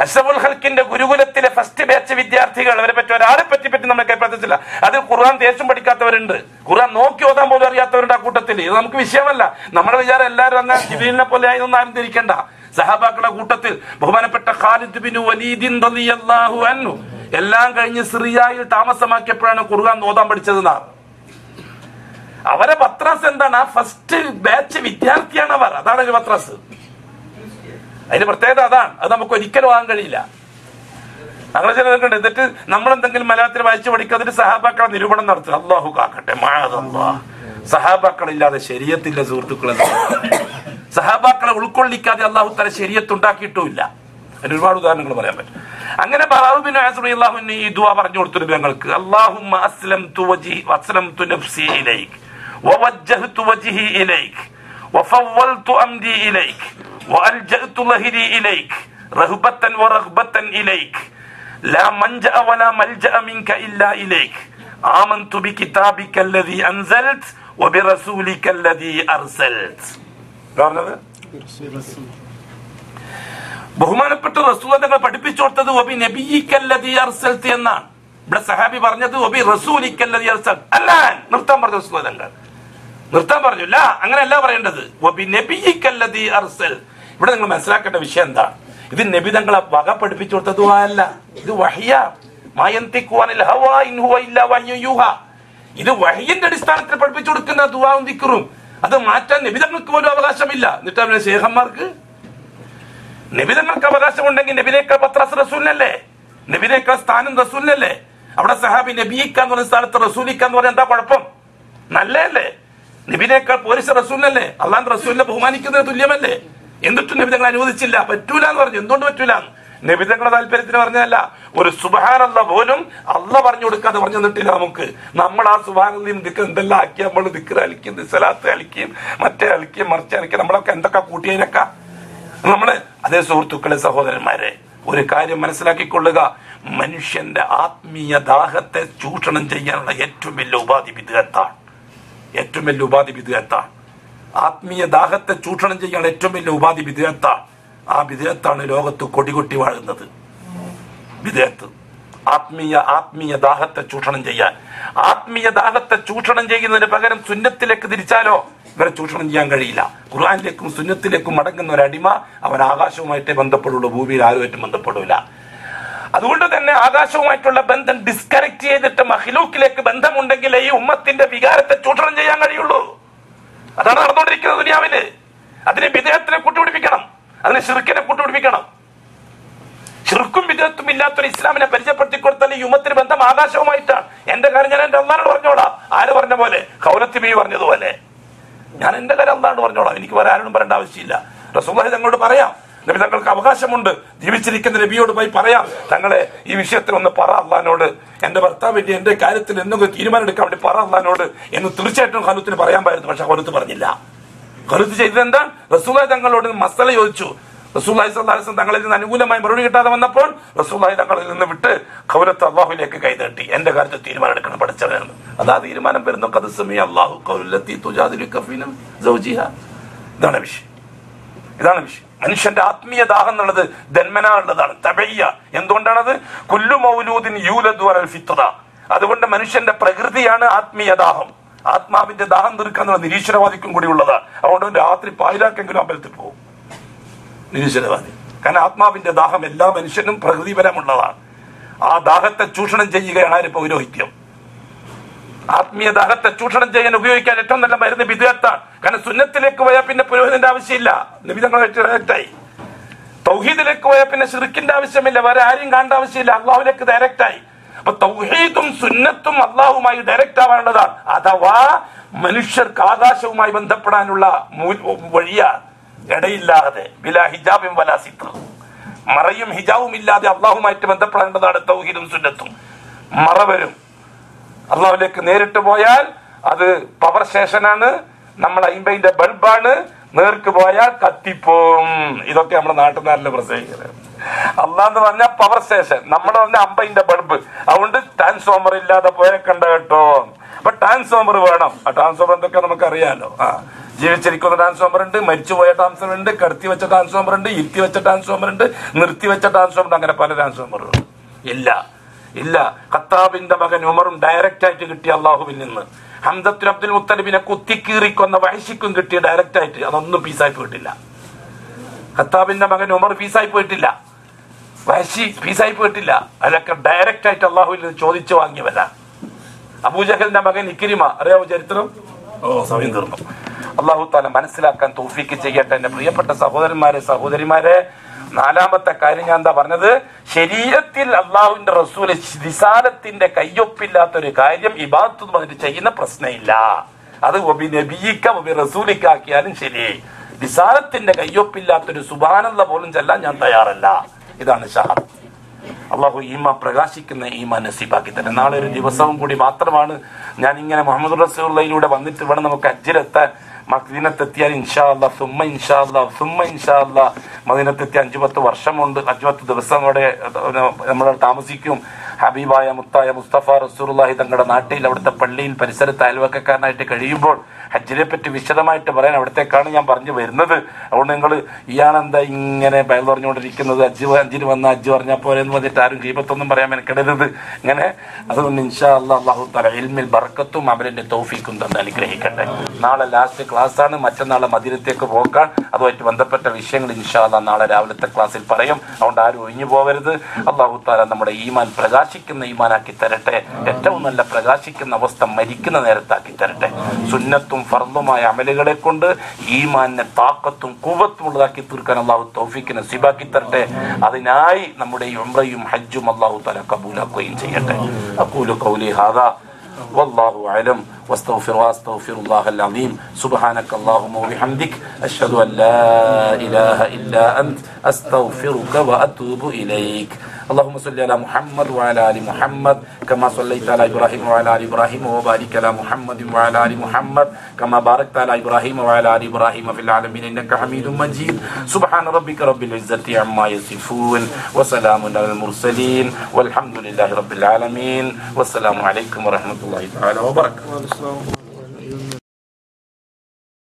അഷ്റഫുൽ ഖൽഖിന്റെ ഗുരുകുലത്തിലെ ഫസ്റ്റ് ബാച്ച് വിദ്യാർത്ഥികൾ. അവരെ പറ്റി ഒരാളെ പറ്റി നമ്മൾ കേൾപ്പത്തില്ല. അത് ഖുർആൻ ദേശം പഠിക്കാത്തവരുണ്ട്, ഖുർആൻ നോക്കി ഓതാൻ പോലും അറിയാത്തവരുണ്ട് ആ കൂട്ടത്തിൽ. ഇത് നമുക്ക് വിഷയമല്ല. നമ്മുടെ വിചാരം എല്ലാവരും അങ്ങനെ ജിബീലിനെ പോലെ ആയൊന്നും ആരും ധരിക്കണ്ട. സഹാബാക്കളുടെ കൂട്ടത്തിൽ ബഹുമാനപ്പെട്ട ഖാലിദ് ബിൻ വലീദ് റളിയല്ലാഹു അൻഹു എല്ലാം കഴിഞ്ഞ് സിറിയയിൽ താമസമാക്കിയപ്പോഴാണ് ഖുർആൻ ഓതാൻ പഠിച്ചതെന്നാണ്. അവരെ പത്രാസ് എന്താണ്? ഫസ്റ്റ് ബാച്ച് വിദ്യാർത്ഥിയാണ് അവർ. അതാണ് ഒരു പത്രാസ്. അതിന്റെ പ്രത്യേകത അതാണ്. അത് നമുക്ക് ഒരിക്കലും ആകാൻ കഴിയില്ല. അങ്ങനെ ചിലതൊക്കെ ഉണ്ട്. എന്നിട്ട് നമ്മളെന്തെങ്കിലും മലയാളത്തിൽ വായിച്ചു പഠിക്കാതിട്ട് സഹാബാക്കളെ നിരൂപണം നടത്തുക. അല്ലാഹു കാക്കട്ടെ, മഅദല്ലാഹ്. സഹാബാക്കളില്ലാതെ ശരീഅത്തില്ല സുഹൃത്തുക്കളെ. സഹാബാക്കളെ ഉൾക്കൊള്ളിക്കാതെ അല്ലാഹു തആല ശരീഅത്ത് ഉണ്ടാക്കിയിട്ടുമില്ല. അതിന് ഒരുപാട് ഉദാഹരണങ്ങൾ പറയാൻ പറ്റും. അങ്ങനെ ബറാഉ ബിൻ ആസിം റളിയല്ലാഹു അൻഹു ഈ ദുആ പറഞ്ഞു കൊടുത്തു ഞങ്ങൾക്ക്. അല്ലാഹുമ്മ അസ്ലംതു വജ്ഹി വഅസ്ലംതു നഫ്സി ഇലൈക വവജ്ജഹ്തു വജ്ഹി ഇലൈക വഫവ്വൽതു അംരി ഇലൈക وألجأت ظهري إليك رهبة ورغبة إليك لا منجأ ولا ملجأ منك إلا إليك آمنت بكتابك الذي أنزلت وبرسولك الذي أرسلت. ബഹുമാനപ്പെട്ട റസൂൽ തങ്ങൾ പഠിപ്പിച്ചു കൊടുത്തത് വബി നബിയിക്കല്ലദീ അർസൽത എന്നാണ്. ഇവിടെ സഹാബി പറഞ്ഞത് വബി റസൂലിക്കല്ലദീ അർസൽത അല്ല. നിർത്താൻ പറഞ്ഞു റസൂൽ തങ്ങൾ, നിർത്താൻ പറഞ്ഞില്ല. അങ്ങനെയല്ല പറയേണ്ടത്. വബി നബിയിക്കല്ലദീ അർസൽ. ഇവിടെ നിങ്ങൾ മനസ്സിലാക്കേണ്ട വിഷയം എന്താണ്? ഇത് നബി തങ്ങളെ വക പഠിപ്പിച്ചു കൊടുത്ത ദുആ അല്ല, ഇത് വഹ്യാ. മായന്തിഖുനിൽ ഹവാ ഇൻ ഹുവ ഇല്ലാ വഹ്യു യൂഹാ. ഇത് വഹ്യിന്റെ അടിസ്ഥാനത്തിൽ പഠിപ്പിച്ചു കൊടുക്കുന്ന ദുആവും ദിക്റും. അത് മാറ്റാൻ നബി തങ്ങൾക്ക് പോലും അവകാശമില്ല. എന്നിട്ട് അവരുടെ ശേഖന്മാർക്ക് നബി തങ്ങൾക്ക് അവകാശമുണ്ടെങ്കിൽ നബിനേക്കാൾ പത്രാസ് റസൂലിനല്ലേ? നബിനേക്കാൾ സ്ഥാനം റസൂലിനല്ലേ? അവിടെ സഹാബി നബിയിക്കാന്ന് പറഞ്ഞ സ്ഥാനത്ത് റസൂലിക്കാന്ന് പറഞ്ഞാൽ എന്താ കുഴപ്പം? നല്ലതല്ലേ? നബിനേക്കാൾ പോലീസ് റസൂലിനല്ലേ? അള്ളാന്റെ റസൂലിനെ ബഹുമാനിക്കുന്നത് തുല്യമല്ലേ? എന്നിട്ടും നബി തങ്ങൾ അനുവദിച്ചില്ല, പറ്റൂല എന്ന് പറഞ്ഞു. എന്തുകൊണ്ട് പറ്റൂല? നബി തങ്ങളുടെ താല്പര്യത്തിന് പറഞ്ഞതല്ല. ഒരു സുബ്ഹാനല്ലാഹ് പോലും അള്ളാഹ് പറഞ്ഞു കൊടുക്കാതെ പറഞ്ഞു തന്നിട്ടില്ല നമുക്ക്. നമ്മൾ ആ സുബ്ഹാനല്ലാഹ് ദിക്ർ എന്തെല്ലാം ആക്കി നമ്മൾ ദിക്ർ അലിക്കും, സലാത്ത് അലിക്കും, മറ്റേ അലിക്കും, മറിച്ച് അലിക്കും, നമ്മളൊക്കെ എന്തൊക്കെ കൂട്ടിയതിനൊക്കെ നമ്മള്. അതേ സുഹൃത്തുക്കളെ, സഹോദരന്മാരെ, ഒരു കാര്യം മനസ്സിലാക്കിക്കൊള്ളുക. മനുഷ്യന്റെ ആത്മീയ ദാഹത്തെ ചൂഷണം ചെയ്യാനുള്ള ഏറ്റവും വലിയ ഉപാധി ബിദ്അത്താണ്. ഏറ്റവും വലിയ ഉപാധി ബിദ്അത്താണ്. ആത്മീയ ദാഹത്തെ ചൂഷണം ചെയ്യാൻ ഏറ്റവും വലിയ ഉപാധി ബിദ്അത്താണ്. ആ ബിദ്അത്താണ് ലോകത്ത് കൊടികൊട്ടി വാഴുന്നത്. ബിദ്അത്ത് ആത്മീയ ദാഹത്തെ ചൂഷണം ചെയ്യാൻ. ആത്മീയ ദാഹത്തെ ചൂഷണം ചെയ്യുന്നതിന് പകരം സുന്നത്തിലേക്ക് തിരിച്ചാലോ ഇവരെ ചൂഷണം ചെയ്യാൻ കഴിയില്ല. ഖുർആനിലേക്കും സുന്നത്തിലേക്കും മടങ്ങുന്ന ഒരു അടിമ അവൻ ആകാശവുമായിട്ടേ ബന്ധപ്പെടുള്ളൂ, ഭൂമിയിൽ ആരുമായിട്ടും ബന്ധപ്പെടില്ല. അതുകൊണ്ട് തന്നെ ആകാശവുമായിട്ടുള്ള ബന്ധം ഡിസ്കണക്ട് ചെയ്തിട്ട് മഖ്ലൂക്കിലേക്ക് ബന്ധമുണ്ടെങ്കിൽ ഈ ഉമ്മത്തിന്റെ വികാരത്തെ ചൂഷണം ചെയ്യാൻ കഴിയുള്ളൂ. അതാണ് നടന്നുകൊണ്ടിരിക്കുന്നത് ദുനിയാവില്. അതിന് ബിദ്അത്തിനെ കൂട്ടുപിടിപ്പിക്കണം, അതിന് ശിർക്കിനെ കൂട്ടുപിടിപ്പിക്കണം. ശിർക്കും ബിദ്അത്തും ഇല്ലാത്തൊരു ഇസ്ലാമിനെ പരിചയപ്പെടുത്തി കൊടുത്താൽ ഈ ഉമ്മത്തിന് ബന്ധം ആകാശവുമായിട്ടാണ്. എന്റെ കാര്യം ഞാൻ എന്റെ അള്ളാഹുവിനോട് പറഞ്ഞോളാം. ആര് പറഞ്ഞ പോലെ? ഖൗലത്ത് ബി പറഞ്ഞതുപോലെ ഞാൻ എന്റെ കാര്യം അള്ളാഹുവിനോട് പറഞ്ഞോളാം. എനിക്ക് വേറെ ആരോടും പറയേണ്ട ആവശ്യമില്ല. റസൂലുള്ളാഹി തങ്ങളോട് പറയാം, നബി തങ്ങൾക്ക് അവകാശമുണ്ട്. ജീവിച്ചിരിക്കുന്ന നബിയോട് പോയി പറയാം, തങ്ങളെ ഈ വിഷയത്തിൽ ഒന്ന് പറ അള്ളഹാനോട്, എന്റെ ഭർത്താവിന്റെ എന്റെ കാര്യത്തിൽ എന്തെങ്കിലും തീരുമാനം എടുക്കാൻ വേണ്ടി പറ അള്ളഹാനോട് എന്ന് തീർച്ചയായിട്ടും ഖലൂത്തിന് പറയാമായിരുന്നു. പക്ഷെ ഖലൂത്ത് പറഞ്ഞില്ല. ഖലൂത്ത് ചെയ്തത് എന്താണ്? റസൂലുള്ളാഹി തങ്ങളോട് മസല ചോദിച്ചു. റസൂലുള്ളാഹി സ്വല്ലല്ലാഹു അലൈഹി വസല്ലം തങ്ങളിൽ നിന്ന് അനുകൂലമായി മറുപടി കിട്ടാതെ വന്നപ്പോൾ റസൂലുള്ളാഹി തങ്ങളിൽ നിന്ന് വിട്ട് ഖൗലത്ത് അല്ലാഹുവിലേക്ക് കൈനീട്ടി, എന്റെ കാര്യത്തിൽ തീരുമാനം എടുക്കണം പഠിച്ചവനാണ്. അതാ തീരുമാനം വരുന്നു. ഖദ് സമിഅ അല്ലാഹു ഖൗലല്ലതി തുജാദിലുക ഫീ സൗജിഹാ. ഇതാണ് വിഷയം. ഇതാണ് വിഷയം. മനുഷ്യന്റെ ആത്മീയ ദാഹം എന്നുള്ളത് ജന്മനാ ഉള്ളതാണ്, തബയ്യ. എന്തുകൊണ്ടാണത്? കുല്ലു മൗലൂദിൻ യൂലദു അലൽ ഫിത്ര. അതുകൊണ്ട് മനുഷ്യന്റെ പ്രകൃതിയാണ് ആത്മീയ ദാഹം. ആത്മാവിന്റെ ദാഹം തീർക്കാന്നുള്ള നിരീശ്വരവാദിക്കും കൂടി ഉള്ളതാണ്. അതുകൊണ്ട് രാത്രി പാതിരാക്കെങ്കിലും അമ്പലത്തിൽ പോകും നിരീശ്വരവാദി. കാരണം ആത്മാവിന്റെ ദാഹം എല്ലാ മനുഷ്യനും പ്രകൃതിപരമുള്ളതാണ്. ആ ദാഹത്തെ ചൂഷണം ചെയ്യുകയാണ് ആര്? പൗരോഹിത്യം. ആത്മീയ ദാഹത്തെ ചൂഷണം ചെയ്യാൻ ഉപയോഗിക്കാൻ ഏറ്റവും നല്ല മരുന്ന് ബിദ്അത്താണ്. കാരണം സുന്നത്തിലേക്ക് പോയാൽ പിന്നെ പുരോഹിതന്റെ ആവശ്യമില്ല, നബി തങ്ങളായിട്ട് ഡയറക്റ്റായി. തൗഹീദിലേക്ക് പോയാൽ പിന്നെ ശിർക്കിന്റെ ആവശ്യമില്ല, വേറെ ആരെയും കാണേണ്ട ആവശ്യമില്ല, അള്ളാഹുലേക്ക് ഡയറക്റ്റായി. അപ്പൊ തൗഹീദും സുന്നത്തും അള്ളാഹുമായി ഡയറക്റ്റ് ആവാനുള്ളതാണ്. അഥവാ മനുഷ്യർക്ക് ആകാശവുമായി ബന്ധപ്പെടാനുള്ള വഴിയാണ്. ഇടയില്ലാതെ ബിലാ ഹിജാബിൻ വലാ സിത്ർ, മറയും ഹിജാബും ഇല്ലാതെ അള്ളാഹുമായിട്ട് ബന്ധപ്പെടേണ്ടതാണ് തൗഹീദും സുന്നത്തും. മറ വരും. അള്ളാഹുലേക്ക് നേരിട്ട് പോയാൽ അത് പവർ സ്റ്റേഷനാണ്, നമ്മൾ 50ന്റെ ബൾബാണ്. നേർക്ക് പോയാൽ കത്തിപ്പോവും. ഇതൊക്കെ നമ്മുടെ നാട്ടിൽ നല്ല പ്രസംഗിക്കുന്നത്. അള്ളാന്ന് പറഞ്ഞാൽ പവർ സ്റ്റേഷൻ, നമ്മൾ പറഞ്ഞ 50ന്റെ ബൾബ്. അതുകൊണ്ട് ട്രാൻസ്ഫോമർ ഇല്ലാതെ പോയാൽ കണ്ട കേട്ടോ. അപ്പൊ ട്രാൻസ്ഫോമർ വേണം. ആ ട്രാൻസ്ഫോമർ എന്തൊക്കെ നമുക്കറിയാലോ. ജീവിച്ചിരിക്കുന്ന ട്രാൻസ്ഫോമർ ഉണ്ട്, മരിച്ചുപോയ ട്രാൻസ്ഫോമർ ഉണ്ട്, കടത്തി വെച്ച ട്രാൻസ്ഫോമർ ഉണ്ട്, ഇരുത്തി വെച്ച ട്രാൻസ്ഫോമർ ഉണ്ട്, നിർത്തി വെച്ച ട്രാൻസ്ഫോമർ ഉണ്ട്. അങ്ങനെ പല ട്രാൻസ്ഫോമറുകളും ഇല്ല. ഖത്താബിന്റെ മകൻ ഉമറും ഡയറക്റ്റ് ആയിട്ട് കിട്ടിയ അള്ളാഹുവിൽ നിന്ന്. ഹംസത്തുൽ അബ്ദുൽ മുത്തലിബിനെ കുത്തിക്കീറിക്കൊന്ന വഹശിക്കും കിട്ടിയ ഡയറക്റ്റ് ആയിട്ട്. അതൊന്നും പീസായി പോയിട്ടില്ല. ഖത്താബിന്റെ മകൻ ഉമർ പീസായി പോയിട്ടില്ല, വഹശി പീസായി പോയിട്ടില്ല. അതിലൊക്കെ ഡയറക്റ്റ് ആയിട്ട് അള്ളാഹുവിൽ നിന്ന് ചോദിച്ചു വാങ്ങിയവരാ. അബൂജഹലിന്റെ മകൻ ഇക്രിമ, അറിയാവോ ചരിത്രം? സമയം തീർന്നു. അള്ളാഹു താല മനസ്സിലാക്കാൻ തൗഫീക്ക് ചെയ്യട്ടെ. എന്റെ പ്രിയപ്പെട്ട സഹോദരന്മാരെ, സഹോദരിമാരെ, നാലാമത്തെ കാര്യം ഞാൻ എന്താ പറഞ്ഞത്? ശരീരത്തിൽ അള്ളാഹുവിന്റെ റസൂല് റിസാലത്തിന്റെ കയ്യൊപ്പില്ലാത്തൊരു കാര്യം ഇബാദത്ത് പറഞ്ഞിട്ട് ചെയ്യുന്ന പ്രശ്നമില്ല. അത് റസൂലിക്കാക്കിയാലും ശരി, റിസാലത്തിന്റെ കയ്യൊപ്പില്ലാത്തൊരു സുബ്ഹാനല്ലാ പോലും ചെല്ലാൻ ഞാൻ തയ്യാറല്ല. ഇതാണ് ഷഹാദത്ത്. അള്ളാഹു ഈമാൻ പ്രകാശിക്കുന്ന ഈമാൻ നസീബാക്കി തന്നെ. നാളെ ഒരു ദിവസവും കൂടി മാത്രമാണ് ഞാൻ ഇങ്ങനെ മുഹമ്മദ് റസൂലുള്ളാഹിയിലൂടെ വന്നിട്ട് ഇവിടെ നമുക്ക് ഹജ്ജിലെത്താൻ. മദീനത്തെത്തിയാൽ ഇൻഷാ അല്ലാഹ് മദീനത്തെത്തി 5-10 വർഷമുണ്ട്. 5-10 ദിവസം അവിടെ നമ്മൾ താമസിക്കും. ഹബീബായ മുത്തായ മുസ്തഫ റസൂലുള്ളാഹി തങ്ങളുടെ നാട്ടിൽ അവിടുത്തെ പള്ളിയിൽ പരിസരത്ത് അയൽവക്കക്കാരനായിട്ട് കഴിയുമ്പോൾ ഹജ്ജിനെ പറ്റി വിശദമായിട്ട് പറയാൻ അവിടത്തേക്കാണ് ഞാൻ പറഞ്ഞു വരുന്നത്. അതുകൊണ്ട് നിങ്ങൾ ഇയാളെന്താ ഇങ്ങനെ ബയൽ പറഞ്ഞുകൊണ്ടിരിക്കുന്നത്, ഹജ്ജിന് വന്ന ഹജ്ജ് പറഞ്ഞാൽ പോലെ എന്ന് പറഞ്ഞിട്ട് ആരും ഗീബത്തൊന്നും പറയാൻ മെനക്കെടരുത് ഇങ്ങനെ. അതുകൊണ്ട് ഇൻഷാ അല്ലാഹ് അല്ലാഹു തആല ഇൽമിൽ ബർക്കത്തും അവരുടെ തൗഫീഖും തന്നെ അനുഗ്രഹിക്കട്ടെ. നാളെ ലാസ്റ്റ് ക്ലാസ് ആണ്. മറ്റന്നാളെ മദീനത്തേക്ക് പോകാൻ അതുമായിട്ട് ബന്ധപ്പെട്ട വിഷയങ്ങൾ ഇൻഷാ അല്ലാഹ് നാളെ രാവിലത്തെ ക്ലാസ്സിൽ പറയും. അതുകൊണ്ട് ആരും ഒഴിഞ്ഞു പോകരുത്. അല്ലാഹു തആല നമ്മുടെ ഈമാൻ പ്രകാശിക്കുന്ന ഈമാനാക്കി തരട്ടെ. ഏറ്റവും നല്ല പ്രകാശിക്കുന്ന അവസ്ഥ മരിക്കുന്ന നേരത്താക്കി തരട്ടെ. സുന്നത്തും ഫർളുമായ അമലുകളെ കൊണ്ട് ഈമാനിനെ താക്കത്തും ഖുവ്വത്തും ഉള്ളതാക്കി തീർക്കാൻ അല്ലാഹു തൗഫീഖ് നസീബാക്കി തരട്ടെ. അതിനായി നമ്മുടെ ഈ ഉംറയും ഹജ്ജും അല്ലാഹു തആല കബൂലാക്കുകയും ചെയ്യട്ടെ. അഖൂലു ഖൗലി ഹാദാ വല്ലാഹു അലം വസ്തഗ്ഫിറുല്ലാഹൽ അലീം. സുബ്ഹാനക അല്ലാഹുമ്മ വബിഹംദിക അശ്ഹദു അൻ ലാ ഇലാഹ ഇല്ലാ അൻത അസ്തഗ്ഫിറുക വഅതൂബു ഇലൈക. اللهم صل على محمد وعلى ال محمد كما صليت على ابراهيم وعلى ال ابراهيم وبارك على محمد وعلى ال محمد كما باركت على ابراهيم وعلى ال ابراهيم في العالمين انك حميد مجيد. سبحان ربك رب العزة عما يصفون وسلام على المرسلين والحمد لله رب العالمين والسلام عليكم ورحمة الله تعالى وبركاته.